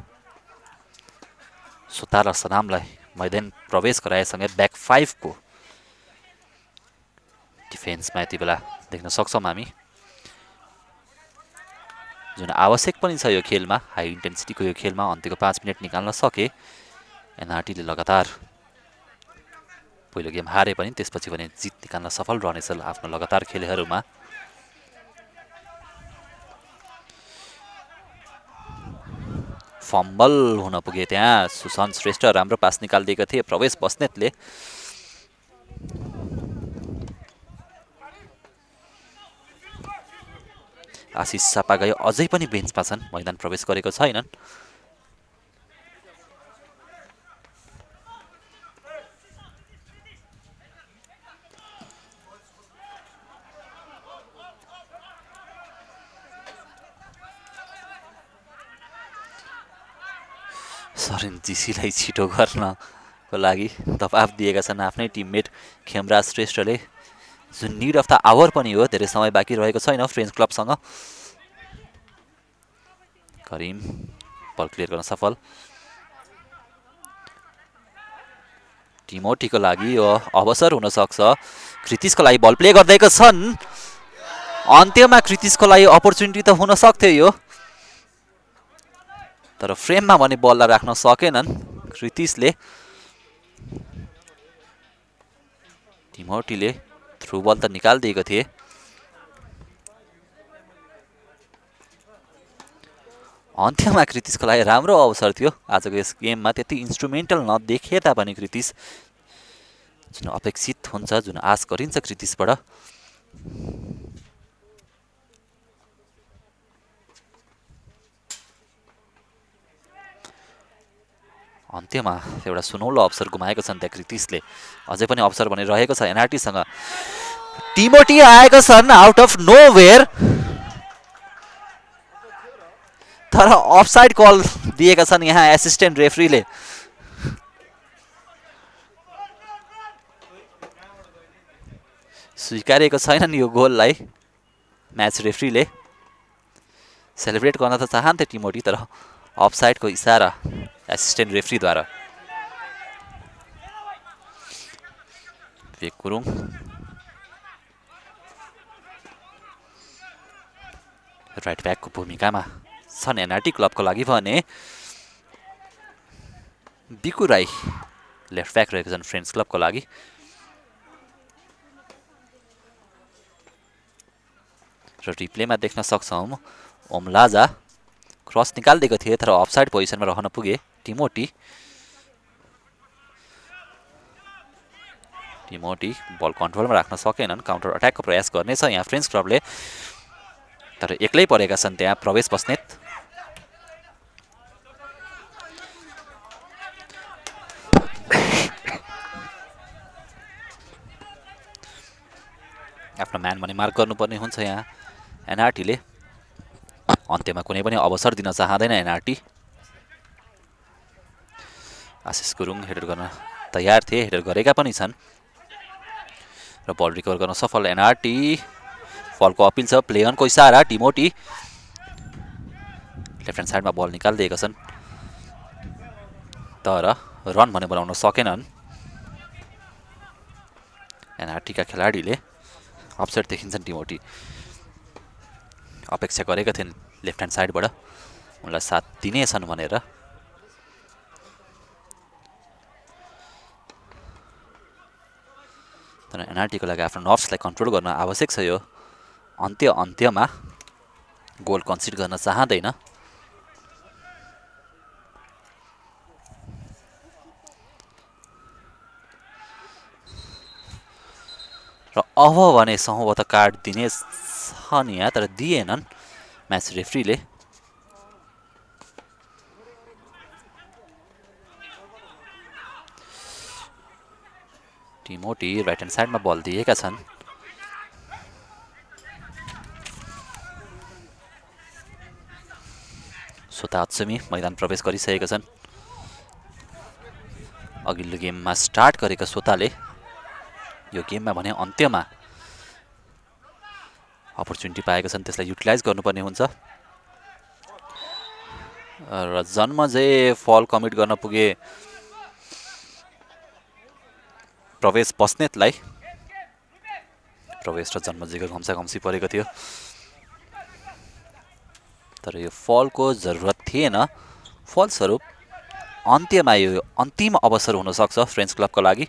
सोता र सनामलाई मैदान प्रवेश गराएसँगै ब्याक 5 को डिफेन्समा यति बेला देख्न सक्छौँ हामी जुन आवश्यक पनि छ यो खेलमा हाई इन्टेन्सिटीको यो खेलमा अन्त्यको 5 मिनेट निकाल्न सके एनआरटीले लगातार पहिलो गेम हारे पनि त्यसपछि भने जित निकाल्न सफल रहनेछ आफ्नो लगातार खेलहरूमा फम्बल हुन पुगे त्यहाँ सुशान्त श्रेष्ठ राम्रो पास निकालिदिएका थिए प्रवेश बस्नेतले आशिष सापागाई अझै पनि बेन्चमा छन् मैदान प्रवेश गरेको छैनन् सरेन जीसीलाई छिटो गर्नको लागि दबाब दिएका छन् आफ्नै टिममेट खेमराज श्रेष्ठले जुन निड अफ द आवर पनि हो धेरै समय बाँकी रहेको छैन फ्रेन्च क्लबसँग करिम बल क्लियर गर्न सफल टिमोटीको लागि यो अवसर हुन सक्छ कृतिशको लागि बल प्ले गर्दैका छन् अन्त्यमा कृतिशको लागि अपर्च्युनिटी त हुन सक्थ्यो यो तर फ्रेममा भने बललाई राख्न सकेनन् कृतिशले टिमोटीले थ्रु बल त निकालिदिएको थिए अन्त्यमा कृतिशको लागि राम्रो अवसर थियो आजको यस गेममा त्यति इन्स्ट्रुमेन्टल नदेखिए तापनि कृतिश जुन अपेक्षित हुन्छ जुन आश गरिन्छ कृतिशबाट अन्त्यमा एउटा सुनौलो अवसर गुमाएको छन् त्यहाँ कृतिशले अझै पनि अवसर भने रहेको छ एनआरटीसँग टिमोटी आएका छन् आउट अफ नोवेयर तर अफसाइड कल दिएका छन् यहाँ एसिस्टेन्ट रेफ्रीले स्वीकारेको छैनन् यो गोललाई म्याच रेफ्रीले सेलिब्रेट गर्न त चाहन्थे टिमोटी तर अफसाइडको इसारा एसिस्टेन्ट रेफ्रीद्वारा विवेक गुरुङ राइट ब्याकको भूमिकामा छन् एनआरटी क्लबको लागि भने बिकु राई लेफ्ट ब्याक रहेको छन् फ्रेन्च क्लबको लागि र रिप्लेमा देख्न सक्छौँ ओमलाजा क्रस निकालिदिएको थिए तर अफसाइड पोजिसनमा रहन पुगे टिमोटी बल कन्ट्रोलमा राख्न सकेनन् काउन्टर अट्याकको प्रयास गर्नेछ यहाँ फ्रेन्च क्लबले तर एक्लै परेका छन् त्यहाँ प्रवेश बस्नेत आफ्नो म्यान भने मार्क गर्नुपर्ने हुन्छ यहाँ एनआरटीले अन्त्यमा कुनै पनि अवसर दिन चाहँदैन एनआरटी। आशिष गुरुङ हेडर गर्न तयार थिए, हेडर गरेका पनि छन् र बल रिकभर गर्न सफल एनआरटी। फलको अपिल छ, प्ले अनको इसारा टिमोटी लेफ्ट ह्यान्ड साइडमा बल निकालिदिएका छन् तर रन भने बनाउन सकेनन्। एनआरटीका खेलाडीले अपसेट देखिन्छन्। टिमोटी अपेक्षा गरेका थिए लेफ्ट ह्यान्ड साइडबाट उनलाई साथ दिनेछन् भनेर। तर एनआरटीको लागि आफ्नो नर्भ्सलाई कन्ट्रोल गर्न आवश्यक छ। यो अन्त्यमा गोल कन्सिड गर्न चाहँदैन। र अब भने सम्भवतः कार्ड दिने छन् यहाँ तर दिएनन् म्याच रेफ्रीले। टिमोटी राइट ह्यान्ड साइडमा बल दिएका छन्। स्वता अचमी मैदान प्रवेश गरिसकेका छन्। अघिल्लो गेममा स्टार्ट गरेका स्वताले यो गेममा भने अन्त्यमा अपर्च्युनिटी पाएका छन्, त्यसलाई युटिलाइज गर्नुपर्ने हुन्छ। र जन्मजय फल कमिट गर्न पुगे प्रवेश बस्नेतलाई। प्रवेश र जन्मजयको घम्साघम्सी परेको थियो तर यो फलको जरुरत थिएन। फलस्वरूप अन्त्यमा यो अन्तिम अवसर हुन सक्छ फ्रेन्च क्लबको लागि।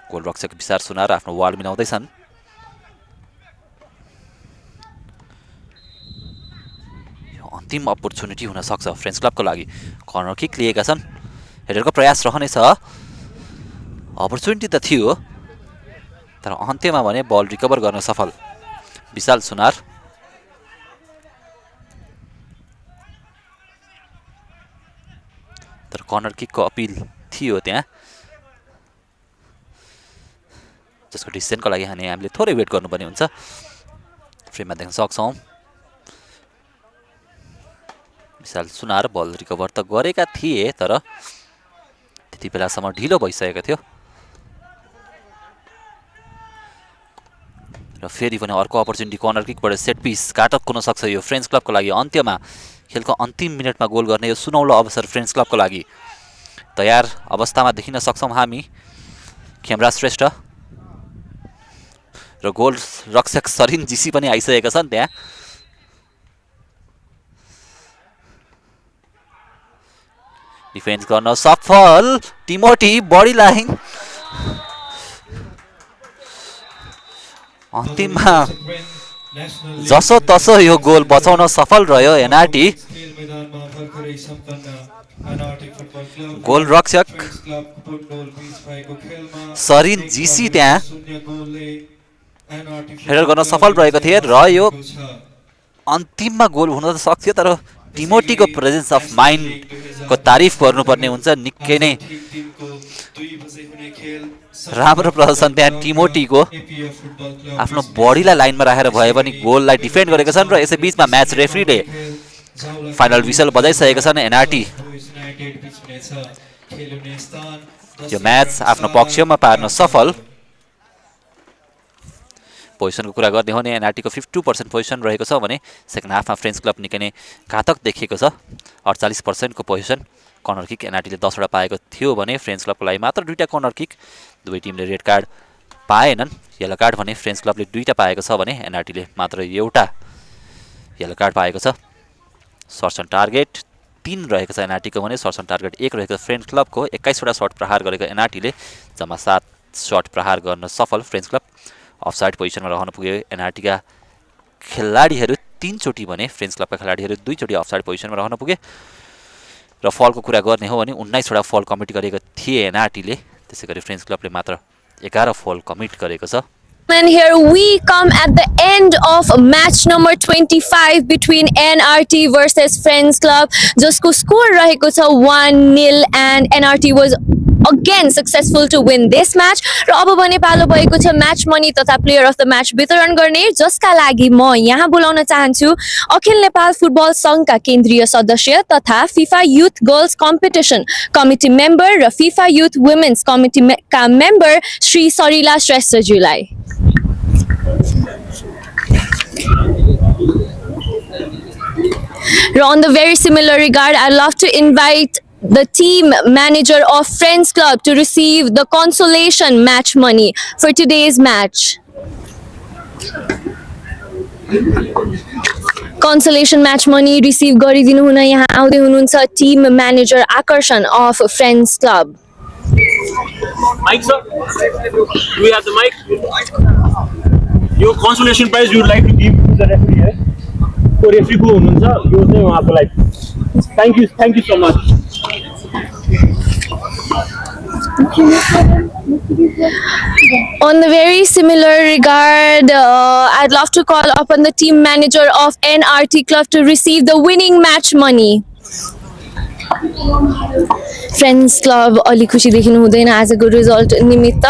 गोलरक्षक विशाल सुनार आफ्नो वाल मिलाउँदैछन्। यो अन्तिम अपर्च्युनिटी हुन सक्छ फ्रेन्च क्लबको लागि। कर्नर किक लिएका छन्, हेडरको प्रयास रहनेछ। अपर्च्युनिटी त थियो तर अन्त्यमा भने बल रिकभर गर्न सफल विशाल सुनार। तर कर्नर किकको अपिल थियो त्यहाँ, जसको डिसिजनको लागि हामीले थोरै वेट गर्नुपर्ने हुन्छ। फ्रेममा देख्न सक्छौँ विशाल सुनार बल रिकभर त गरेका थिए तर त्यति बेलासम्म ढिलो भइसकेको थियो। र फेरि पनि अर्को अपर्च्युनिटी कर्नर किकबाट सेट पिस घातक हुन सक्छ यो फ्रेन्च क्लबको लागि। अन्त्यमा खेलको अन्तिम मिनटमा गोल गर्ने यो सुनौलो अवसर फ्रेन्च क्लबको लागि तयार अवस्थामा देखिन सक्छौँ हामी। खेमराज श्रेष्ठ र गोल रक्षक सरिन जीसी पनि आइसकेका छन् त्यहाँ। डिफेन्स गर्न सफल टिमोटी बडी लाइन। अन्तिममा जसो तसो यो गोल बचाउन सफल रह्यो एनआरटी। गोल रक्षक सरिन जीसी त्यहाँ हेडर गर्न सफल रहेको थिए र यो अन्तिममा गोल हुन त सक्थ्यो तर टिमोटीको प्रेजेन्स अफ माइन्डको तारिफ गर्नुपर्ने हुन्छ। निकै नै राम्रो प्रदर्शन त्यहाँ टिमोटीको। आफ्नो बडीलाई लाइनमा राखेर भए पनि गोललाई डिफेन्ड गरेका छन् र यसै बिचमा म्याच रेफ्रीले फाइनल विसल बजाइसकेका छन्। एनआरटी यो म्याच आफ्नो पक्षमा पार्न सफल। पोजिसनको कुरा गर्ने हो भने एनआरटीको 52% पोजिसन रहेको छ भने सेकेन्ड हाफमा फ्रेन्च क्लब निकै नै घातक देखिएको छ। 48% को पोजिसन। कर्नर किक एनआरटीले 10 वटा पाएको थियो भने फ्रेन्च क्लबको लागि मात्र 2टा कर्नर किक। दुवै टिमले रेड कार्ड पाएनन्। येलो कार्ड भने फ्रेन्च क्लबले 2टा पाएको छ भने एनआरटीले मात्र एउटा येलो कार्ड पाएको छ। सर्ट्स अन टार्गेट 3 रहेको छ एनआरटीको भने सर्ट्स अन टार्गेट 1 रहेको छ फ्रेन्च क्लबको। 21 वटा सर्ट प्रहार गरेको एनआरटीले जम्मा 7 सर्ट प्रहार गर्न सफल फ्रेन्च क्लब। अफसाइड पोजिसनमा रहन पुगे एनआरटीका खेलाडीहरू 3 चोटि भने फ्रेन्च क्लबका खेलाडीहरू 2 चोटि अफसाइड पोजिसनमा रहन पुगे। र फलको कुरा गर्ने हो भने 19 वटा फल कमिट गरेको थिए एनआरटीले, त्यसैगरी फ्रेन्च क्लबले मात्र 11 फल कमिट गरेको छ। And here we come at the end of match number 25 between NRT versus Friends Club. Just score raheko cha 1-0 and NRT was again successful to win this match. र अब भने पालो भएको छ म्याच मनी तथा player of the match वितरण गर्ने, जसका लागि म यहाँ बोलाउन चाहन्छु अखिल नेपाल फुटबल सङ्घका केन्द्रीय सदस्य तथा FIFA youth girls competition committee member र फिफा युथ वुमेन्स कमिटीका मेम्बर श्री सरिला श्रेष्ठज्यूलाई। On the very similar regard, I'd love to invite the team manager of Friends Club to receive the consolation match money for today's match. Consolation match money receive गरिदिनु हुन यहाँ आउँदै हुनुहुन्छ team manager आकर्षण of Friends Club. Mic, sir? Do we have the mic? Your consolation prize you would like to give to the referee here? को referee को हुनुहुन्छ यो चाहिँ उहाँको लागि thank you so much. On the very similar regard, I'd love to call upon the team manager of NRT Club to receive the winning match money. Friends Club अलि खुसी देखिनु हुँदैन आजको रिजल्ट निमित्त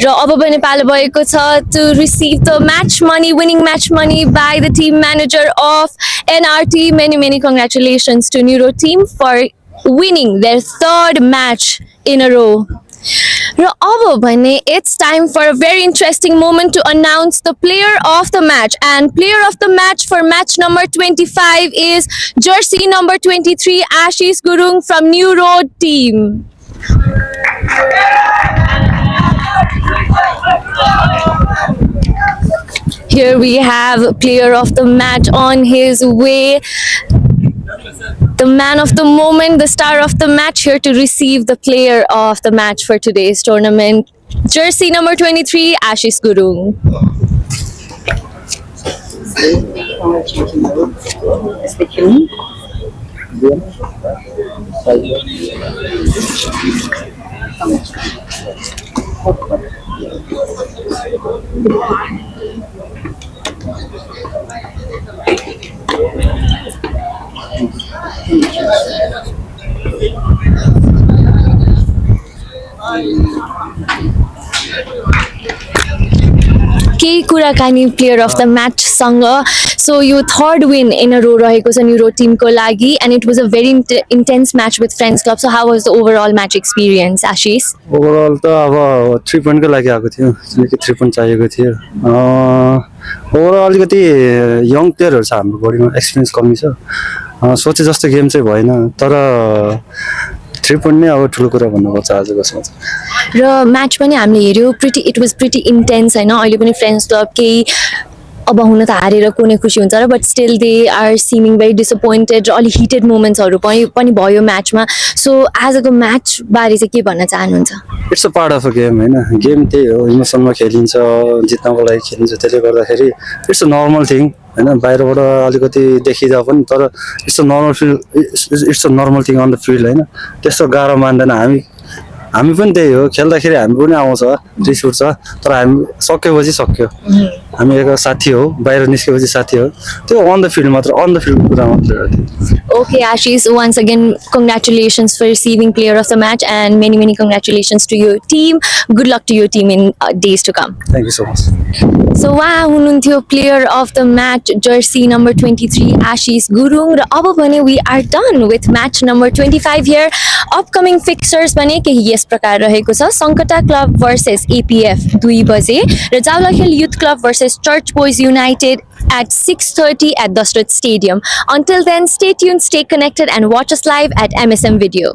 र अब भने पालो भएको छ to receive the match money, winning match money by the team manager of NRT. Many congratulations to Neuro team for winning their third match in a row. र अब भने it's time for a very interesting moment to announce the player of the match, and player of the match for match number 25 is jersey number 23 Ashish Gurung from New Road team. Here we have player of the match on his way. The man of the moment, the star of the match, here to receive the player of the match for today's tournament. Jersey number 23, Ashish Gurung. केही कुराकानी player of the म्याचसँग. So यो third win in a रो रहेको छ neuro टिमको लागि, and it was a very intense match with friends club. So how was the overall match experience Ashish? Overall त अब 3 पोइन्टको लागि आएको थियो, किनकि 3 पोइन्ट चाहिएको थियो. ओभरअल अलिकति यङ प्लेयरहरू छ हाम्रो बडीमा, एक्सपिरियन्स कमी छ. सोचे जस्तो गेम चाहिँ भएन, तर 3 पोइन्ट नै अब ठुलो कुरा भन्नुपर्छ आजको सोच. र म्याच पनि हामीले हेऱ्यौँ, इट वाज प्रिटी इन्टेन्स होइन. अहिले पनि फ्रेन्ड्स क्लब केही अब हुन त हारेर कुनै खुसी हुन्छ र, but still they are seeming very disappointed र अलिक हिटेड मोमेन्ट्सहरू पनि भयो म्याचमा. सो आजको म्याच बारे चाहिँ के भन्न चाहनुहुन्छ? It's a part of a game होइन. गेम त्यही हो, इमोसनमा खेलिन्छ, जित्नको लागि खेलिन्छ. त्यसले गर्दाखेरि इट्स अ नर्मल थिङ होइन. बाहिरबाट अलिकति देखिँदा पनि, तर it's a normal thing on the field होइन. त्यस्तो गाह्रो मान्दैन. हामी पनि त्यही हो, खेल्दाखेरि हामी पनि आउँछ, रिस उठ्छ, तर हामी सकेपछि सक्यो. हामी एक साथी हो, बाहिर निस्केपछि साथी हो. त्यो अन द फिल्ड मात्र, अन द फिल्डको कुरा मात्र हो. Okay, Ashish, once again, congratulations for receiving player of the match, and many congratulations to your team. Good luck to your team in days to come. Thank you so much. So, उहाँ हुनुहुन्थ्यो player of the match, jersey number 23, Ashish Gurung. र अब भने we are done with match number 25 here. Upcoming fixtures भने केही यस प्रकार रहेको छ. सङ्कटा क्लब versus APF 2 बजे र Jawalakhel youth club versus Church Boys United at 6:30 at Dashrath Stadium. Until then, stay tuned, stay connected, and watch us live at MSM Video.